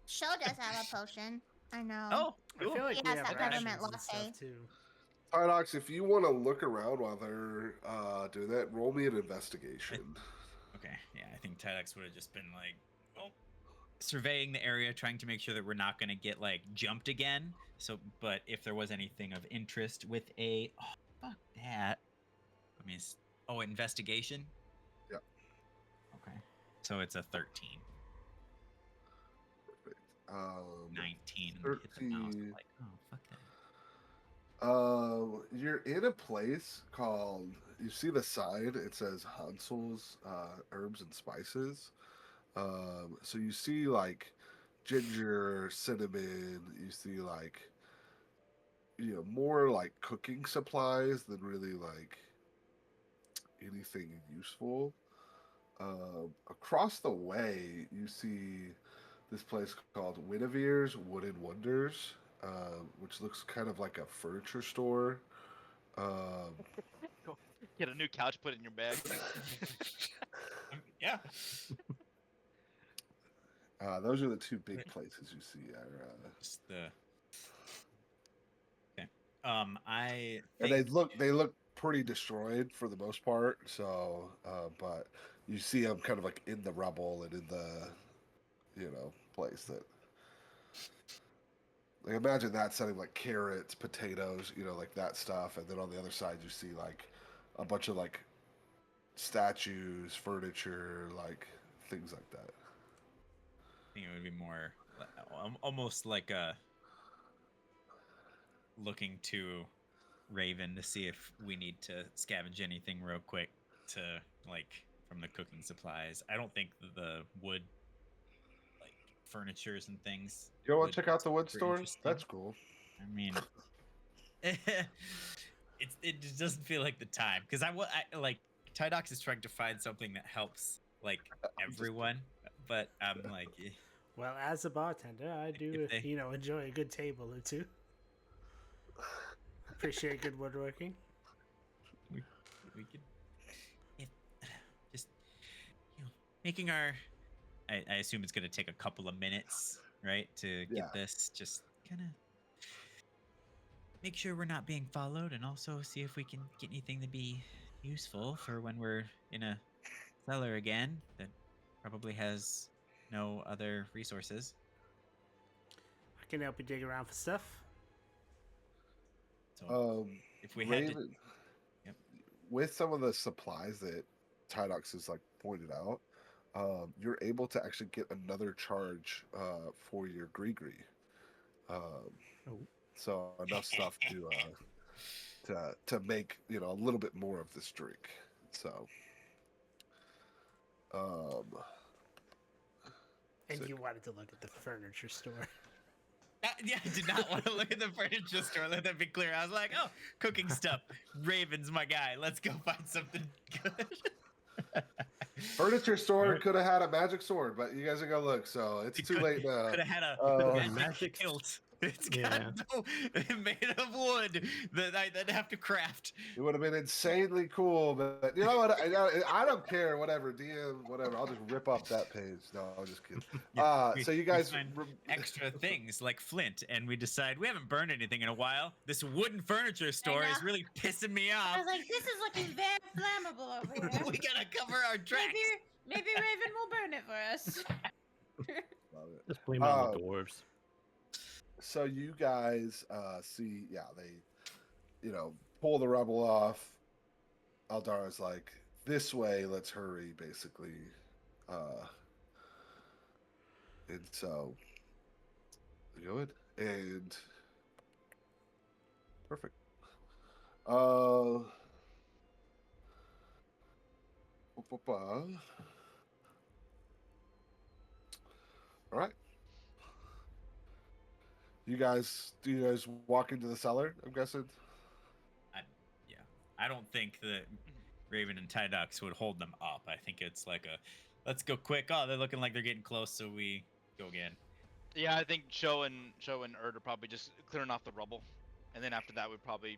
Show does have a potion. I know. Oh, I feel like He we has have that rations peppermint and latte. stuff too. Tydox, if you want to look around while they're doing that, roll me an investigation. okay. Yeah, I think Tydex would have just been like, oh, surveying the area, trying to make sure that we're not going to get like jumped again. So, but if there was anything of interest with fuck that. I mean, investigation. Yep. Okay. So it's a 13, Perfect. 19, and hit the mouse. 13. Like, oh fuck that. You're in a place called. You see the sign. It says Hansel's Herbs and Spices. So you see like ginger, cinnamon. You see like more like cooking supplies than really like anything useful. Across the way, you see this place called Winnevere's Wooden Wonders, which looks kind of like a furniture store. Get a new couch put in your bag. Yeah. Those are the two big places you see. Just the. Okay. I. And Think... they look pretty destroyed for the most part. So, but you see them kind of like in the rubble and in the, place that. Like imagine that setting like carrots, potatoes, like that stuff, and then on the other side you see like a bunch of like statues, furniture, like things like that. I think it would be more almost like a looking to Raven to see if we need to scavenge anything real quick to like from the cooking supplies. I don't think the wood like furnitures and things. You want to check out the wood super store? interesting. That's cool. I mean, it just doesn't feel like the time because I like Tydox is trying to find something that helps like everyone, but I'm like, Well, as a bartender, I do, they- enjoy a good table or two. Appreciate good woodworking. we could if, just making our. I assume it's gonna take a couple of minutes, right, to Yeah. get this just kind of make sure we're not being followed, and also see if we can get anything to be useful for when we're in a cellar again that probably has no other resources. I can help you dig around for stuff. So if we had to, Raven, Yep. with some of the supplies that Tydox has like pointed out, you're able to actually get another charge for your Gree. Um, Oh. so enough stuff to make a little bit more of this drink. So, And sick. you wanted to look at the furniture store. yeah, I did not want to look at the furniture store. Let that be clear. I was like, oh, cooking stuff. Raven's my guy. Let's go find something good. Furniture store Alright. could have had a magic sword, but you guys are gonna look, so it's too late now. Could have had a Uh, magic hilt. It's got Yeah. made of wood that I'd have to craft. It would have been insanely cool, but you know what? I don't care. Whatever, DM, whatever. I'll just rip up that page. No, I'm just kidding. So you guys, find extra things like flint, and we decide we haven't burned anything in a while. This wooden furniture store is know. really pissing me I off. was like, this is looking very flammable over here. We gotta cover our tracks. Maybe Raven will burn it for us. love it. Just blame it on the dwarves. So you guys see, yeah, they, pull the rubble off. Aldara's like, this way, let's hurry, basically. And so, good. And perfect. All right. Do you guys walk into the cellar? I'm guessing. I don't think that Raven and Tydox would hold them up. I think it's like a, let's go quick. Oh, they're looking like they're getting close, so we go again. Yeah, I think Show and Erd are probably just clearing off the rubble, and then after that, we'd probably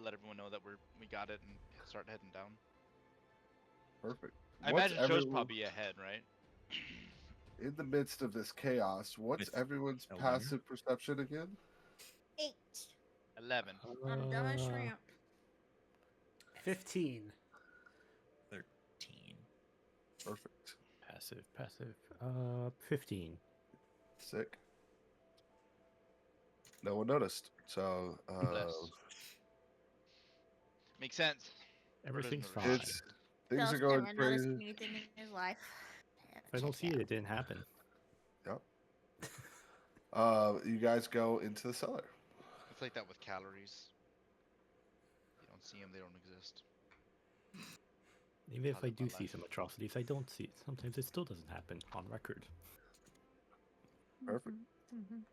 let everyone know that we got it and start heading down. Perfect. I imagine Show's probably ahead, right? In the midst of this chaos, what's With everyone's 11? passive perception again? 8. 11. I'm dumb as shrimp. 15. 13. Perfect. Passive. 15. Sick. No one noticed. So Bless. Makes sense. Everything's Or fine. it's things are Phil's going never noticed crazy. anything in his life. If I don't see it, it didn't happen. Yep. You guys go into the cellar. It's like that with calories. You don't see them, they don't exist. Even if I Part of do my see life. some atrocities, I don't see it. Sometimes it still doesn't happen on record. Perfect.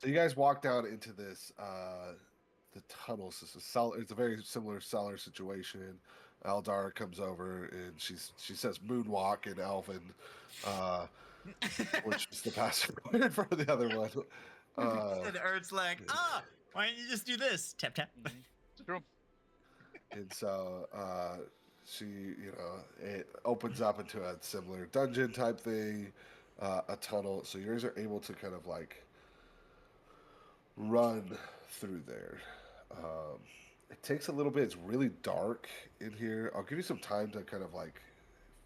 So you guys walk down into this the tunnels. It's a cellar. It's a very similar cellar situation. Aldara comes over and she says moonwalk in Elven, which is the passive word for the other one. And Erd's like, why don't you just do this? Tap, tap. True. And so she, it opens up into a similar dungeon type thing, a tunnel. So you guys are able to kind of like run through there. It takes a little bit. It's really dark in here. I'll give you some time to kind of like,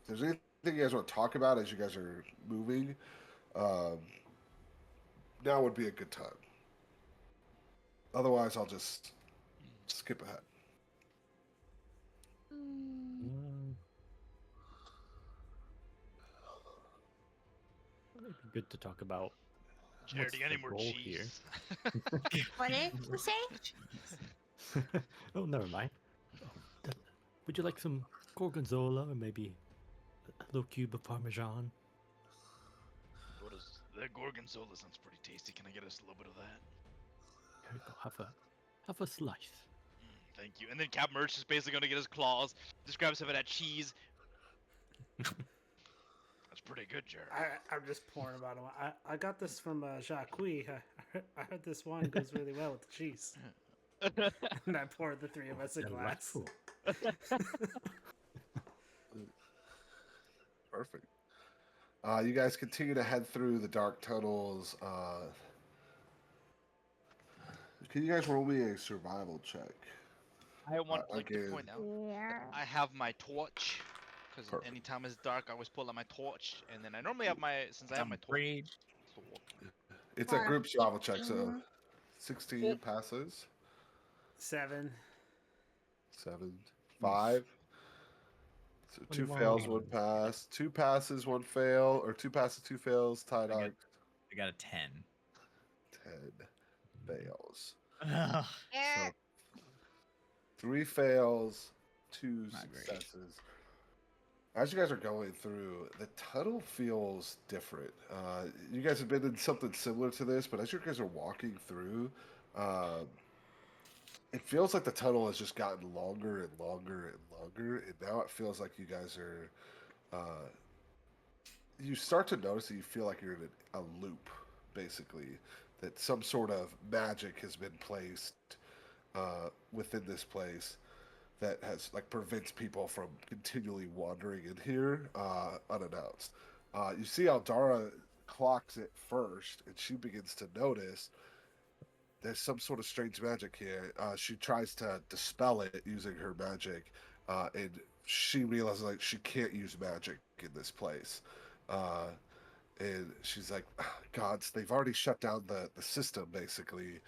if there's anything you guys want to talk about as you guys are moving, now would be a good time. Otherwise, I'll just skip ahead. It'd be good to talk about Charity, what's any the more goal cheese? What did you say? Oh, never mind. Would you like some gorgonzola or maybe a little cube of parmesan? What is that? Gorgonzola sounds pretty tasty. Can I get us a little bit of that? Here you go. Have a slice. thank you. And then Cap Merch is basically gonna get his claws, just grab some of that cheese. That's pretty good, Jared. I'm just pouring about it. I got this from Jacques. I heard this wine goes really well with the cheese. And I poured the three of us a glass. Delightful. Perfect. You guys continue to head through the dark tunnels. Can you guys roll me a survival check? I want like to again. point out Yeah. I have my torch. Because Perfect. anytime it's dark, I always pull out my torch, and then I normally have my since I have I'm my torch. afraid. sword. It's a Or group survival check, so 16. 16 passes. 7. 7, 5. So 2 21. fails, 1 pass. 2 passes, 1 fail, or 2 passes, 2 fails. Tie I got- dark. I got a 10. 10 fails. Ugh. Yeah. 3 fails, 2 Not great. successes. As you guys are going through, the tunnel feels different. You guys have been in something similar to this, but as you guys are walking through, it feels like the tunnel has just gotten longer and longer and longer, and now it feels like you guys are. You start to notice that you feel like you're in a loop, basically. That some sort of magic has been placed within this place that has like prevents people from continually wandering in here unannounced. You see Aldara clocks it first, and she begins to notice there's some sort of strange magic here. She tries to dispel it using her magic, and she realizes like she can't use magic in this place. And she's like, "Gods, they've already shut down the system basically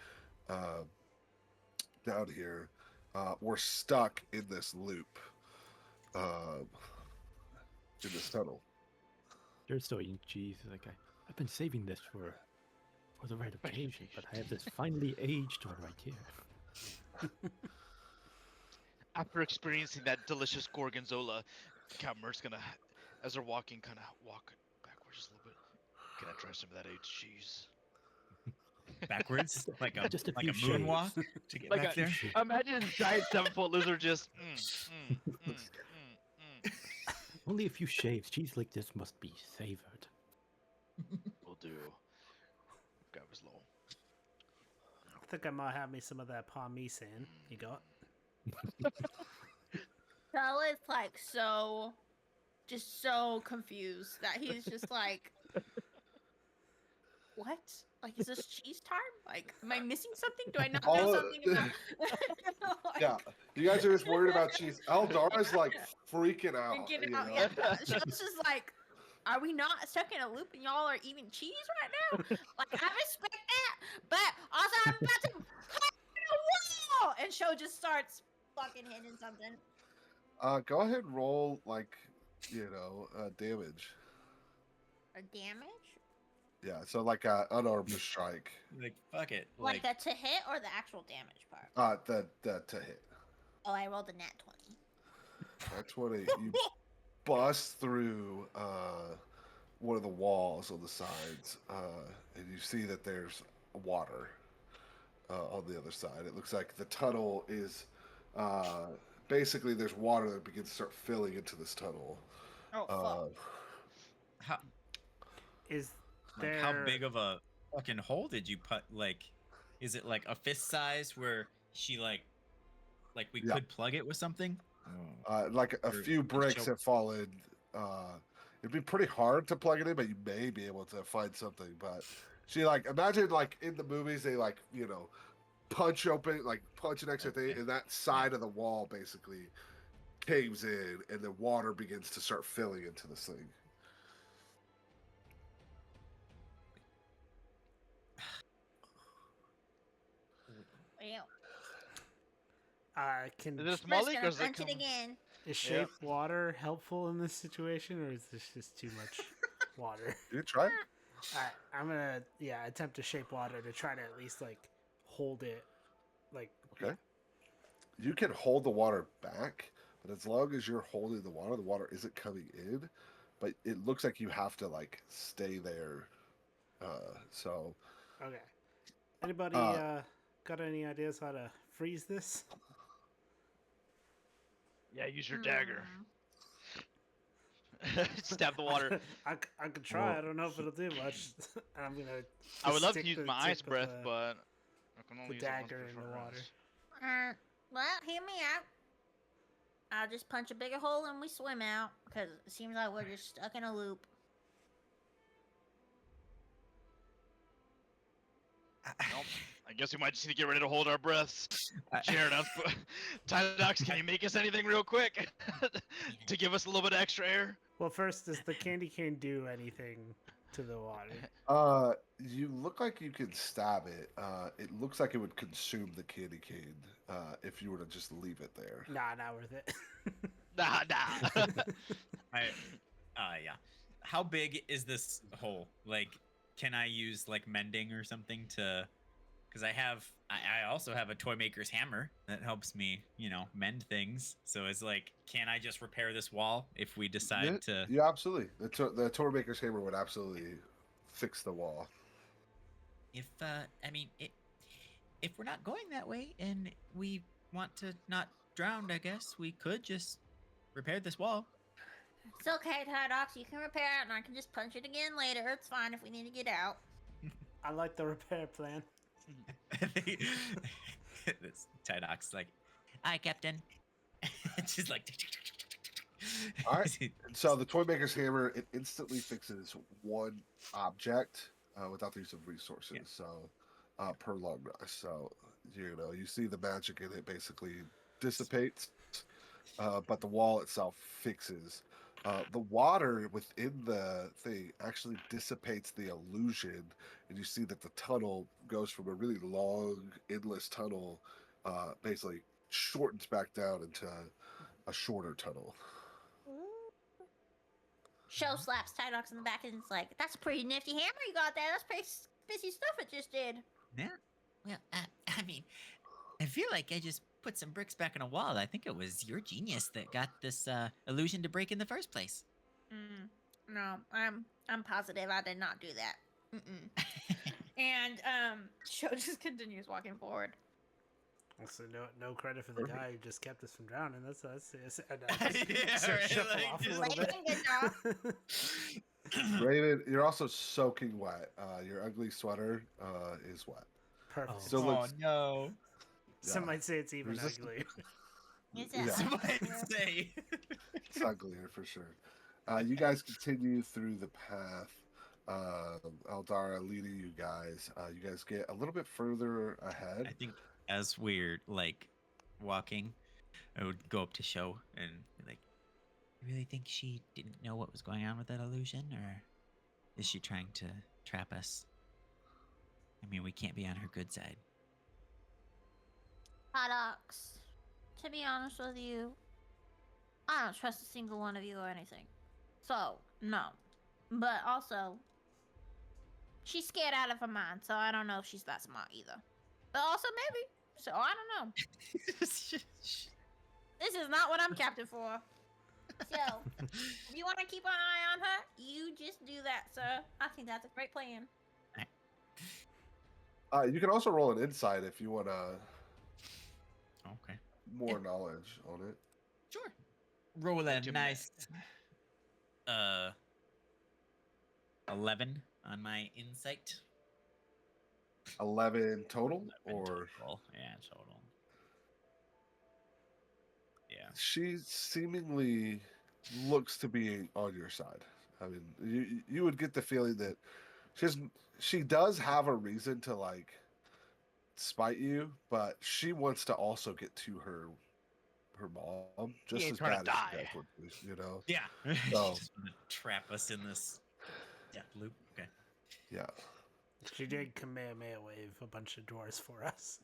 down here. We're stuck in this loop, in this tunnel." They're so cheese. Like I've been saving this for the right occasion, but I have this finely aged one right here. After experiencing that delicious gorgonzola, Merch's gonna, as they're walking, kind of walk backwards just a little bit. Can I try some of that aged cheese? Backwards, like a Just a like a few shades. moonwalk to get Like back a- there. Imagine a giant 7-foot lizard just. Only a few shaves. Cheese like this must be savored. Will do. Guy was low. I think I might have me some of that parmesan you got. Bella is like just so confused that he's just like, what? Like, is this cheese time? Like, am I missing something? Do I not know All- something about? Like, Yeah, you guys are just worried about cheese. Aldara's like freaking out. freaking you out. know? Yeah, she's just like, are we not stuck in a loop and y'all are eating cheese right now? Like, I respect that, but also I'm about to punch the wall, and Sho just starts fucking hitting something. Go ahead and roll like damage. Or damage? Yeah, so like a unarmed strike. Like fuck it. Like the to hit or the actual damage part? The to hit. Oh, I rolled a nat 20. That's 20. You bust through one of the walls on the sides, and you see that there's water on the other side. It looks like the tunnel is basically there's water that begins to start filling into this tunnel. Oh, fuck. how Is like there... how big of a fucking hole did you put? Like, is it like a fist size where she like we Yeah. could plug it with something? Like a Or few bricks choke- have fallen. It'd be pretty hard to plug it in, but you may be able to find something. But she like imagine like in the movies they like punch an extra thing, Okay. and that side of the wall basically caves in, and the water begins to start filling into this thing. Ew. Can Is it a small leak or is it Punch it again. is shape water helpful in this situation, or is this just too much water? You try. I'm gonna attempt to shape water to try to at least like hold it, like Okay. You can hold the water back, but as long as you're holding the water isn't coming in. But it looks like you have to like stay there. So okay. Anybody got any ideas how to freeze this? Yeah, use your dagger. Hmm. Stab the water. I could try. Well, I don't know if it'll do much. I'm gonna. I would Just love to stick use the my ice tip of breath, but I can the only use it once dagger per in short the water. rest. Well, hear me out. I'll just punch a bigger hole and we swim out because it seems like we're just stuck in a loop. Well, I guess we might just need to get ready to hold our breaths. I- Jared, Tydox, can you make us anything real quick to give us a little bit of extra air? Well, first, does the candy cane do anything to the water? You look like you can stab it. It looks like it would consume the candy cane if you were to just leave it there. Nah, not worth it. Nah, nah. Yeah. How big is this hole? Like, can I use like mending or something to? Because I also have a toy maker's hammer that helps me, mend things. So it's like, can I just repair this wall if we decide to? Yeah, absolutely. The tour maker's hammer would absolutely fix the wall. If if we're not going that way and we want to not drown, I guess we could just repair this wall. It's okay, Tydox. You can repair it and I can just punch it again later. It's fine if we need to get out. I like the repair plan. This Tydox like, "Hi, Captain." It's just like. All right. So the toy maker's hammer, it instantly fixes one object without the use of resources. Yeah. So per long rest. So you see the magic in it basically dissipates, but the wall itself fixes. The water within the thing actually dissipates the illusion, and you see that the tunnel goes from a really long, endless tunnel, basically shortens back down into a shorter tunnel. Show slaps Tydox in the back and it's like, that's a pretty nifty hammer you got there. That's pretty spicy stuff it just did. Yeah. Well, I mean, I feel like I just put some bricks back in a wall. I think it was your genius that got this illusion to break in the first place. No, I'm positive I did not do that. Mm-mm. And Show just continues walking forward. Also, no credit for the Perfect. guy who just kept us from drowning. That's and Yeah, start right, shuffle like, off a just- little bit. Good job. Raven, you're also soaking wet. Your ugly sweater is wet. Perfect. Oh. Still looks. no! Some Yeah, might say it's even There's this- uglier. Is Yeah. it? Somebody say. it's uglier for sure. You guys continue through the path. Eldara leading you guys. You guys get a little bit further ahead. I think as we're like walking, I would go up to Show and be like, "You really think she didn't know what was going on with that illusion, or is she trying to trap us? I mean, we can't be on her good side." Tydox, to be honest with you, I don't trust a single one of you or anything. So, no. But also, she's scared out of her mind, so I don't know if she's that smart either. But also, maybe. So, I don't know. This is not what I'm captain for. So, if you want to keep an eye on her, you just do that, sir. I think that's a great plan. You can also roll an insight if you want Okay. more knowledge on it. Sure. Roll a Jim- nice 11 on my insight. 11 total, 11 or total. Yeah, total. Yeah. she seemingly looks to be on your side. I mean, you would get the feeling that she does have a reason to like spite you, but she wants to also get to her mom just ain't as trying bad to as die. you guys would be, Yeah. She So- just want to trap us in this death loop. Okay. Yeah. She did Kamehameha wave a bunch of doors for us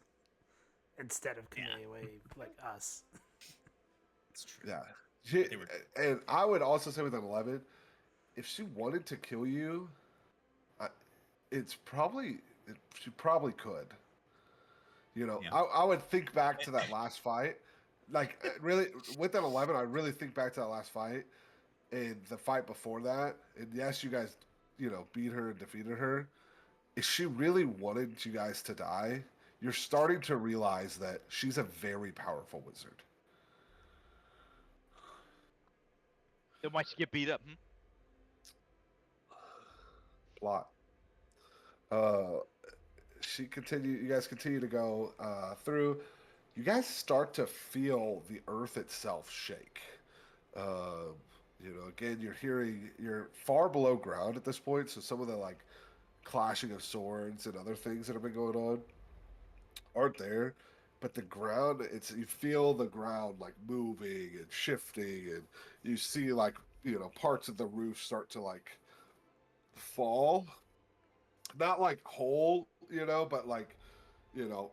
instead of Yeah. Kamehameha wave like us. It's true. Yeah. They were- And I would also say with an 11, if she wanted to kill you, she probably could. Yeah. I would think back to that last fight. Like, really, with that 11, I really think back to that last fight and the fight before that. And yes, you guys, beat her and defeated her. If she really wanted you guys to die, you're starting to realize that she's a very powerful wizard. Then why she get beat up? Hmm? Plot. You guys continue to go through. You guys start to feel the earth itself shake. Uh, again, you're far below ground at this point, so some of the like clashing of swords and other things that have been going on aren't there. But the ground, you feel the ground like moving and shifting, and you see like parts of the roof start to like fall, not like whole, but like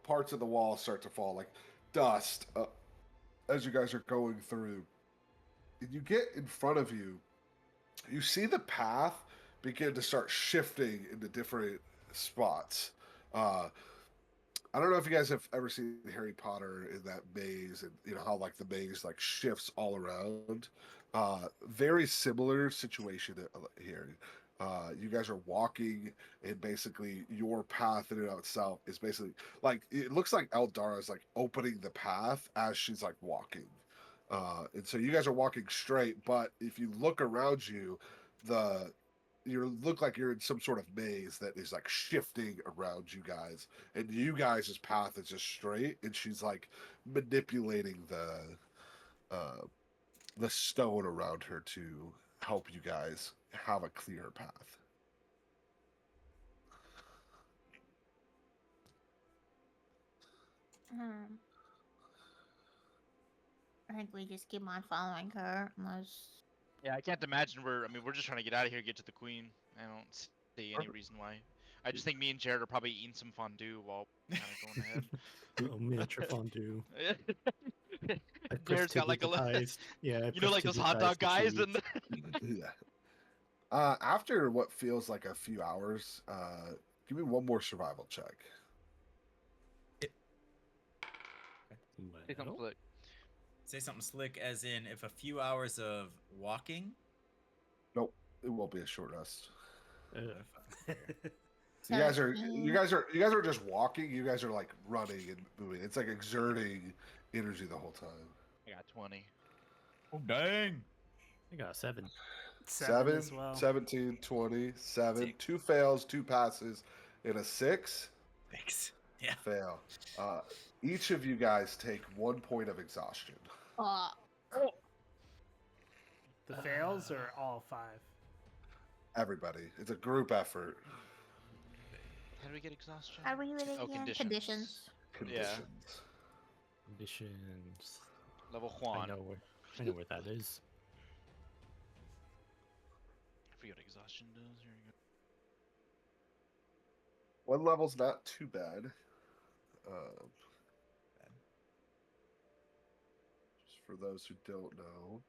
parts of the wall start to fall, like dust, as you guys are going through. And you get in front of you, you see the path begin to start shifting into different spots. Uh, I don't know if you guys have ever seen Harry Potter in that maze, and how like the maze like shifts all around. Very similar situation here. You guys are walking, and basically your path in and of itself is basically like it looks like Eldara is like opening the path as she's like walking. And so you guys are walking straight, but if you look around you, the you look like you're in some sort of maze that is like shifting around you guys, and you guys' path is just straight, and she's like manipulating uh the stone around her to help you guys have a clear path. Hmm. I think we just keep on following her unless. Yeah, I can't imagine we're just trying to get out of here, get to the queen. I don't see any reason why. I just think me and Jared are probably eating some fondue while kind of going ahead. Little miniature fondue. I Jared's got like a prestidigitized. Yeah, I like those hot prestidigitized dog the guys cheese. and Yeah. After what feels like a few hours, give me one more survival check. say something Well, slick. Say something slick, as in if a few hours of walking. Nope, it won't be a short rest. uh, You guys are 17. you guys are just walking. You guys are like running and moving. It's like exerting energy the whole time. I got 20. Oh dang! I got a 7. 7 as well. 17, 20, 7. Six. 2 fails, 2 passes, and a 6 Thanks. Yeah. fail. Each of you guys take 1 point of exhaustion. The fails or all 5? Everybody. It's a group effort. How do we get exhaustion? Are we really Oh, again? conditions. Conditions. Conditions. Level I Juan. know where that is. I forget what exhaustion does. Here we go. 1 level's not too bad. Just for those who don't know,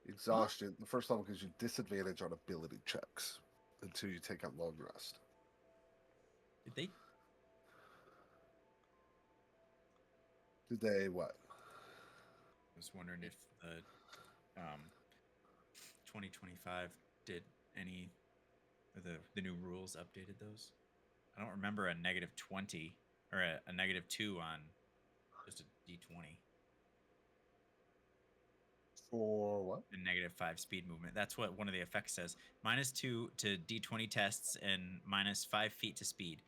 exhaustion, the first level gives you disadvantage on ability checks until you take a long rest. Did they? Did they what? I was wondering if the 2025 did any of the new rules updated those. I don't remember a -20 or a -2 on just a D20. For what? And -5 speed movement. That's what one of the effects says. -2 to D20 tests and -5 feet to speed.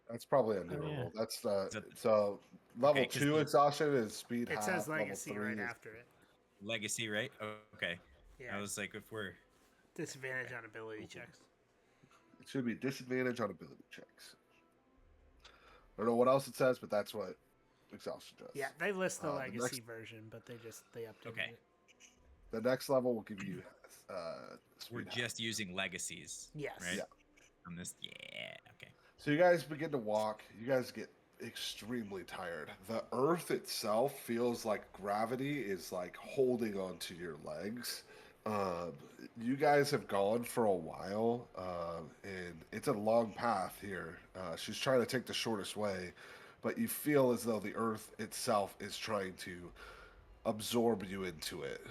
That's probably a newer yeah. rule. That's Is that so level Okay, 'cause 2 the- exhaustion is speed It half. says level legacy 3 right is after it. legacy, right? Oh, okay. Yeah. I was like, if we're Disadvantage on ability checks. It should be disadvantage on ability checks. I don't know what else it says, but that's what exhaustion does. Yeah, they list the the legacy next- version, but they updated Okay. it. The next level will give you we're speed half. just using legacies, Yes. right? Yeah. On this, yeah. Okay. So you guys begin to walk. You guys get extremely tired. The earth itself feels like gravity is like holding onto your legs. You guys have gone for a while, and it's a long path here. She's trying to take the shortest way, but you feel as though the earth itself is trying to absorb you into it.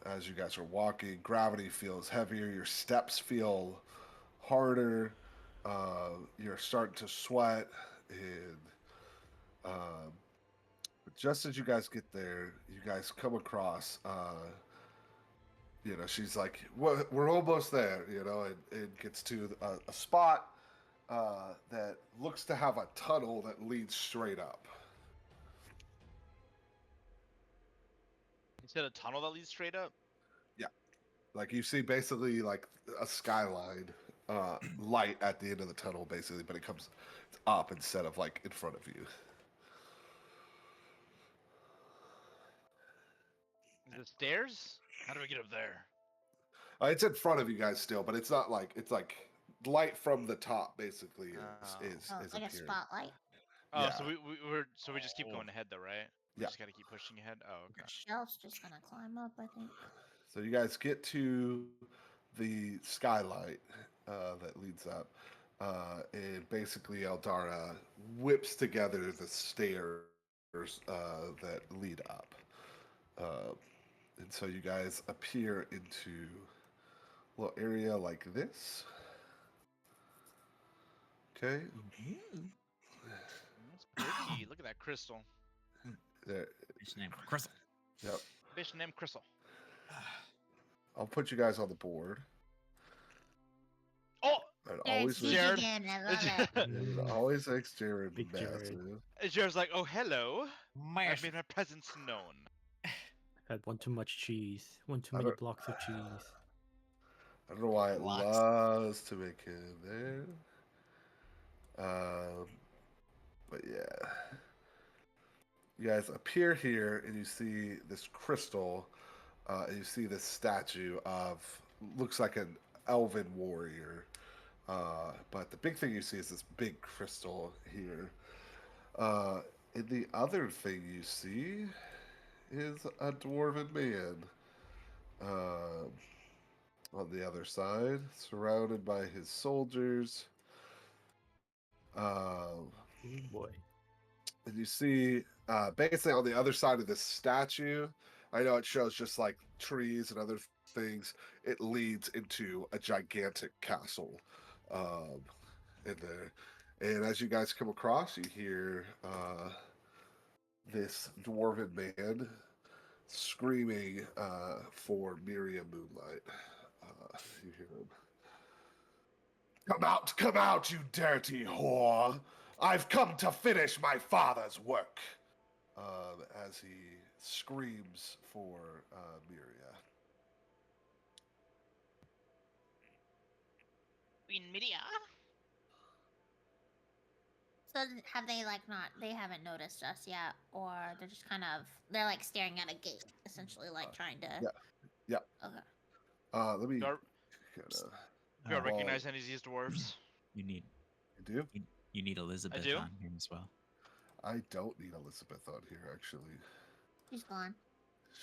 As you guys are walking, gravity feels heavier. Your steps feel harder. You're starting to sweat, and but just as you guys get there, you guys come across she's like, we're almost there, and gets to a spot that looks to have a tunnel that leads straight up. You said a tunnel that leads straight up. Yeah, like you see basically like a skyline light at the end of the tunnel, basically, but it comes up instead of like in front of you. Is it stairs? How do we get up there? It's in front of you guys still, but it's not like it's like light from the top basically is Oh, is like a appearing. spotlight. Oh, Yeah. so we just keep going ahead though, right? We Yeah. just gotta keep pushing ahead. Oh, okay. Shell's just gonna climb up, I think. So you guys get to the skylight that leads up, and basically Eldara whips together the stairs that lead up, uh, and so you guys appear into a little area like this. Okay, That's pretty. Look at that crystal. there. His name, Crystal. Yep. Bitch named Crystal. I'll put you guys on the board. Oh, And Jared, always speak makes, Jared. again. I love it. and always makes Jared Big Jared. massive. Jared's like, oh hello. I've Mash. made my presence known. Had one too much cheese. One too I many don't- blocks of cheese. I don't know why it Blocks. loves to make him there. But yeah. You guys appear here and you see this crystal, and you see this statue of, looks like an elven warrior. But the big thing you see is this big crystal here. And the other thing you see is a dwarven man. On the other side, surrounded by his soldiers. Oh boy. And you see, basically on the other side of this statue, I know it shows just like trees and other things. It leads into a gigantic castle in there. And as you guys come across, you hear this dwarven man screaming for Miriam Moonlight. You hear him. Come out, you dirty whore! I've come to finish my father's work. As he screams for Miria. Queen Midia. So have they like not? They haven't noticed us yet, or they're just kind of they're like staring at a gate, essentially, like trying to. yeah. Yeah. Okay. Let me. Do you Uh, recognize any of these dwarves? You need You do? you need Elizabeth do? on here as well. I don't need Elizabeth on here, actually. She's gone.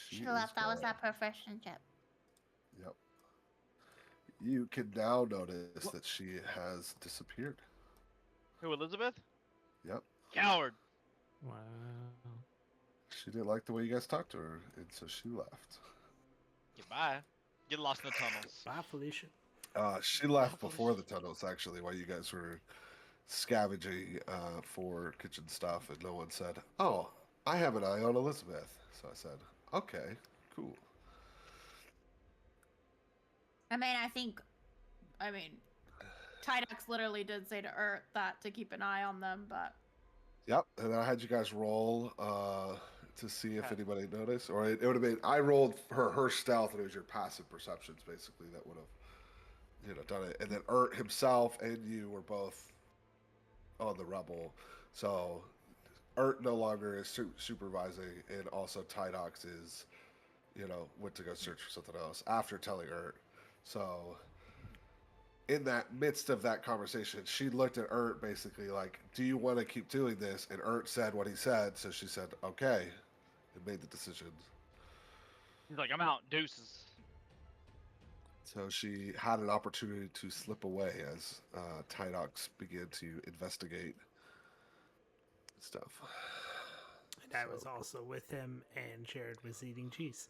She Should have is left. That was gone. that proficienship. Yep. You can now notice that she has disappeared. Who, Elizabeth? Yep. Coward. Wow. She didn't like the way you guys talked to her, and so she left. Goodbye. Get lost in the tunnels. Bye, Felicia. She left before the tunnels, actually, while you guys were scavenging for kitchen stuff, and no one said, "Oh, I have an eye on Elizabeth." So I said, "Okay, cool." I mean, Tydex literally did say to Urt that to keep an eye on them, but Yep, and I had you guys roll to see if Okay. anybody noticed, or it would have been I rolled her stealth, and it was your passive perceptions basically that would have done it, and then Urt himself and you were both on the rubble, so Urt no longer is supervising, and also Tydox is went to go search for something else after telling Urt. So in that midst of that conversation, she looked at Urt basically like, "Do you want to keep doing this?" And Urt said what he said, so she said, "Okay," and made the decision. He's like, I'm out. Deuces. So she had an opportunity to slip away as Tydox began to investigate stuff. And I was So, also with him, and Jared was eating cheese.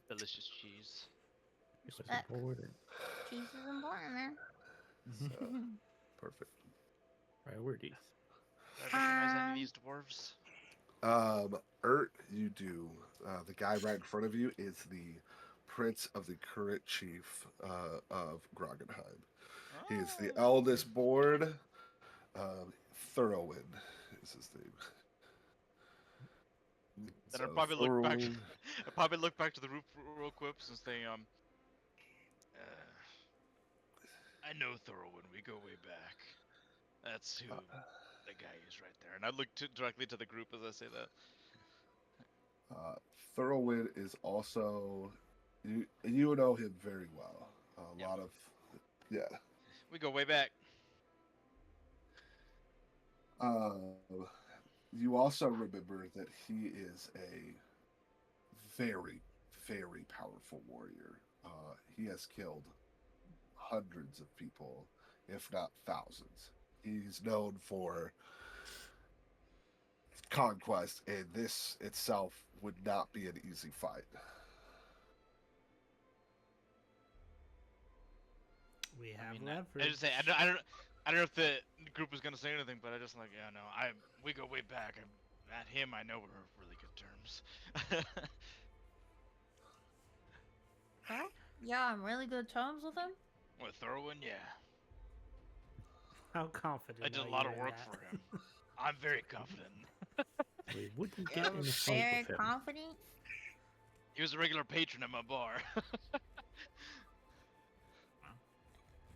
Delicious cheese. It was Uh, important. Cheese is important, man. so perfect. Priorities. Do I recognize any of these dwarves? Urt, you do. The guy right in front of you is the prince of the current chief of Grogenheim. He is the Oh. eldest born. Thurowin is his name. Then So I'd probably look back. Thurowin, I'd probably look back to the roof real quick and say, I know Thorwin. We go way back. That's who the guy is right there. And I look directly to the group as I say that. Thurowin is also you know him very well. A Yep. lot of yeah. We go way back. Uh, you also remember that he is a very, very powerful warrior. He has killed hundreds of people, if not thousands. He's known for conquest, and this itself would not be an easy fight. We have I mean, leverage. I just say I don't know if the group was gonna say anything, but I just like yeah no we go way back. At him I know we're really good terms. Huh? Yeah, I'm really good terms with him. With Thorwin, yeah, How confident I did are a lot you of in work that? for him. I'm very confident. We wouldn't You're get in a fight very with him. confident. He was a regular patron at my bar.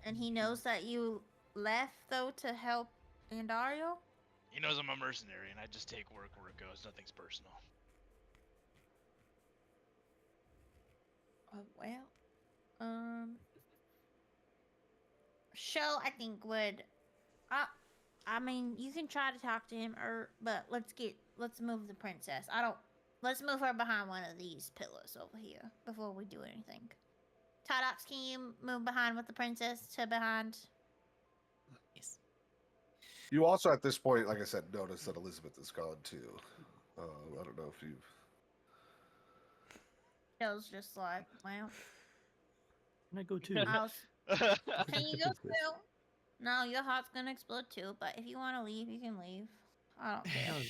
And he knows that you left though to help Andario. He knows I'm a mercenary and I just take work where it goes. Nothing's personal. Oh well. Show I think would. I mean, you can try to talk to him, but let's move the princess. Let's move her behind one of these pillars over here before we do anything. Todox, can you move behind with the princess to behind? Yes. You also, at this point, like I said, notice that Elizabeth is gone too. I don't know if you've. Show's just like, well, Can I go too? can you go Princess. too? No, your heart's gonna explode too. But if you want to leave, you can leave. I don't care. No, no.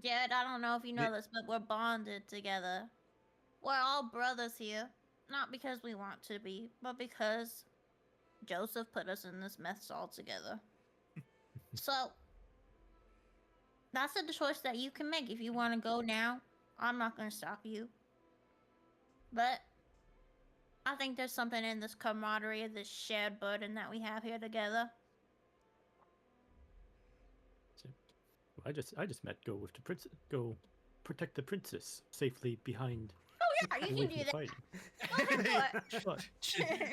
Jared, I don't know if you know this, but we're bonded together. We're all brothers here. Not because we want to be, but because Joseph put us in this mess all together. So, that's a choice that you can make. If you want to go now, I'm not going to stop you. But, I think there's something in this camaraderie, this shared burden that we have here together. I just meant go with the princess. Go protect the princess safely behind. Oh yeah, you away can from do the that. fighting. Go ahead, But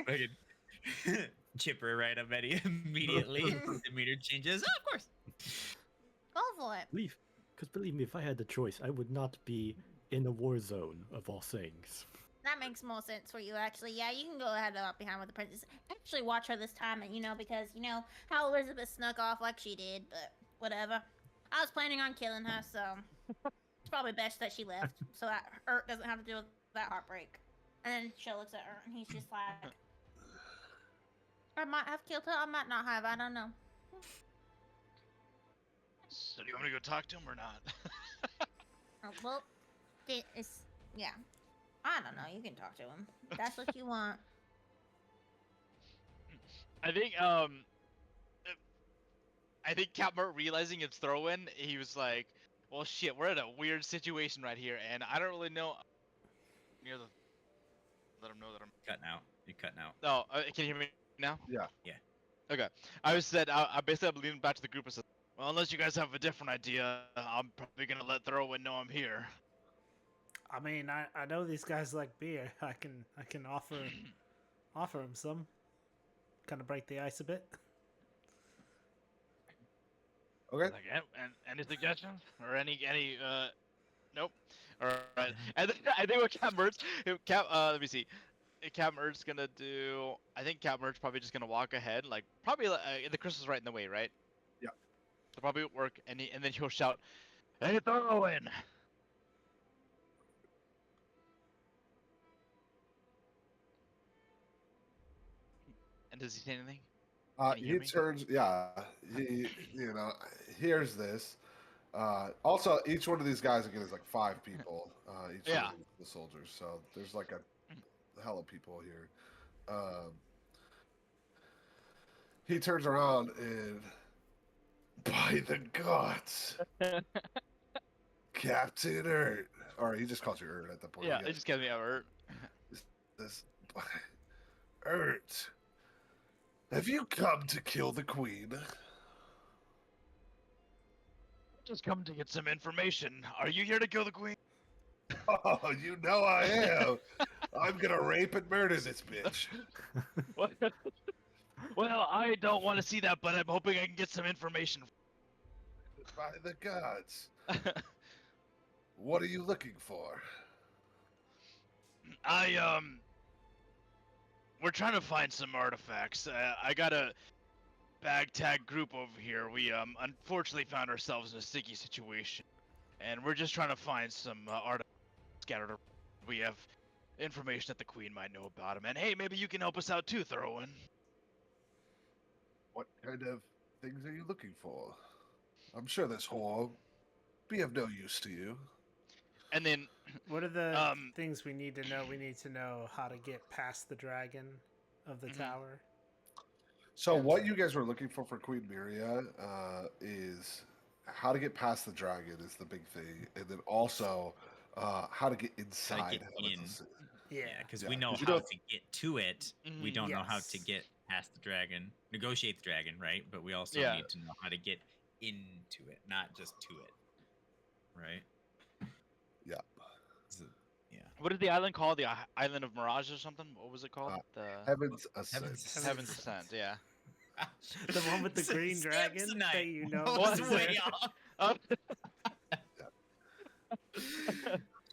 Fucking chipper right up at you immediately. The meter changes. Oh, of course. Go for it. believe me, if I had the choice, I would not be in a war zone of all things. That makes more sense for you, actually. Yeah, you can go ahead and up behind with the princess. Actually, watch her this time, and because how Elizabeth snuck off like she did, but whatever. I was planning on killing her, so it's probably best that she left, so that Ert doesn't have to deal with that heartbreak. And then she looks at Ert, and he's just like, I might have killed her, I might not have, I don't know. So do you want me to go talk to him or not? Well, it's yeah. I don't know. You can talk to him. That's what you want. I think Capmart realizing it's Throw-In, he was like, well shit, we're in a weird situation right here, and I don't really know. Near the, let him know that I'm Cutting out. You're cutting out. No, can you hear me now? Yeah. Yeah. Okay. I said I basically I'm leaning back to the group and said, well, unless you guys have a different idea, I'm probably gonna let Throw-In know I'm here. I mean, I know these guys like beer. I can offer them some. Kind of break the ice a bit. Okay. Like, any suggestions or any nope. All right. And then, I think what let me see. Cap Merch's gonna do. I think Cap Merch's probably just gonna walk ahead, like probably the crystal's right in the way, right? Yeah. So probably work, and then he'll shout, "Hey, Throw-In!" And does he say anything? Can you hear He me? turns. Yeah. He hears this. Also, each one of these guys again is like 5 people. Each Yeah. one of the soldiers. So there's like a hell of people here. He turns around and, by the gods, Captain Ert, or he just calls you Ert at the point. Yeah, He it just gets me hurt. this, Ert, have you come to kill the queen? Just come to get some information. Are you here to kill the queen? Oh, you know I am. I'm gonna rape and murder this bitch. What? Well, I don't want to see that, but I'm hoping I can get some information. By the gods. What are you looking for? We're trying to find some artifacts. I got a bag tag group over here. We unfortunately found ourselves in a sticky situation, and we're just trying to find some artifacts scattered around. We have information that the queen might know about them, and hey, maybe you can help us out too, Thurwin. What kind of things are you looking for? I'm sure this whore be of no use to you. And then, What are the Um, things we need to know? We need to know how to get past the dragon of the Mhm. tower. So And what you guys were looking for Queen Miria is how to get past the dragon is the big thing, and then also how to get inside. get of the in. city. yeah, Because Yeah, we know 'cause you how don't- to get to it. We Mhm. don't know how to Yes. get past the dragon, negotiate the dragon, right? But we also Yeah. need to know how to get into it, not just to it, right? Yeah. So, yeah. what is the island called? The Island of Mirage or something? What was it called? the Heaven's Ascent. Heaven's Ascent. Yeah. The one with the green dragon Samsonite that you know What? is way there. off. Oh,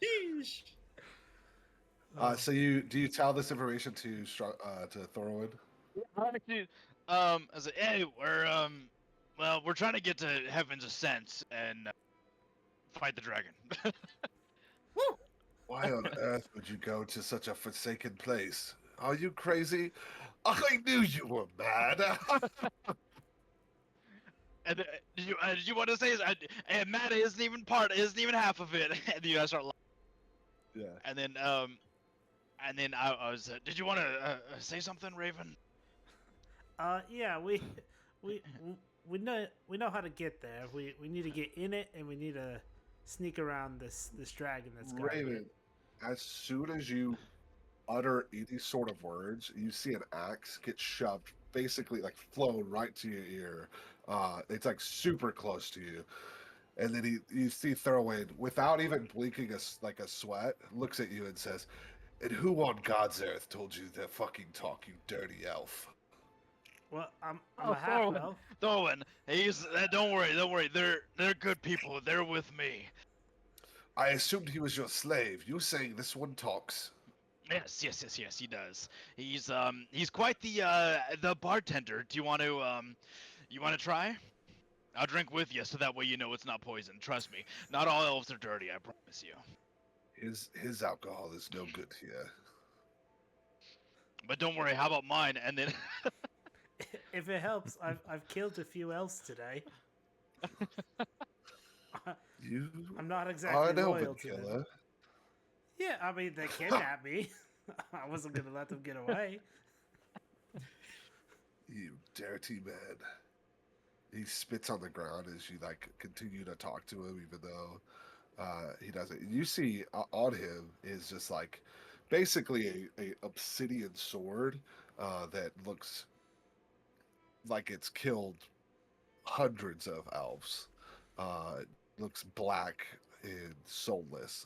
Sheesh. So do you tell this information to Thorwin? actually, I said, hey, we're trying to get to Heaven's Ascent and fight the dragon. Why on earth would you go to such a forsaken place? Are you crazy? I knew you were mad. And did you want to say? And Matt isn't even half of it. And you guys start laughing. Yeah. And then I was. Did you want to say something, Raven? Yeah, we know how to get there. We need to get in it, and we need to sneak around this dragon that's guarding Raven, it. as soon as you utter any sort of words, you see an axe get shoved, basically like flown right to your ear. It's like super close to you, and then you see Thurwin, without even blinking a sweat, looks at you and says, "And who on God's earth told you to fucking talk, you dirty elf?" Well, I'm Oh, a half Thorwin. elf. Thorwin, he's. Don't worry. They're good people. They're with me. I assumed he was your slave. You saying this one talks? Yes. He does. He's quite the bartender. Do you want to try? I'll drink with you, so that way you know it's not poison. Trust me, not all elves are dirty. I promise you. His alcohol is no good here. But don't worry. How about mine? And then If it helps, I've killed a few elves today. You I'm not are exactly an elven loyal to them. killer. Yeah, I mean they kidnapped me. I wasn't gonna let them get away. You dirty man. He spits on the ground as you like continue to talk to him, even though he doesn't. You see on him is just like basically a obsidian sword that looks like it's killed hundreds of elves. It looks black and soulless.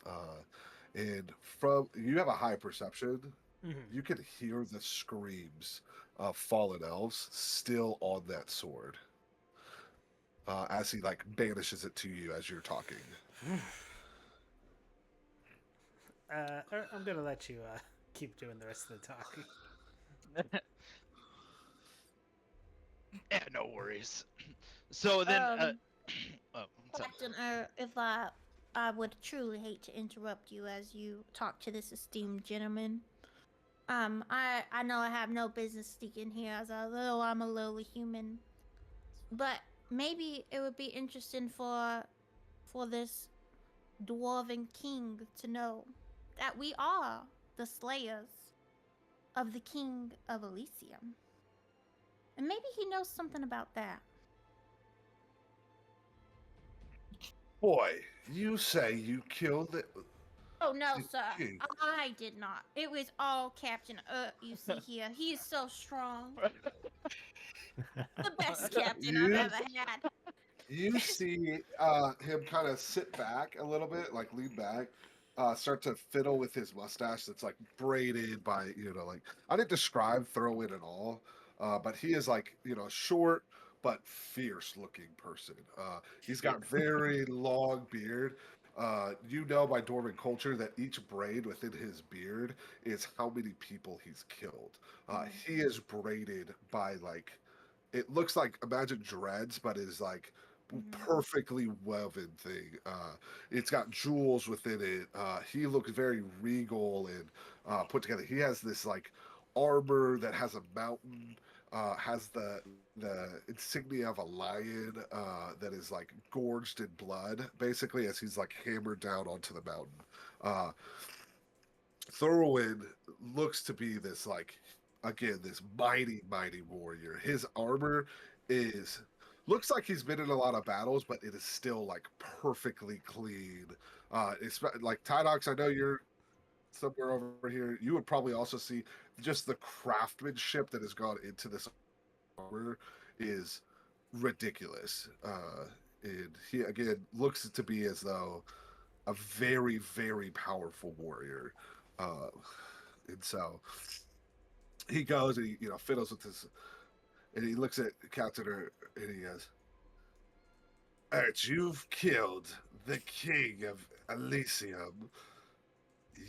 And from you have a high perception, you can hear the screams of fallen elves still on that sword. As he like banishes it to you as you're talking. I'm gonna let you keep doing the rest of the talking. yeah, no worries. So then, oh, what's up? Captain, if I would truly hate to interrupt you as you talk to this esteemed gentleman. I know I have no business sneaking here, as although I'm a lowly human, but maybe it would be interesting for for this dwarven king to know that we are the slayers of the king of Elysium. And maybe he knows something about that. Boy, you say you killed the Oh no, the sir. king. I did not. It was all Captain you see here. He's so strong. The best captain I've You ever had. you see him kind of sit back a little bit, like lean back, start to fiddle with his mustache that's like braided by, like I didn't describe Thurlwyn at all, but he is like, short but fierce looking person. He's got very long beard. By Dwarven culture that each braid within his beard is how many people he's killed. He is braided by like it looks like imagine dreads, but is like perfectly woven thing. It's got jewels within it. He looks very regal and put together. He has this like armor that has a mountain, has the insignia of a lion that is like gorged in blood, basically, as he's like hammered down onto the mountain. Uh, Thorwyn looks to be this like again this mighty warrior. His armor is looks like he's been in a lot of battles, but it is still like perfectly clean. It's like Tydox. I know you're somewhere over here. You would probably also see just the craftsmanship that has gone into this armor is ridiculous. And he again looks to be as though a very powerful warrior. Uh, and so he goes and he, fiddles with this, and he looks at Captain and he goes, "Alright, you've killed the king of Elysium,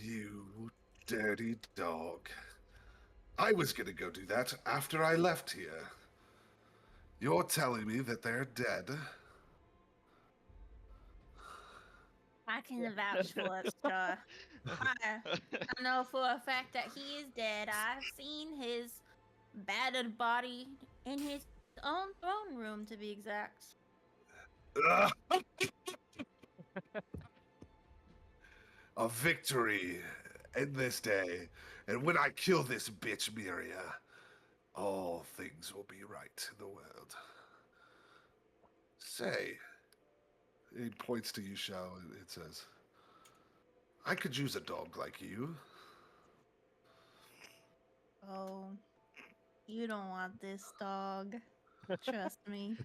you dirty dog. I was gonna go do that after I left here. You're telling me that they're dead?" I can vouch for it, sir. I know for a fact that he is dead. I've seen his battered body in his own throne room, to be exact. Ugh. A victory in this day, and when I kill this bitch Miria, all things will be right in the world. Say, he points to Yusho and it says, "I could use a dog like you." Oh, you don't want this dog. Trust me.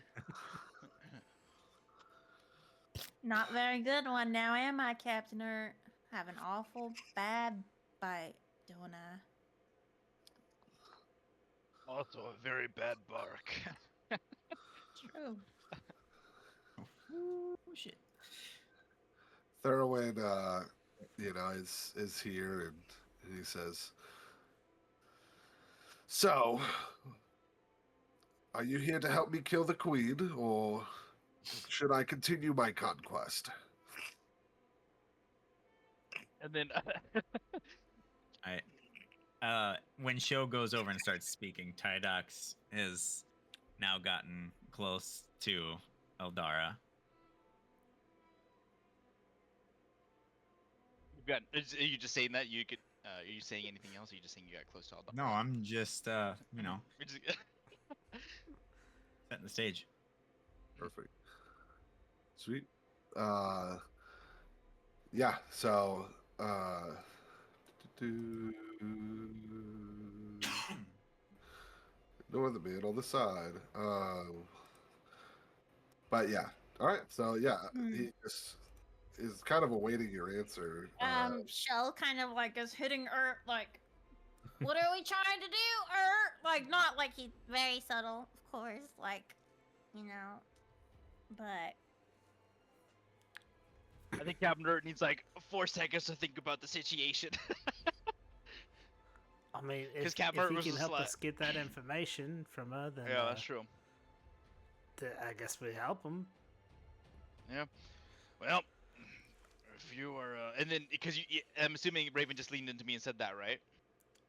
Not very good one now, am I, Captain Ert? Have an awful bad bite, don't I? Also a very bad bark. True. Ooh, shit. Thurwyn, is here and he says, "So, are you here to help me kill the queen, or should I continue my conquest?" And then When Sho goes over and starts speaking, Tydox has now gotten close to Eldara. are you just saying that you could? Are you saying anything else? Or are you just saying you got close to all the? No, I'm just We're just- setting the stage. Perfect. Sweet. Yeah, so ignore the man on the side. But yeah. All right. So yeah, he just is kind of awaiting your answer. Shell kind of like is hitting Ert like, what are we trying to do, Ert? Like, not like he's very subtle, of course, like, but I think Captain Nerd needs like 4 seconds to think about the situation. I mean, 'Cause if Captain he Ert was can just help like- us get that information from her, then Yeah, that's true. I guess we help him. Yeah. Well, if you are, and then because I'm assuming Raven just leaned into me and said that, right?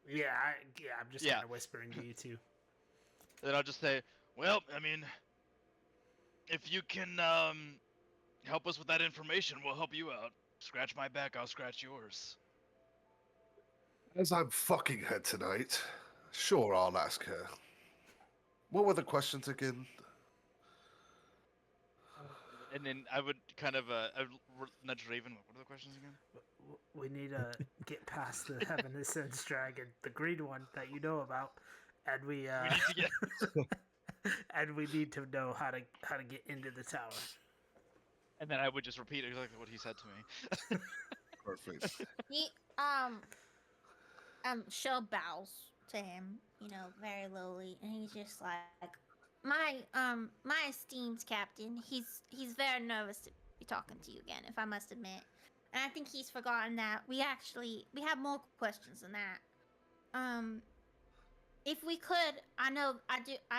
Yeah, I'm just Yeah. kind of whispering to you two. Then I'll just say, well, I mean, if you can help us with that information, we'll help you out. Scratch my back, I'll scratch yours. As I'm fucking her tonight, sure, I'll ask her. What were the questions again? And then I would kind of nudge Raven. What are the questions again? We need to get past the Heaven Ascends dragon, the green one that you know about, and we We need to get. and we need to know how to get into the tower. And then I would just repeat exactly what he said to me. Perfect. He Shell bows to him, very lowly, and he's just like, my esteemed captain. He's very nervous to be talking to you again, if I must admit. And I think he's forgotten that we have more questions than that. If we could, I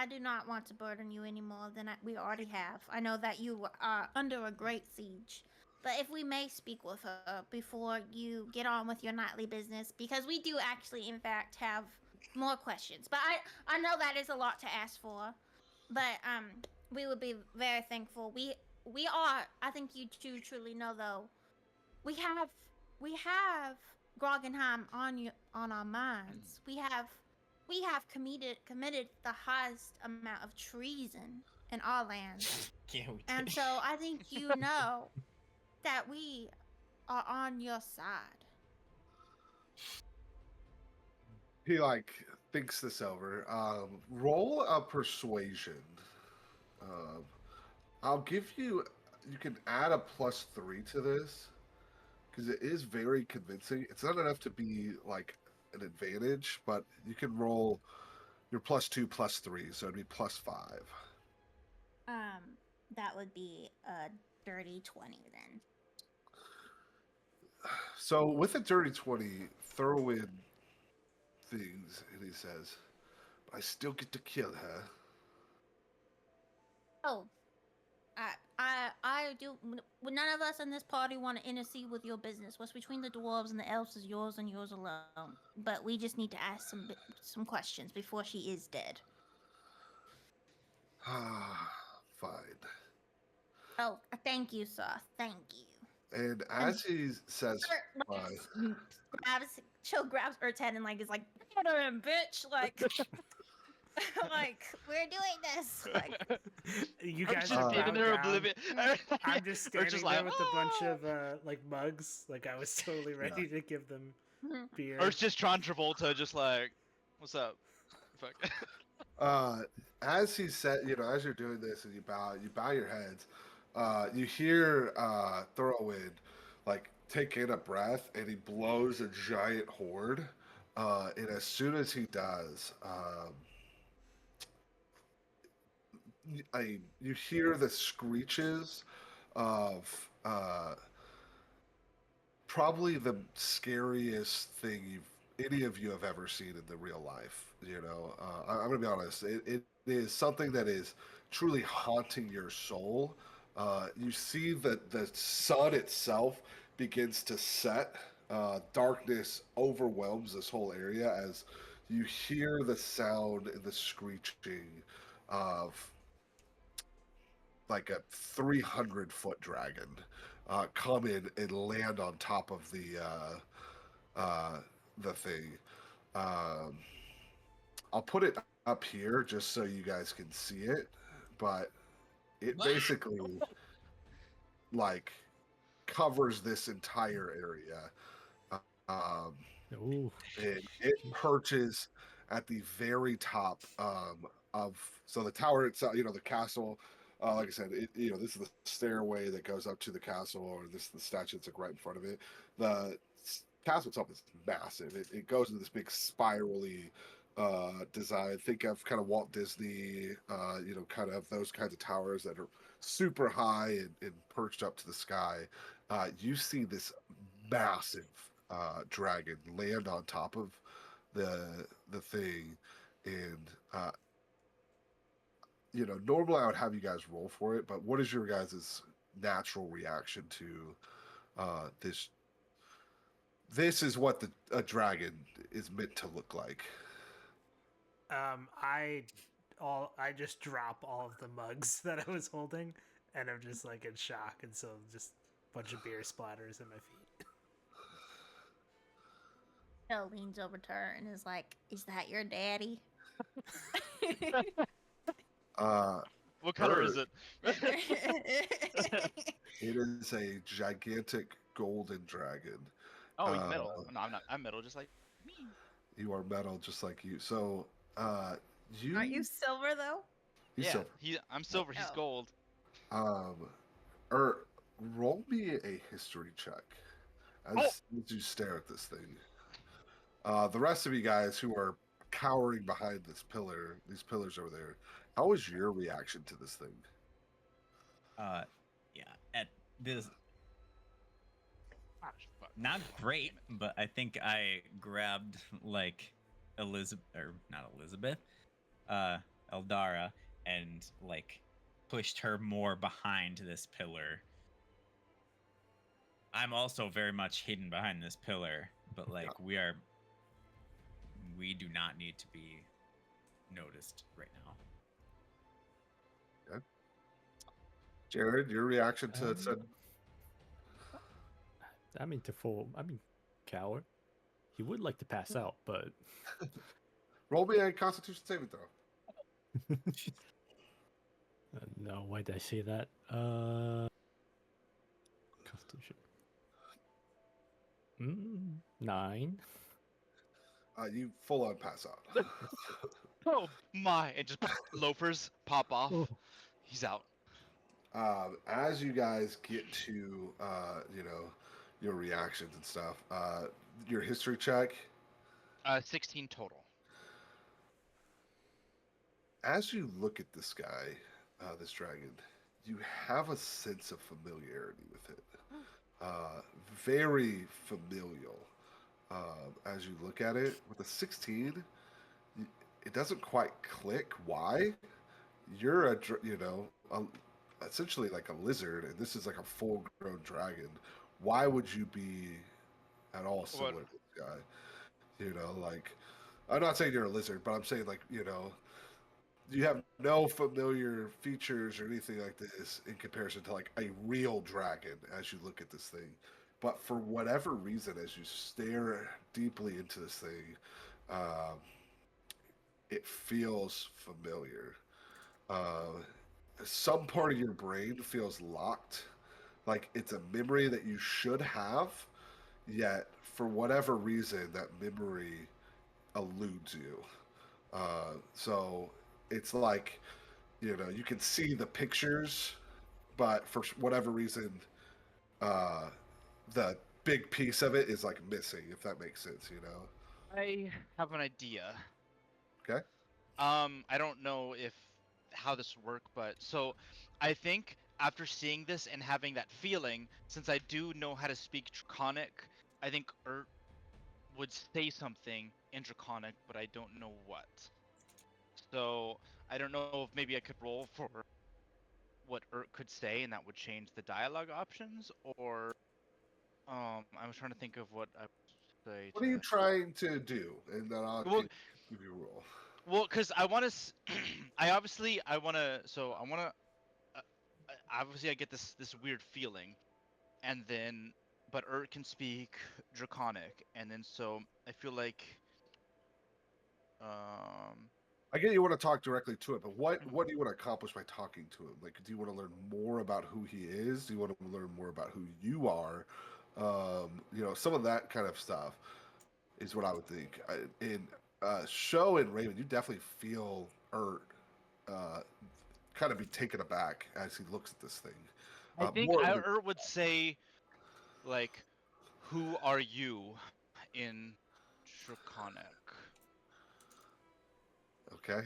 do not want to burden you any more than we already have. I know that you are under a great siege. But if we may speak with her before you get on with your nightly business, because we do actually, in fact, have more questions. But I know that is a lot to ask for. But we would be very thankful. We are. I think you two truly know, though. We have Groggenheim on our minds. We have committed the highest amount of treason in our lands. Yeah, we And did. so I think you know that we are on your side. He thinks this over. Roll a persuasion. Um, I'll give you. You can add a +3 to this because it is very convincing. It's not enough to be an advantage, but you can roll your +2, +3, so it'd be +5. That would be a dirty 20 then. So with a dirty 20, throw in things, and he says, "I still get to kill her." Oh, I do. None of us in this party want to intercede with your business. What's between the dwarves and the elves is yours and yours alone. But we just need to ask some questions before she is dead. Fine. Oh, thank you, sir. Thank you. And as he says, She'll grabs Ertz head and is like, "Get her in, bitch!" Like, like we're doing this. Like, You I'm guys just are in bowed there down. oblivious. I'm just Or standing like, there with a bunch "Ah!" of mugs. Like I was totally ready to give them beer. Or it's just Tron Travolta, just like, what's up? Fuck. as he said, as you're doing this and you bow your heads, you hear Thorowin take in a breath, and he blows a giant horde. And as soon as he does, you hear the screeches of probably the scariest thing any of you have ever seen in the real life. I'm gonna be honest. It is something that is truly haunting your soul. You see that the sun itself begins to set. Darkness overwhelms this whole area as you hear the sound and the screeching of a 300-foot dragon come in and land on top of the thing. I'll put it up here just so you guys can see it, but it basically covers this entire area. Um, Ooh. and it perches at the very top of the tower itself. The castle. Like I said, this is the stairway that goes up to the castle, or this is the statue that's right in front of it. The castle itself is massive. It goes into this big spirally design. Think of kind of Walt Disney, kind of those kinds of towers that are super high and perched up to the sky. You see this massive dragon land on top of the thing, and normally I would have you guys roll for it, but what is your guys' natural reaction to this? This is what a dragon is meant to look like. I just drop all of the mugs that I was holding and I'm just like in shock, and so just a bunch of beer splatters at my feet. Joe leans over to her and is like, "Is that your daddy?" What color is Ert, it? it is a gigantic golden dragon. Oh, he's Uh, metal. No, I'm not. I'm metal, just like me. you are metal, just like you. So, you Aren't you silver though? he's Yeah, silver. I'm silver. He's Oh. gold. Um, roll me a history check Oh! as you stare at this thing. The rest of you guys who are cowering behind this pillar, these pillars over there, how was your reaction to this thing? Yeah. At this, Ah, fuck. not great, Damn it. but I think I grabbed like Elizabeth, or not Elizabeth, Eldara, and like pushed her more behind this pillar. I'm also very much hidden behind this pillar, but like we do not need to be noticed right now. Jared, your reaction to it said, I mean, cower. He would like to pass out, but roll me a Constitution saving throw. no. Why did I say that? Constitution. 9. You full on pass out. Oh my! And just loafers pop off. Oh. He's out. As you guys get to, your reactions and stuff, your history check, 16 total. as you look at this guy, this dragon, you have a sense of familiarity with it. Very familial. As you look at it, with a 16, it doesn't quite click. Why? You're essentially like a lizard, and this is like a full-grown dragon. Why would you be at all similar to this guy? Like, I'm not saying you're a lizard, but I'm saying like, you have no familiar features or anything like this in comparison to like a real dragon as you look at this thing. But for whatever reason, as you stare deeply into this thing, it feels familiar. Some part of your brain feels locked, like it's a memory that you should have, yet for whatever reason, that memory eludes you. So it's like, you can see the pictures, but for whatever reason, the big piece of it is like missing, if that makes sense, I have an idea. Okay. I don't know if how this would work, but so I think after seeing this and having that feeling, since I do know how to speak Draconic, I think Urt would say something in Draconic, but I don't know what. So I don't know if maybe I could roll for what Urt could say, and that would change the dialogue options, or I was trying to think of what I would say What to are you that. trying to do? And then I'll Well, give you a roll. well, because I want to, I want to, so I want to, obviously I get this weird feeling, and then, but Urt can speak Draconic, and then so I feel like, um, I get you want to talk directly to it, but what do you want to accomplish by talking to him? Like, do you want to learn more about who he is? Do you want to learn more about who you are? Some of that kind of stuff is what I would think. In Show and Raven, you definitely feel Urt kind of be taken aback as he looks at this thing. I think More than- Urt would say, like, who are you in Draconic? okay.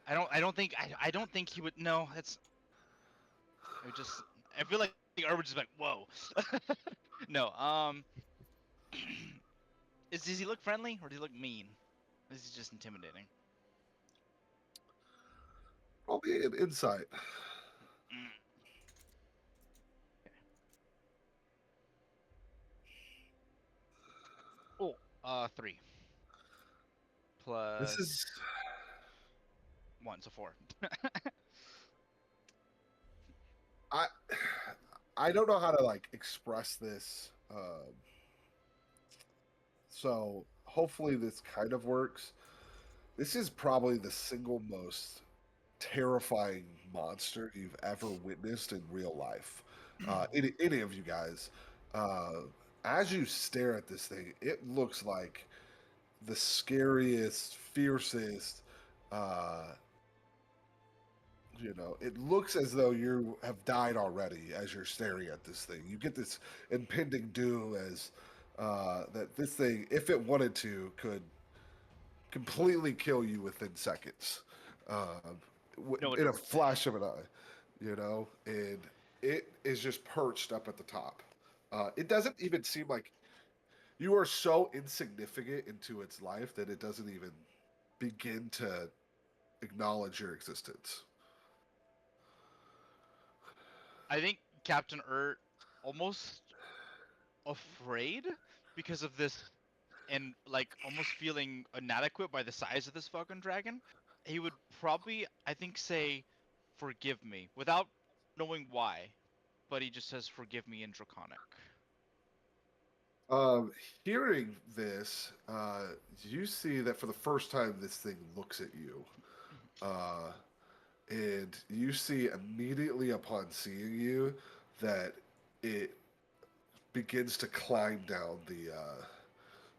I don't think he would. No, that's. I would just. I feel like Urt would just be like, whoa. No. Does he look friendly or does he look mean? This is just intimidating. Probably an insight. Mm. Okay. Oh, 3 plus This is 1, so 4. I I don't know how to like express this. So hopefully this kind of works. This is probably the single most terrifying monster you've ever witnessed in real life. Any of you guys, uh, as you stare at this thing, it looks like the scariest, fiercest. Uh, it looks as though you have died already as you're staring at this thing. You get this impending doom as that this thing, if it wanted to, could completely kill you within seconds, No, in a flash of an eye, and it is just perched up at the top. It doesn't even seem like you are so insignificant into its life that it doesn't even begin to acknowledge your existence. I think Captain almost afraid because of this, and like almost feeling inadequate by the size of this fucking dragon. He would probably, I think, say, "Forgive me," without knowing why, but he just says, "Forgive me" in Draconic. Um, Hearing this, you see that for the first time, this thing looks at you. Uh, and you see immediately upon seeing you that it begins to climb down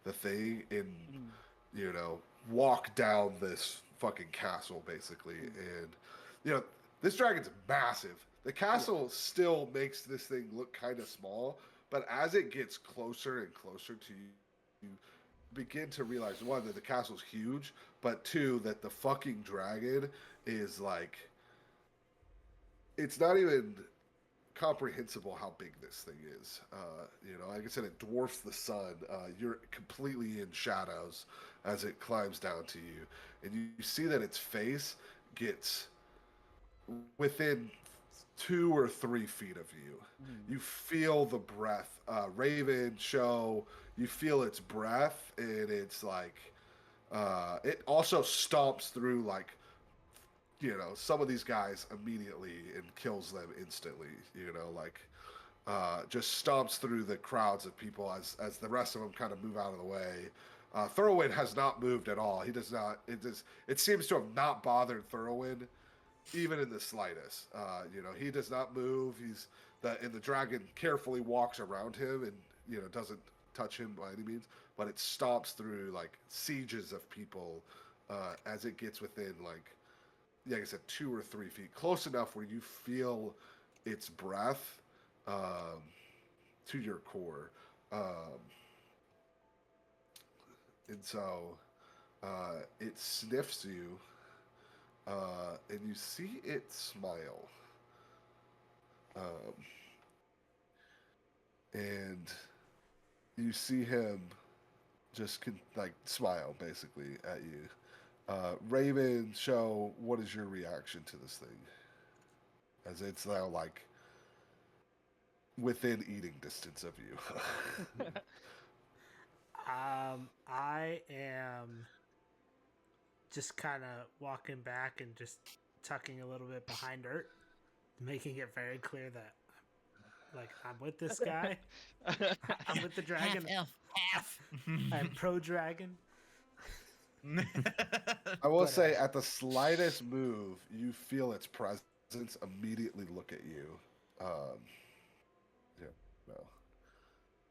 the thing and you know walk down this fucking castle basically. And this dragon's massive. The castle still makes this thing look kind of small, but as it gets closer and closer to you, you begin to realize, one, that the castle's huge, but two, that the fucking dragon is like, it's not even comprehensible how big this thing is. Like I said, it dwarfs the sun. You're completely in shadows as it climbs down to you, and you see that its face gets within 2 or 3 feet of you. You feel the breath. Raven show. You feel its breath, and it's like it also stomps through like some of these guys immediately and kills them instantly. Just stomps through the crowds of people as the rest of them kind of move out of the way. Thurlwyn has not moved at all. He does not. It seems to have not bothered Thurlwyn even in the slightest. He does not move. And the dragon carefully walks around him and doesn't touch him by any means, but it stomps through like sieges of people as it gets within like I said, 2 or 3 feet, close enough where you feel its breath to your core. Um, and so it sniffs you, and you see it smile. Um, and you see him just like smile basically at you. Raven, show, what is your reaction to this thing? As it's now like within eating distance of you. I am just kind of walking back and just tucking a little bit behind Ert, making it very clear that like I'm with this guy. I'm with the dragon. Half elf, half. I'm pro dragon. I will But, say, at the slightest move, you feel its presence immediately look at you. Um, yeah, no.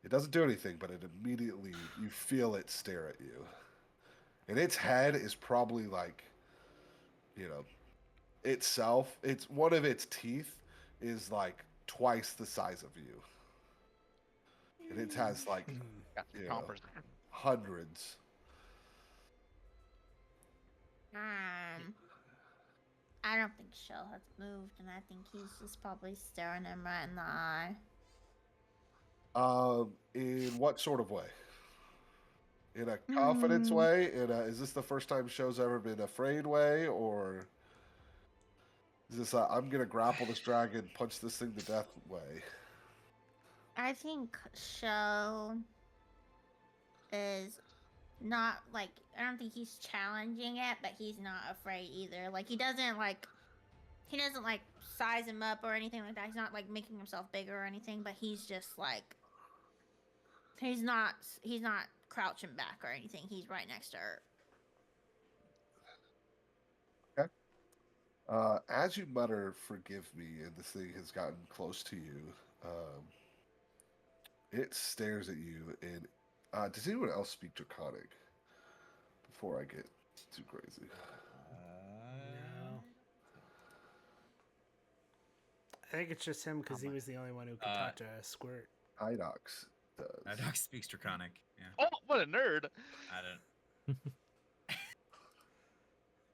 It doesn't do anything, but it immediately, you feel it stare at you. And its head is probably like, you know, itself, it's one of its teeth is like twice the size of you. And it has like, Got you know, chompers. hundreds. I don't think Shell has moved, and I think he's just probably staring him right in the eye. In what sort of way? In a confidence way? Is this the first time Show's ever been afraid way, or is this I'm gonna grapple this dragon, punch this thing to death way? I think Show is not I don't think he's challenging it, but he's not afraid either. Like he doesn't he doesn't like size him up or anything like that. He's not like making himself bigger or anything, but he's just like he's not crouching back or anything. He's right next to her. As you mutter, "Forgive me," and this thing has gotten close to you, it stares at you. And does anyone else speak Draconic? Before I get too crazy. No. I think it's just him because he was the only one who could talk to a squirt. Idox does. Idox speaks Draconic. Yeah. Oh, what a nerd! I don't.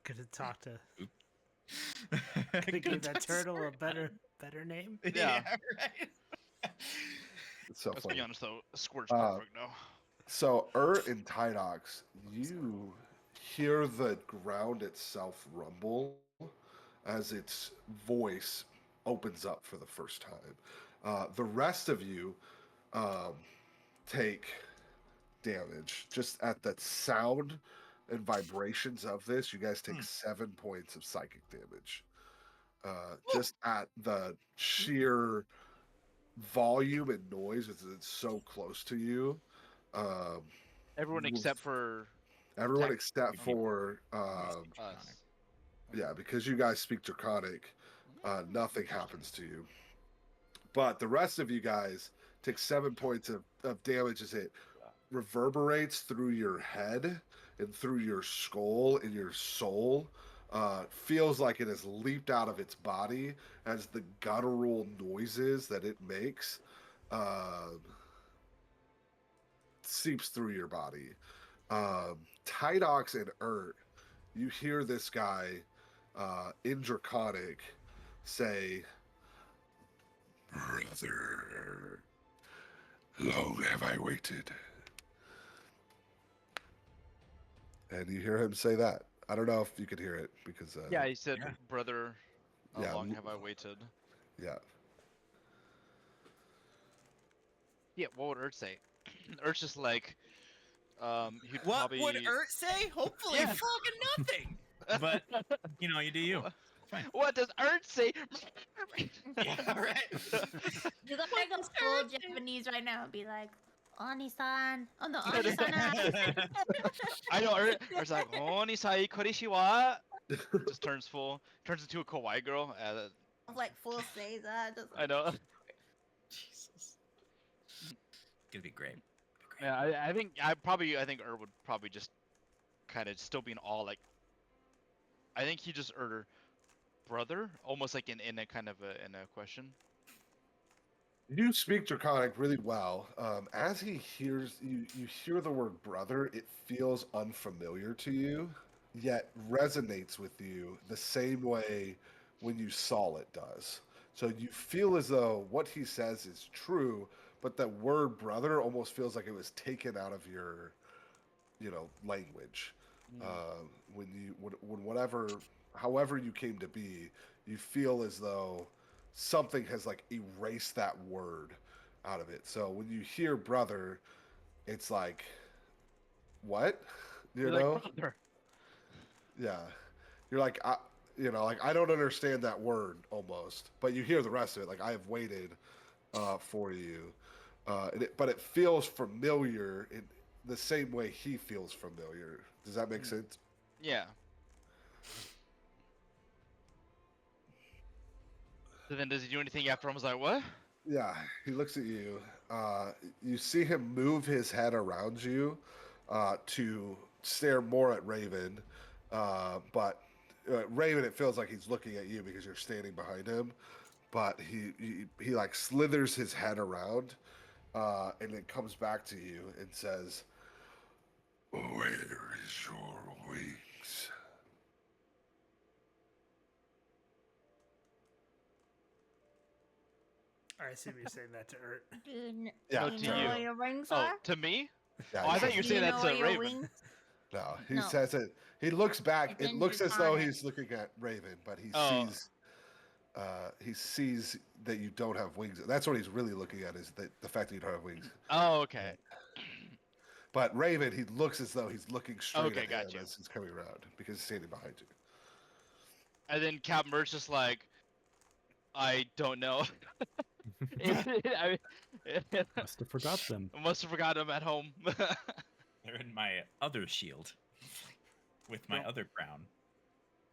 Could have talked to. Could Could have given that turtle a better name. Yeah. Right. It's so Let's funny. be honest though, Squirt's perfect now. So, and Tydox, you hear the ground itself rumble as its voice opens up for the first time. The rest of you take damage just at the sound and vibrations of this. You guys take 7 points of psychic damage. Just at the sheer volume and noise as it's so close to you. Everyone except for Everyone Tech- except for us. yeah, because you guys speak Draconic, nothing happens to you. But the rest of you guys take 7 points of damage as it reverberates through your head and through your skull and your soul. Feels like it has leaped out of its body as the guttural noises that it makes seeps through your body. Tydox and you hear this guy in Draconic say, "Brother, long have I waited." And you hear him say that. I don't know if you could hear it because Yeah, he said, Yeah. "Brother, how Yeah, long have I waited?" yeah. Yeah, what would Urt say? Urt's just like, he'd What probably. would Urt say? Hopefully, Yeah. fucking nothing. But you do you. Fine. What does Urt say? Yeah, right. You gotta go full Japanese right now and be like, Oni-san. Oh no, Oni-san. I know Urt's like, "Oni sai korishi wa?" Just turns into a kawaii girl. Like full Seiza. Just I know. Jesus. It'd be great. Yeah, I think Urt would probably just kind of still be in awe. Like, I think he just Urt brother, almost like in a kind of in a question. You speak Draconic really well. As he hears you hear the word brother, it feels unfamiliar to you, yet resonates with you the same way when you saw it does. So you feel as though what he says is true, but that word brother almost feels like it was taken out of your, language. When however you came to be, you feel as though something has like erased that word out of it. So when you hear brother, it's like, what? You You're know? like, brother. Yeah. You're like, I don't understand that word almost, but you hear the rest of it. Like, I have waited for you. But it feels familiar in the same way he feels familiar. Does that make sense? Yeah. So then, does he do anything after? I was like, what? Yeah, he looks at you. You see him move his head around you to stare more at Raven. But Raven, it feels like he's looking at you because you're standing behind him. But he like slithers his head around and then comes back to you and says, "Where is your wings?" I assume you're saying that to Urt. Yeah, do you to know you. where your wings Oh, are? to me? Yeah, Oh, I he thought says- you were Do saying you that know to where your Raven. wings? No, he No. says it. He looks back. It's It in looks as though Draconic. he's looking at Raven, but Oh. he sees that you don't have wings. That's what he's really looking at, is the fact that you don't have wings. Oh, okay. But Raven, he looks as though he's looking straight Okay, at got him you. as he's coming around because he's standing behind you. And then Captain Mer's just like, I don't know. I Must have forgot them. must have forgot him at home. They're in my other shield with my No. other crown.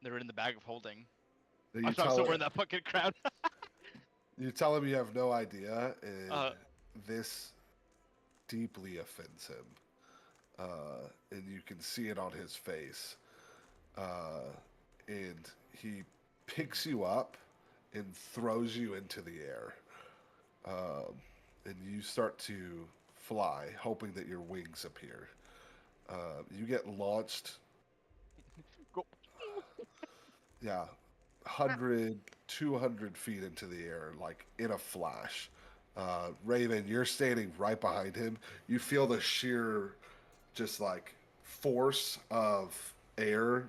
They're in the bag of holding. You I'm tell somewhere him, in that fucking crowd. you tell him you have no idea, and Uh, this deeply offends him. And you can see it on his face. And he picks you up and throws you into the air. And you start to fly, hoping that your wings appear. You get launched, go. yeah, 100, 200 feet into the air, like in a flash. Raven, you're standing right behind him. You feel the sheer, just like, force of air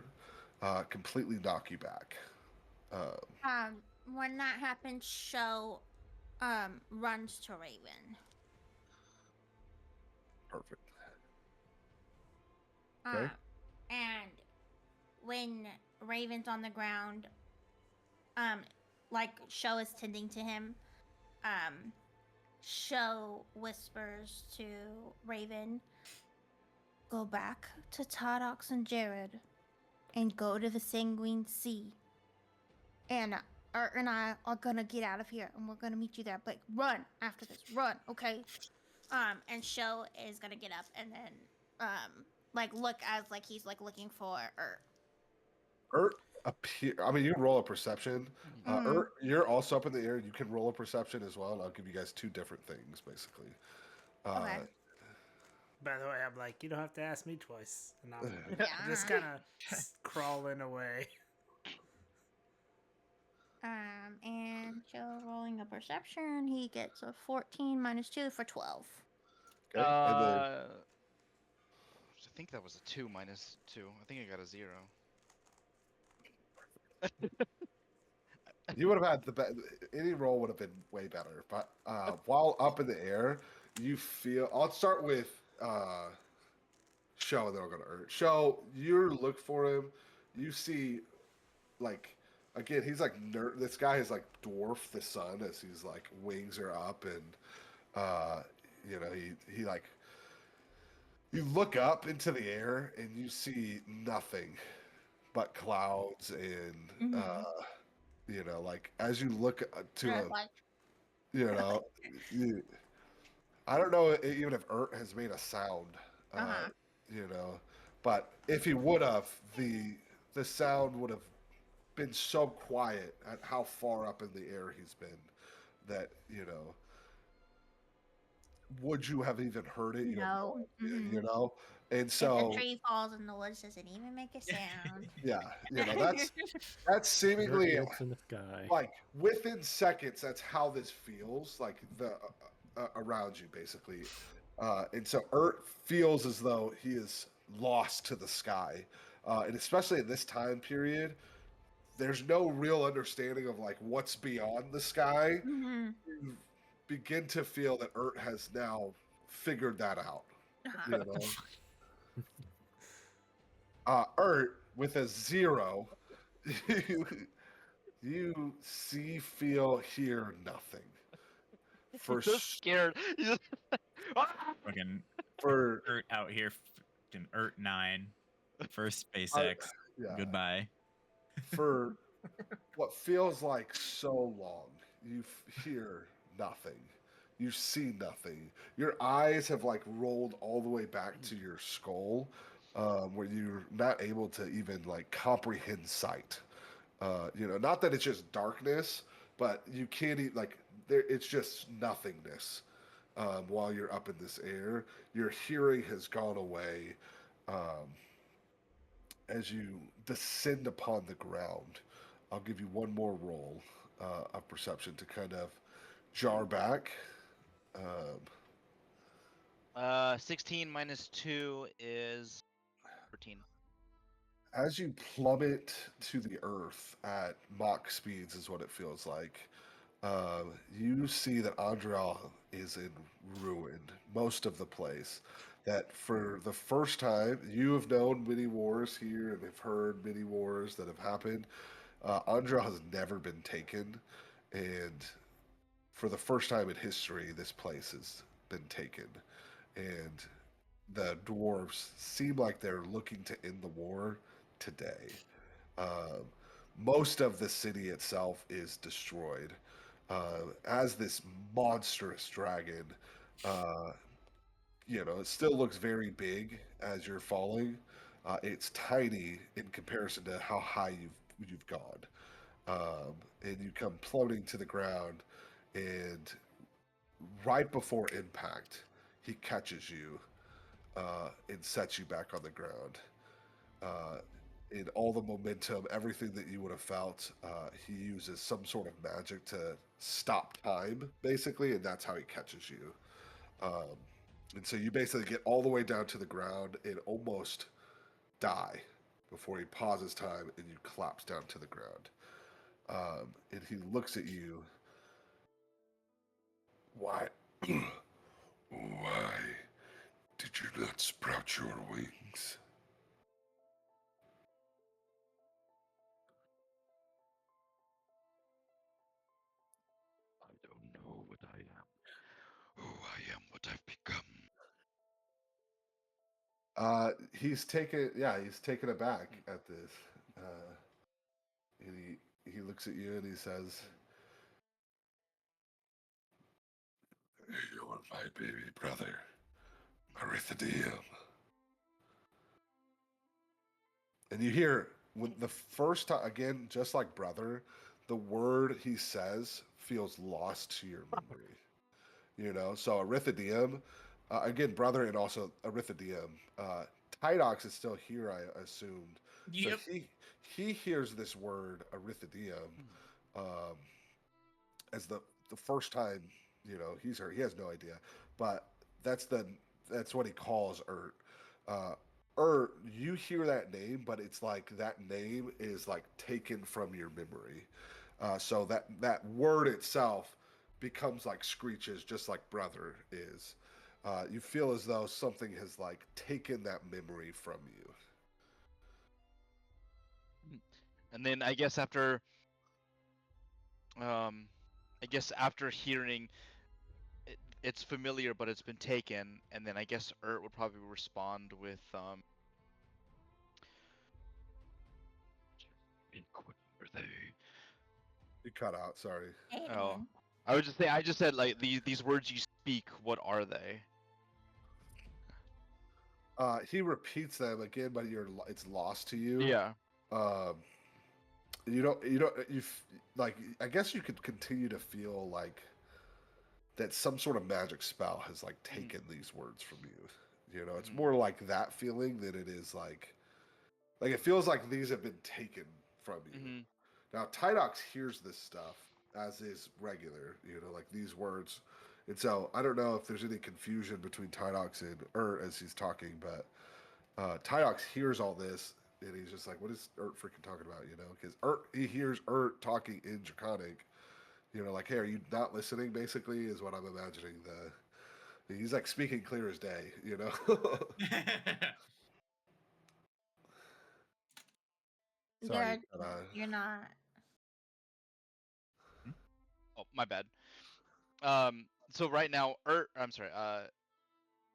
completely knock you back. When that happens, Show runs to Raven. Perfect. Okay. And when Raven's on the ground, like Show is tending to him, Show whispers to Raven, go back to Tardox and Jared and go to the Sanguine Sea. And Art and I are gonna get out of here and we're gonna meet you there. But run after this. Run, okay? And Show is gonna get up and then like look as like he's like looking for Art. Ert appear. I mean, you can roll a perception. Ert, you're also up in the air. You can roll a perception as well, and I'll give you guys two different things, basically. Okay. By the way, I'm like, you don't have to ask me twice. And I'm Yeah. just kind of crawling away. And Joe rolling a perception, he gets a 14 minus 2 for 12. Okay. And then I think that was a 2 minus 2. I think I got a 0. you would have had any roll would have been way better. But while up in the air, you feel. I'll start with Show, and then I'll go to Ert. Show, you look for him. You see, like, again, he's like this guy has like dwarfed the sun as he's like wings are up, and he like. You look up into the air and you see nothing but clouds and like as you look to Like, you, I don't know even if Ert has made a sound, but if he would have, the sound would have been so quiet at how far up in the air he's been that would you have even heard it? You have no. and If so a tree falls in the woods, doesn't even make a sound. yeah, that's seemingly Birds in the sky. like within seconds. That's how this feels like the around you basically, and so Ert feels as though he is lost to the sky, and especially in this time period, there's no real understanding of like what's beyond the sky. You begin to feel that Ert has now figured that out. You know, Ert with a 0, you see, feel, hear nothing. For so scared. He's just, Fucking for Ert out here, fucking Ert 9, first SpaceX. yeah, Goodbye. for what feels like so long, you hear nothing. You see nothing. Your eyes have like rolled all the way back to your skull, where you're not able to even like comprehend sight. Not that it's just darkness, but you can't like there. It's just nothingness. While you're up in this air, your hearing has gone away. As you descend upon the ground, I'll give you one more roll of perception to kind of jar back. 16 minus 2 is 13. As you plummet to the earth at Mach speeds, is what it feels like. You see that Andral is in ruin, most of the place. That for the first time, you have known many wars here and have heard many wars that have happened. Andra has never been taken, and for the first time in history, this place has been taken, and the dwarves seem like they're looking to end the war today. Um, Most of the city itself is destroyed. As this monstrous dragon, uh, it still looks very big as you're falling. It's tiny in comparison to how high you've gone, and you come plummeting to the ground, and right before impact, he catches you and sets you back on the ground. Uh, in all the momentum, everything that you would have felt, he uses some sort of magic to stop time, basically, and that's how he catches you. Um, and so you basically get all the way down to the ground and almost die before he pauses time and you collapse down to the ground. And he looks at you. Why? Why did you not sprout your wings? I don't know what I am. Who I am, what I've become. He's taken aback at this. And he looks at you and he says, "You're my baby brother, Arithadium." And you hear when the first time again, just like brother, the word he says feels lost to your memory. So Arithadium, again, brother, and also Arithadium. Tydox is still here, I assumed. So Yep. he hears this word Arithadium um, as the first time he's heard. He has no idea, but that's the that's what he calls Urt. Uh, Urt, you hear that name, but it's like that name is like taken from your memory. So that word itself becomes like screeches, just like brother is. You feel as though something has like taken that memory from you. And then um, I guess after hearing it's familiar, but it's been taken, and then I guess Urt would probably respond with "In what are they?" You cut out. Sorry. Oh, Aiden. I would just say I just said like these words you speak. What are they? He repeats them again, but it's lost to you. Yeah. Um, you like. I guess you could continue to feel like that some sort of magic spell has like Mm-hmm. taken these words from you. It's Mm-hmm. more like that feeling than it is like it feels like these have been taken from you. Mm-hmm. Now Tydox hears this stuff as is regular, like these words. And so I don't know if there's any confusion between Tydox and as he's talking, but Tydox hears all this and he's just like, "What is freaking talking about?" Because he hears talking in Draconic. Like, "Hey, are you not listening?" Basically, is what I'm imagining. He's like speaking clear as day. Sorry, You're you're not. Oh, my bad. So right now, I'm sorry.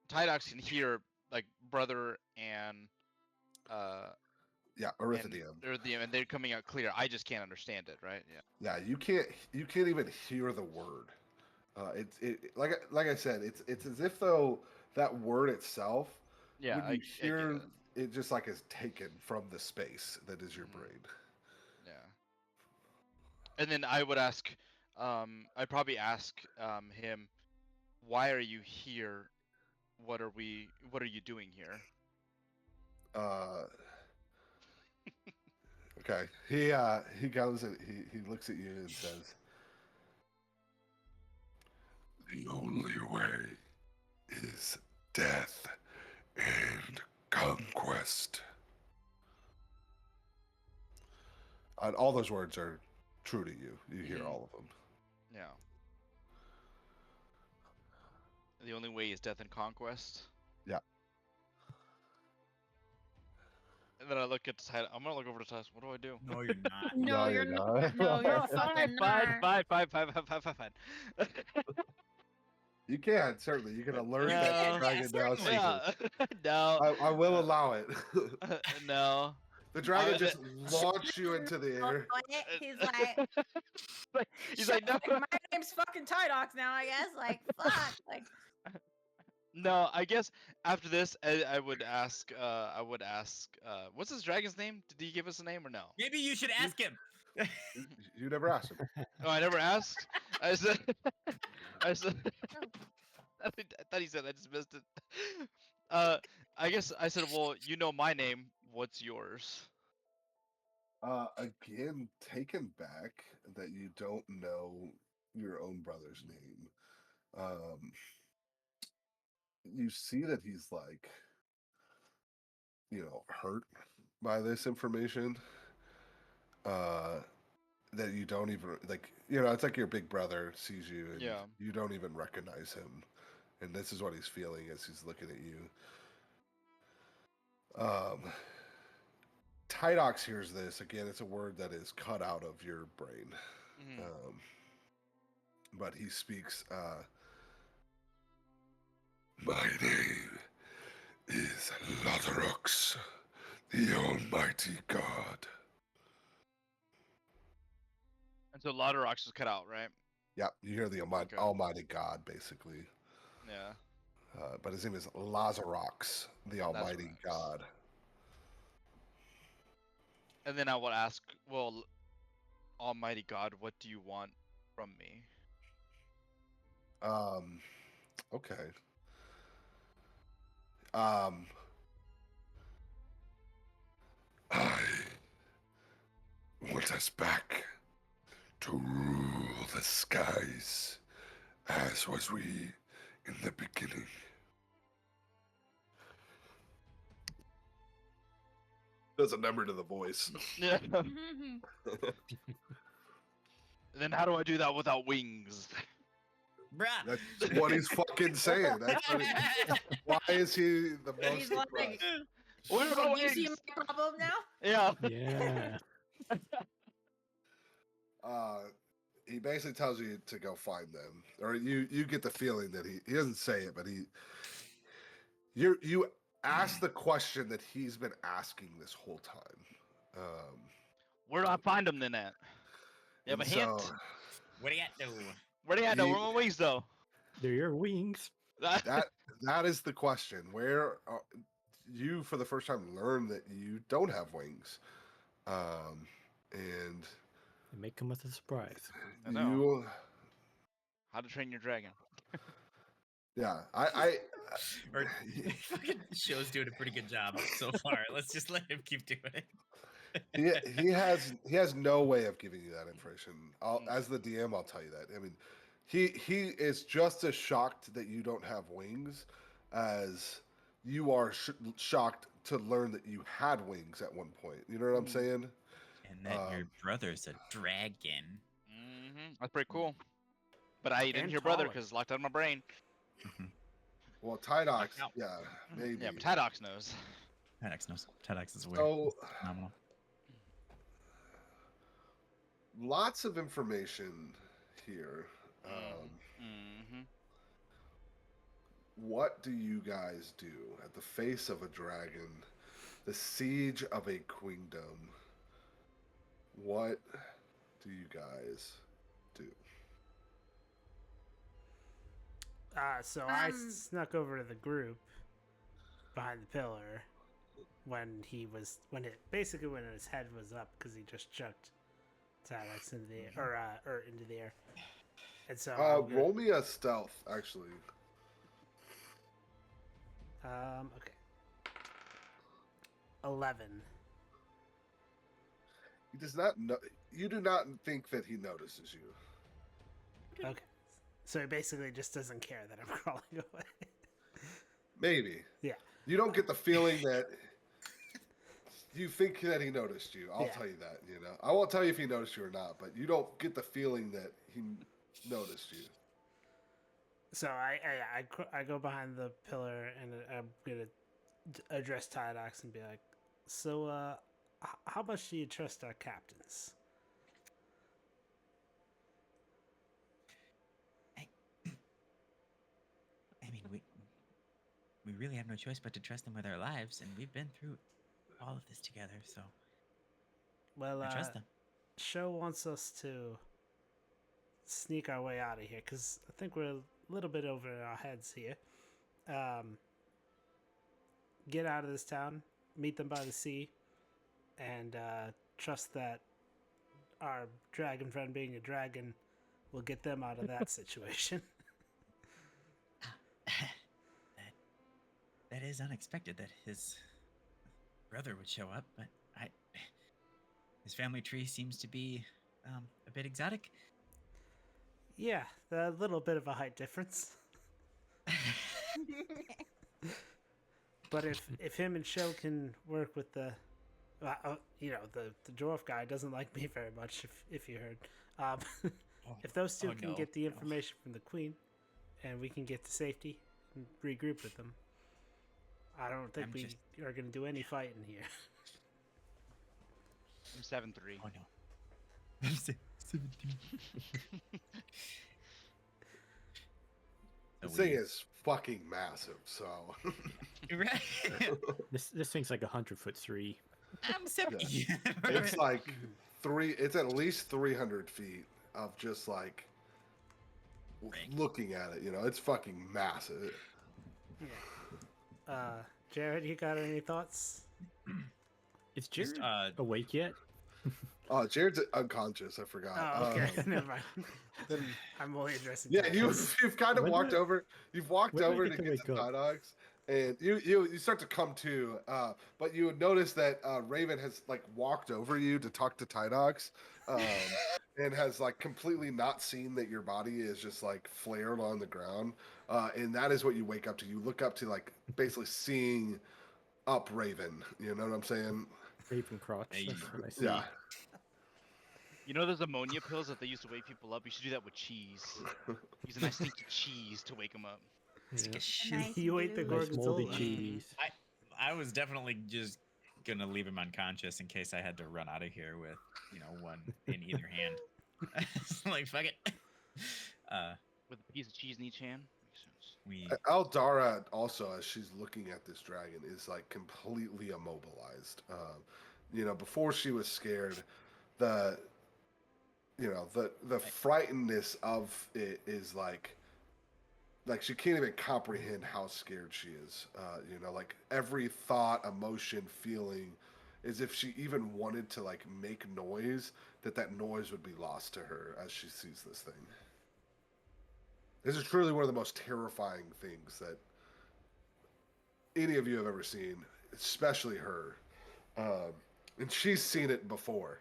Tydox can hear like brother uh yeah, and Erythadium. and they're coming out clear. I just can't understand it, right? Yeah. Yeah, you can't even hear the word. Like I said, it's as if though that word itself, Yeah, when you I get hear it. it, just like is taken from the space that is your Hmm. brain. Yeah. And then I would ask, I'd probably ask him, why are you here? What are you doing here? Uh, okay, he goes and he looks at you and says, "The only way is death and conquest." And all those words are true to you. You hear Hmm. all of them. Yeah. The only way is death and conquest. Yeah. And then I look at Titus. I'm gonna look over to Titus. What do I do? No, you're not. No, you're not. No, you're Oh, fucking fine, not. Fine. You can certainly. You can alert No. that dragon now. certainly. Yeah. No. I will allow it. No. The dragon I- just launched you into the air. He's like, He's like, no. My name's fucking Tydox now, I guess. Like, fuck. Like, No, I guess after this, I would ask. What's this dragon's name? Did he give us a name or no? Maybe you should ask him. You never asked him. Oh, I never asked. I said. I said. I thought he said. I just missed it. I guess I said, well, you know my name. What's yours? Again, taken back that you don't know your own brother's name. You see that he's like, hurt by this information. That you don't even like, it's like your big brother sees you and Yeah. you don't even recognize him. And this is what he's feeling as he's looking at you. Tydox hears this. Again, it's a word that is cut out of your brain. Mhm. But he speaks, my name is Lothrox, the Almighty God. And so Lauderox was cut out, right? Yeah, you hear the Okay. Almighty God, basically. Yeah. But his name is Lazarox, the Almighty Lazarox. God. And then I would ask, well, Almighty God, what do you want from me? Okay. I want us back to rule the skies, as was we in the beginning. There's a number to the voice. Yeah. Then how do I do that without wings? Bruh. That's what he's fucking saying. That's what why is he the most he's like, impressed? What about you see wings? my problem now? Yeah. Yeah. He basically tells you to go find them, or you get the feeling that he doesn't say it, but you ask the question that he's been asking this whole time. Where do I find them then at? You have a and hint? so What do you at, though? Where do you at? Where he- are my wings though? They're your wings. that is the question. Where you for the first time learn that you don't have wings, and They may come as a surprise. I know. you How to Train Your Dragon. yeah I Or fucking show's doing a pretty good job so far. Let's just let him keep doing it. he has no way of giving you that information. As the DM, I'll tell you that. I mean, he is just as shocked that you don't have wings as you are shocked to learn that you had wings at one point. You know what I'm saying? And that your brother's a dragon. That's pretty cool. But I didn't And hear brother taller. because it's locked out of my brain. Well, Tydox, Knocked out. yeah, maybe. Yeah, but Tydox knows. Tydax knows. Tydax is weird. So, Phenomenal. lots of information here. What do you guys do at the face of a dragon, the siege of a queendom? What do you guys do? So I Um, snuck over to the group behind the pillar when his head was up because he just chucked Tylex into the air, or into the air. And so Roll me a stealth, actually. Okay. 11. He does not know. You do not think that he notices you. Okay. So he basically just doesn't care that I'm crawling away. Maybe. Yeah. You don't get the feeling that you think that he noticed you. I'll Yeah. tell you that. I won't tell you if he noticed you or not, but you don't get the feeling that he noticed you. So I go behind the pillar and I'm gonna address Tydox and be like, So, how much do you trust our captains? I mean, we really have no choice but to trust them with our lives, and we've been through all of this together, so Well, I trust them. Show wants us to sneak our way out of here because I think we're a little bit over our heads here. Get out of this town, meet them by the sea, and trust that our dragon friend being a dragon will get them out of that situation. That is unexpected that his brother would show up, but his family tree seems to be a bit exotic. Yeah, a little bit of a height difference. But if him and Show can work with the, the dwarf guy doesn't like me very much. If you heard, if those two can get the information from the queen, and we can get to safety and regroup with them, I don't think we are going to do any fighting here. I'm 7-3. Oh no. I'm 17. This thing is fucking massive, so. Right. This thing's like 100'3". I'm 70. It's like it's at least 300 feet of just like looking at it, it's fucking massive. Yeah. Jared, you got any thoughts? Is Jared awake yet? Oh, Jared's unconscious. I forgot. Oh, okay. Never mind. Then I'm only addressing. Yeah, you've kind of walked over. You've walked over to get the dogs, and you start to come to. But you would notice that Raven has like walked over you to talk to Tydox, and has like completely not seen that your body is just like flared on the ground. And that is what you wake up to. You look up to like basically seeing up Raven. You know what I'm saying? Raven crotch. That's what I see. Yeah. You know those ammonia pills that they used to wake people up? You should do that with cheese. Use a nice stinky cheese to wake them up. Yeah. Nice You ate the blue. Nice moldy gorgonzola. cheese. I was definitely just gonna leave him unconscious in case I had to run out of here with, one in either hand. Like fuck it. With a piece of cheese in each hand. Makes sense. Aldara also, as she's looking at this dragon, is like completely immobilized. Before she was scared, the frightenedness of it is like she can't even comprehend how scared she is. Like every thought, emotion, feeling, as if she even wanted to like make noise, that noise would be lost to her as she sees this thing. This is truly one of the most terrifying things that any of you have ever seen, especially her. And she's seen it before,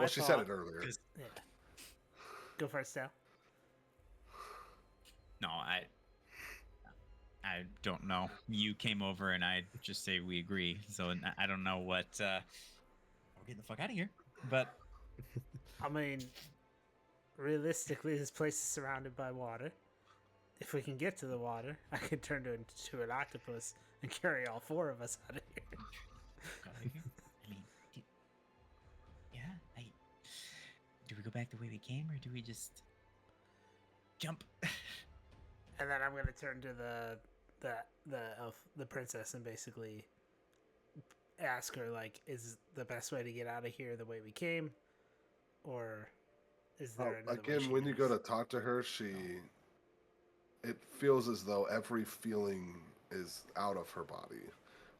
She said it earlier. Yeah. Go first, Sal. No, I don't know. You came over and I just say we agree. So I don't know what. We're getting the fuck out of here. But I mean, realistically, this place is surrounded by water. If we can get to the water, I could turn into an octopus and carry all four of us out of here. I mean, do we go back the way we came, or do we just jump? And then I'm gonna turn to the princess and basically ask her like, is the best way to get out of here the way we came, or is there another way again she when you knows? go to talk to her, it feels as though every feeling is out of her body.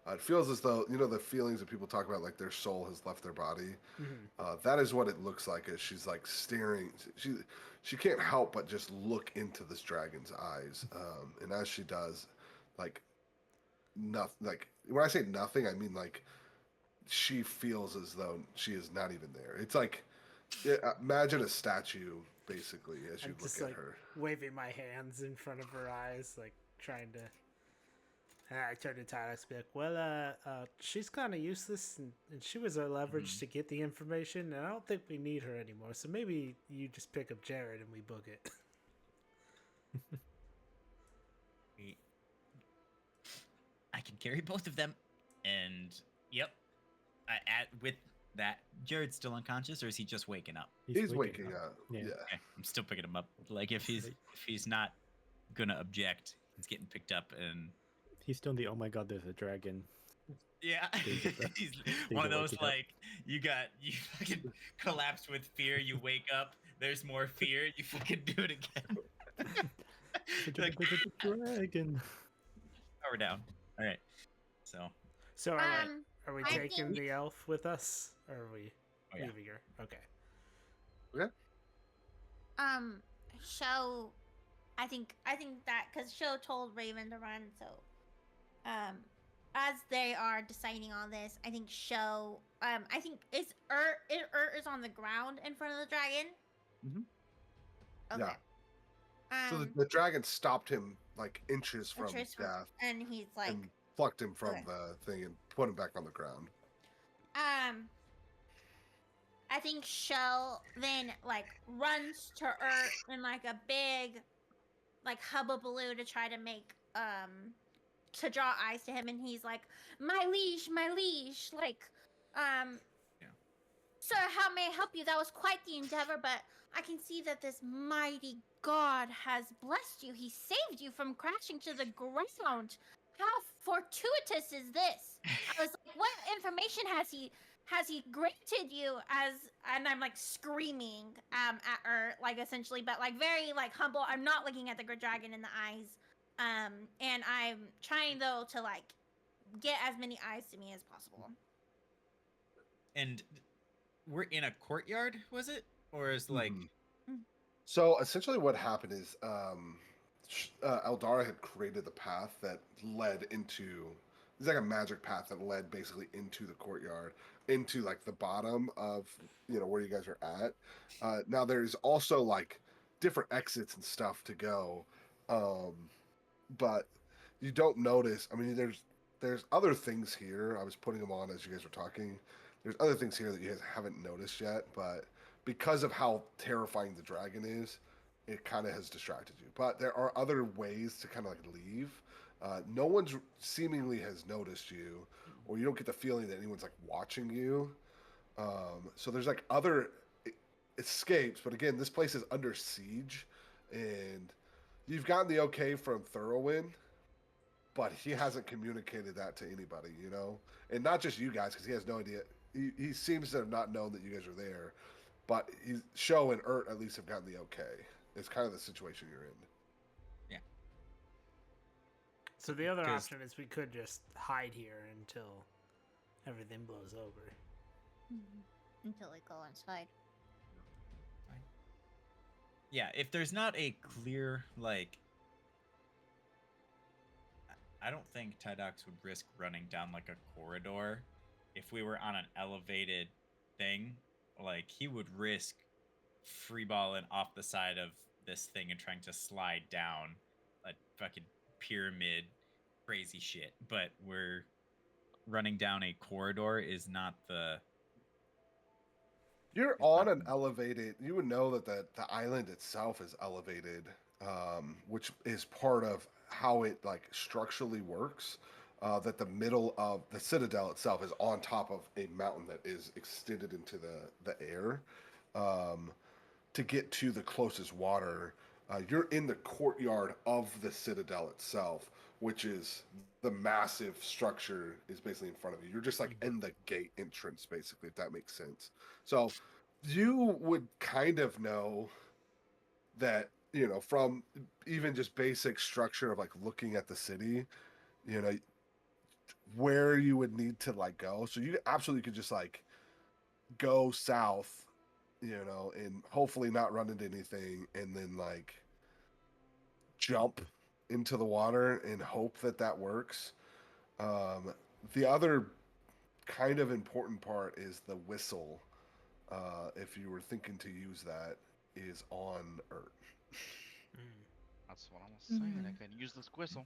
It feels as though, the feelings that people talk about, like their soul has left their body. Mm-hmm. That is what it looks like as she's like staring. She can't help but just look into this dragon's eyes. And as she does, like nothing, like when I say nothing, I mean like she feels as though she is not even there. It's like, imagine a statue basically as you I'm look just at like her. waving my hands in front of her eyes, like trying to. And I turned to Tylex and be like, well, she's kind of useless, and she was our leverage to get the information, and I don't think we need her anymore, so maybe you just pick up Jared and we book it. can carry both of them. And yep, with that, Jared's still unconscious, or is he just waking up? He's waking up. Yeah. Okay, I'm still picking him up. Like if Right. he's not gonna object, he's getting picked up, and He's still in the oh my god, there's a dragon. yeah, Stage of the- he's stage one of of those waking up. like you fucking collapse with fear. You wake up, there's more fear. You fucking do it again. Like, There's a dragon. oh, we're down. All right, so So are we I taking think- the elf with us, or are we Oh, yeah. leaving her? Okay. Show, I think that because Show told Raven to run, so as they are deciding on this, I think Show, I think is Urt is on the ground in front of the dragon. Mhm. Okay. So the dragon stopped him like inches from Inches from- death and he's like, and plucked him from Okay. the thing and put him back on the ground. I think Shell then like runs to Urt in like a big like hubbubaloo to try to make to draw eyes to him, and he's like, my liege, like sir, how may I help you? That was quite the endeavor, but I can see that this mighty god has blessed you. He saved you from crashing to the ground. How fortuitous is this? I was like, what information has he granted you? And I'm like screaming at her, like essentially, but like very like humble. I'm not looking at the dragon in the eyes. And I'm trying though to like get as many eyes to me as possible. and we're in a courtyard, was it, or is like Mhm. So essentially, what happened is Eldara had created the path that led into. It's like a magic path that led basically into the courtyard, into like the bottom of where you guys are at. Now there's also like different exits and stuff to go, but you don't notice. I mean, there's other things here. I was putting them on as you guys were talking. There's other things here that you guys haven't noticed yet, but because of how terrifying the dragon is, it kind of has distracted you. But there are other ways to kind of like leave. No one's seemingly has noticed you, or you don't get the feeling that anyone's like watching you. So there's like other escapes, but again, this place is under siege, and you've gotten the okay from Thurlwyn, but he hasn't communicated that to anybody, and not just you guys, because he has no idea. He seems to have not known that you guys are there, but Show and Urt at least have gotten the okay. It's kind of the situation you're in. So the other 'Cause- option is we could just hide here until everything blows over. Until we go inside. yeah, if there's not a clear like, I don't think Tydox would risk running down like a corridor. If we were on an elevated thing, like he would risk freeballing off the side of this thing and trying to slide down a fucking pyramid, crazy shit. But we're running down a corridor is not the. You're on an elevated. You would know that the island itself is elevated, which is part of how it like structurally works. That the middle of the citadel itself is on top of a mountain that is extended into the air. To get to the closest water, you're in the courtyard of the citadel itself, which is the massive structure is basically in front of you. You're just like in the gate entrance, basically, if that makes sense. So you would kind of know that, from even just basic structure of like looking at the city, where you would need to like go. So you absolutely could just like go south, and hopefully not run into anything, and then like jump into the water and hope that works. The other kind of important part is the whistle. If you were thinking to use that, is on Earth. That's what I was saying. I Mhm. can use this whistle.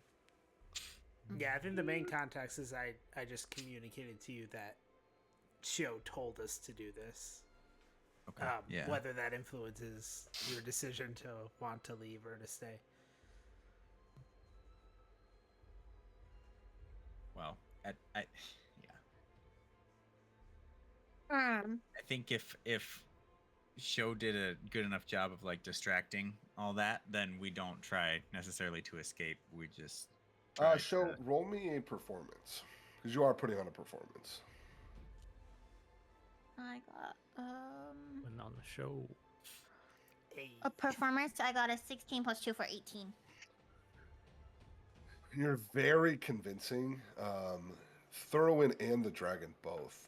Yeah, I think the main context is I just communicated to you that Show told us to do this. Okay. Yeah. Whether that influences your decision to want to leave or to stay. well, yeah. Um, I think if show did a good enough job of like distracting all that, then we don't try necessarily to escape. We just try Show, to. roll me a performance because you are putting on a performance. I got When on the show. a performance. I got a 16 plus 2 for 18. You're very convincing. Thurwin and the dragon both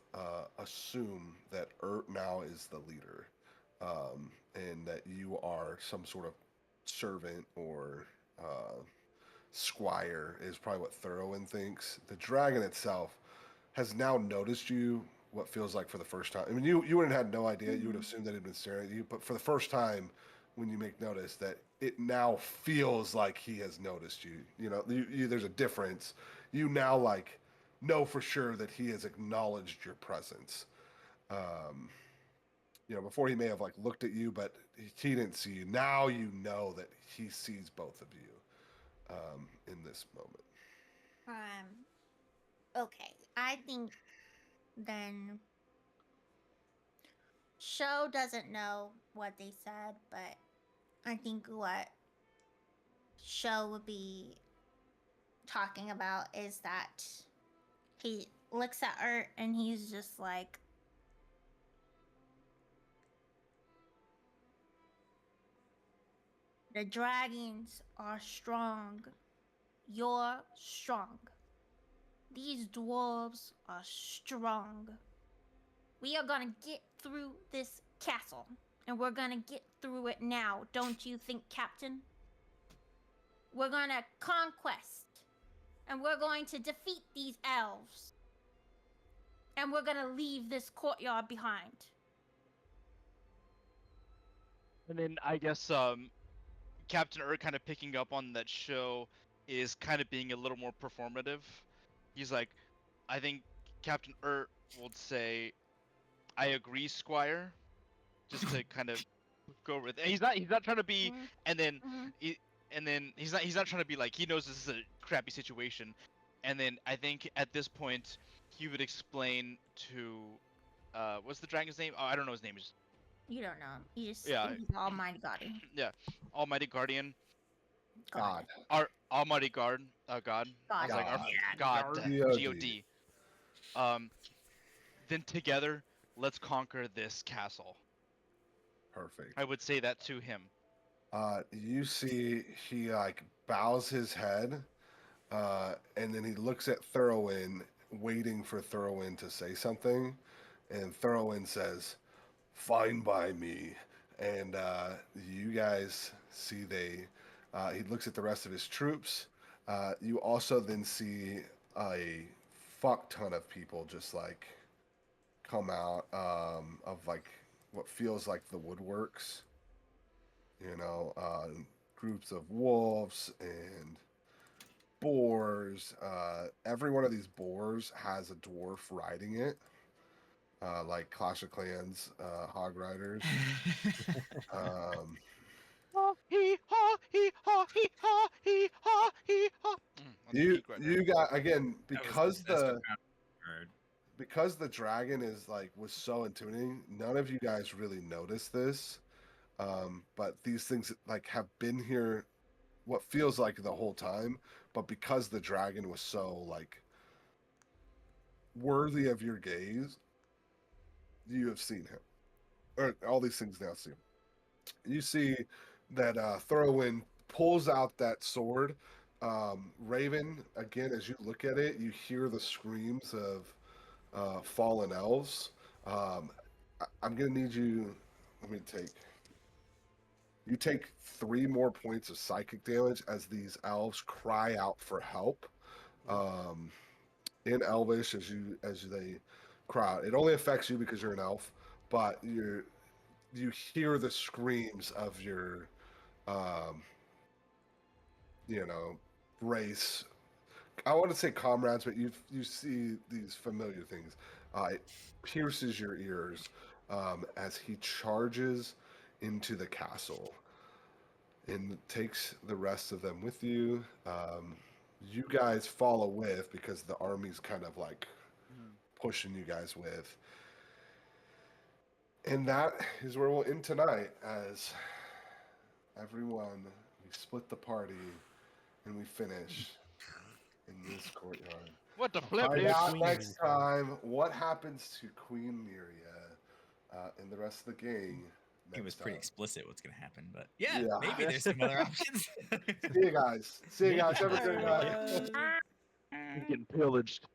assume that Ert now is the leader, and that you are some sort of servant or squire is probably what Thurwin thinks. The dragon itself has now noticed you. What feels like for the first time. I mean, you would have had no idea. You would have assumed that he'd been staring at you, but for the first time, when you make notice that it now feels like he has noticed you. You know, there's a difference. You now like know for sure that he has acknowledged your presence. Um, you know, before he may have like looked at you, but he didn't see you. Now you know that he sees both of you in this moment. Okay. I think then Show doesn't know what they said, but I think what Show would be talking about is that he looks at Ert and he's just like, the dragons are strong. You're strong. These dwarves are strong. We are gonna get through this castle, and we're gonna get through it now, don't you think, Captain? We're gonna conquest, and we're going to defeat these elves, and we're gonna leave this courtyard behind. And then I guess Captain Ur kind of picking up on that show is kind of being a little more performative. He's like, I think Captain Ur would say, "I agree, Squire," just to kind of go with. And he's not trying to be, Mhm, and then mhm. he's not trying to be like he knows this is a crappy situation, and then I think at this point he would explain to, what's the dragon's name? Oh, I don't know his name. You don't know. You just Yeah, think he's almighty guardian. yeah, Almighty Guardian. God. Our Almighty God. I God. was like, our God. God, God. God. Um, then together, let's conquer this castle. Perfect. I would say that to him. You see, he like bows his head, and then he looks at Thurwin, waiting for Thurwin to say something, and Thurwin says, "Fine by me." And you guys see he looks at the rest of his troops. You also then see a fuck ton of people just like come out of like what feels like the woodworks. You know, groups of wolves and boars. Every one of these boars has a dwarf riding it, like Clash of Clans hog riders. Um, Ha hee ha hee ha hee ha hee ha hee ha. On the you peak right there. you got again That was the because best the amount heard. because the dragon is like was so intimidating. None of you guys really noticed this, but these things like have been here what feels like the whole time, but because the dragon was so like worthy of your gaze, you have seen him. Or all these things now see him. You see that Thorowin pulls out that sword. Raven, again, as you look at it, you hear the screams of fallen elves. I'm gonna need you. Let me take. You take 3 more points of psychic damage as these elves cry out for help. Um, in Elvish, as they cry out, it only affects you because you're an elf, but you hear the screams of your um, you know race. I want to say comrades, but you see these familiar things. It pierces your ears as he charges into the castle and takes the rest of them with you. you guys follow with because the army's kind of like pushing you guys with. And that is where we'll end tonight as everyone, we split the party and we finish in this courtyard. What the flip, Find dude? out Queen next Miriam. time what happens to Queen Miria and the rest of the gang. It was next pretty time. explicit what's gonna happen, but yeah, Yeah. maybe there's some other options. See you guys. See you guys. Have a great night. He's getting pillaged.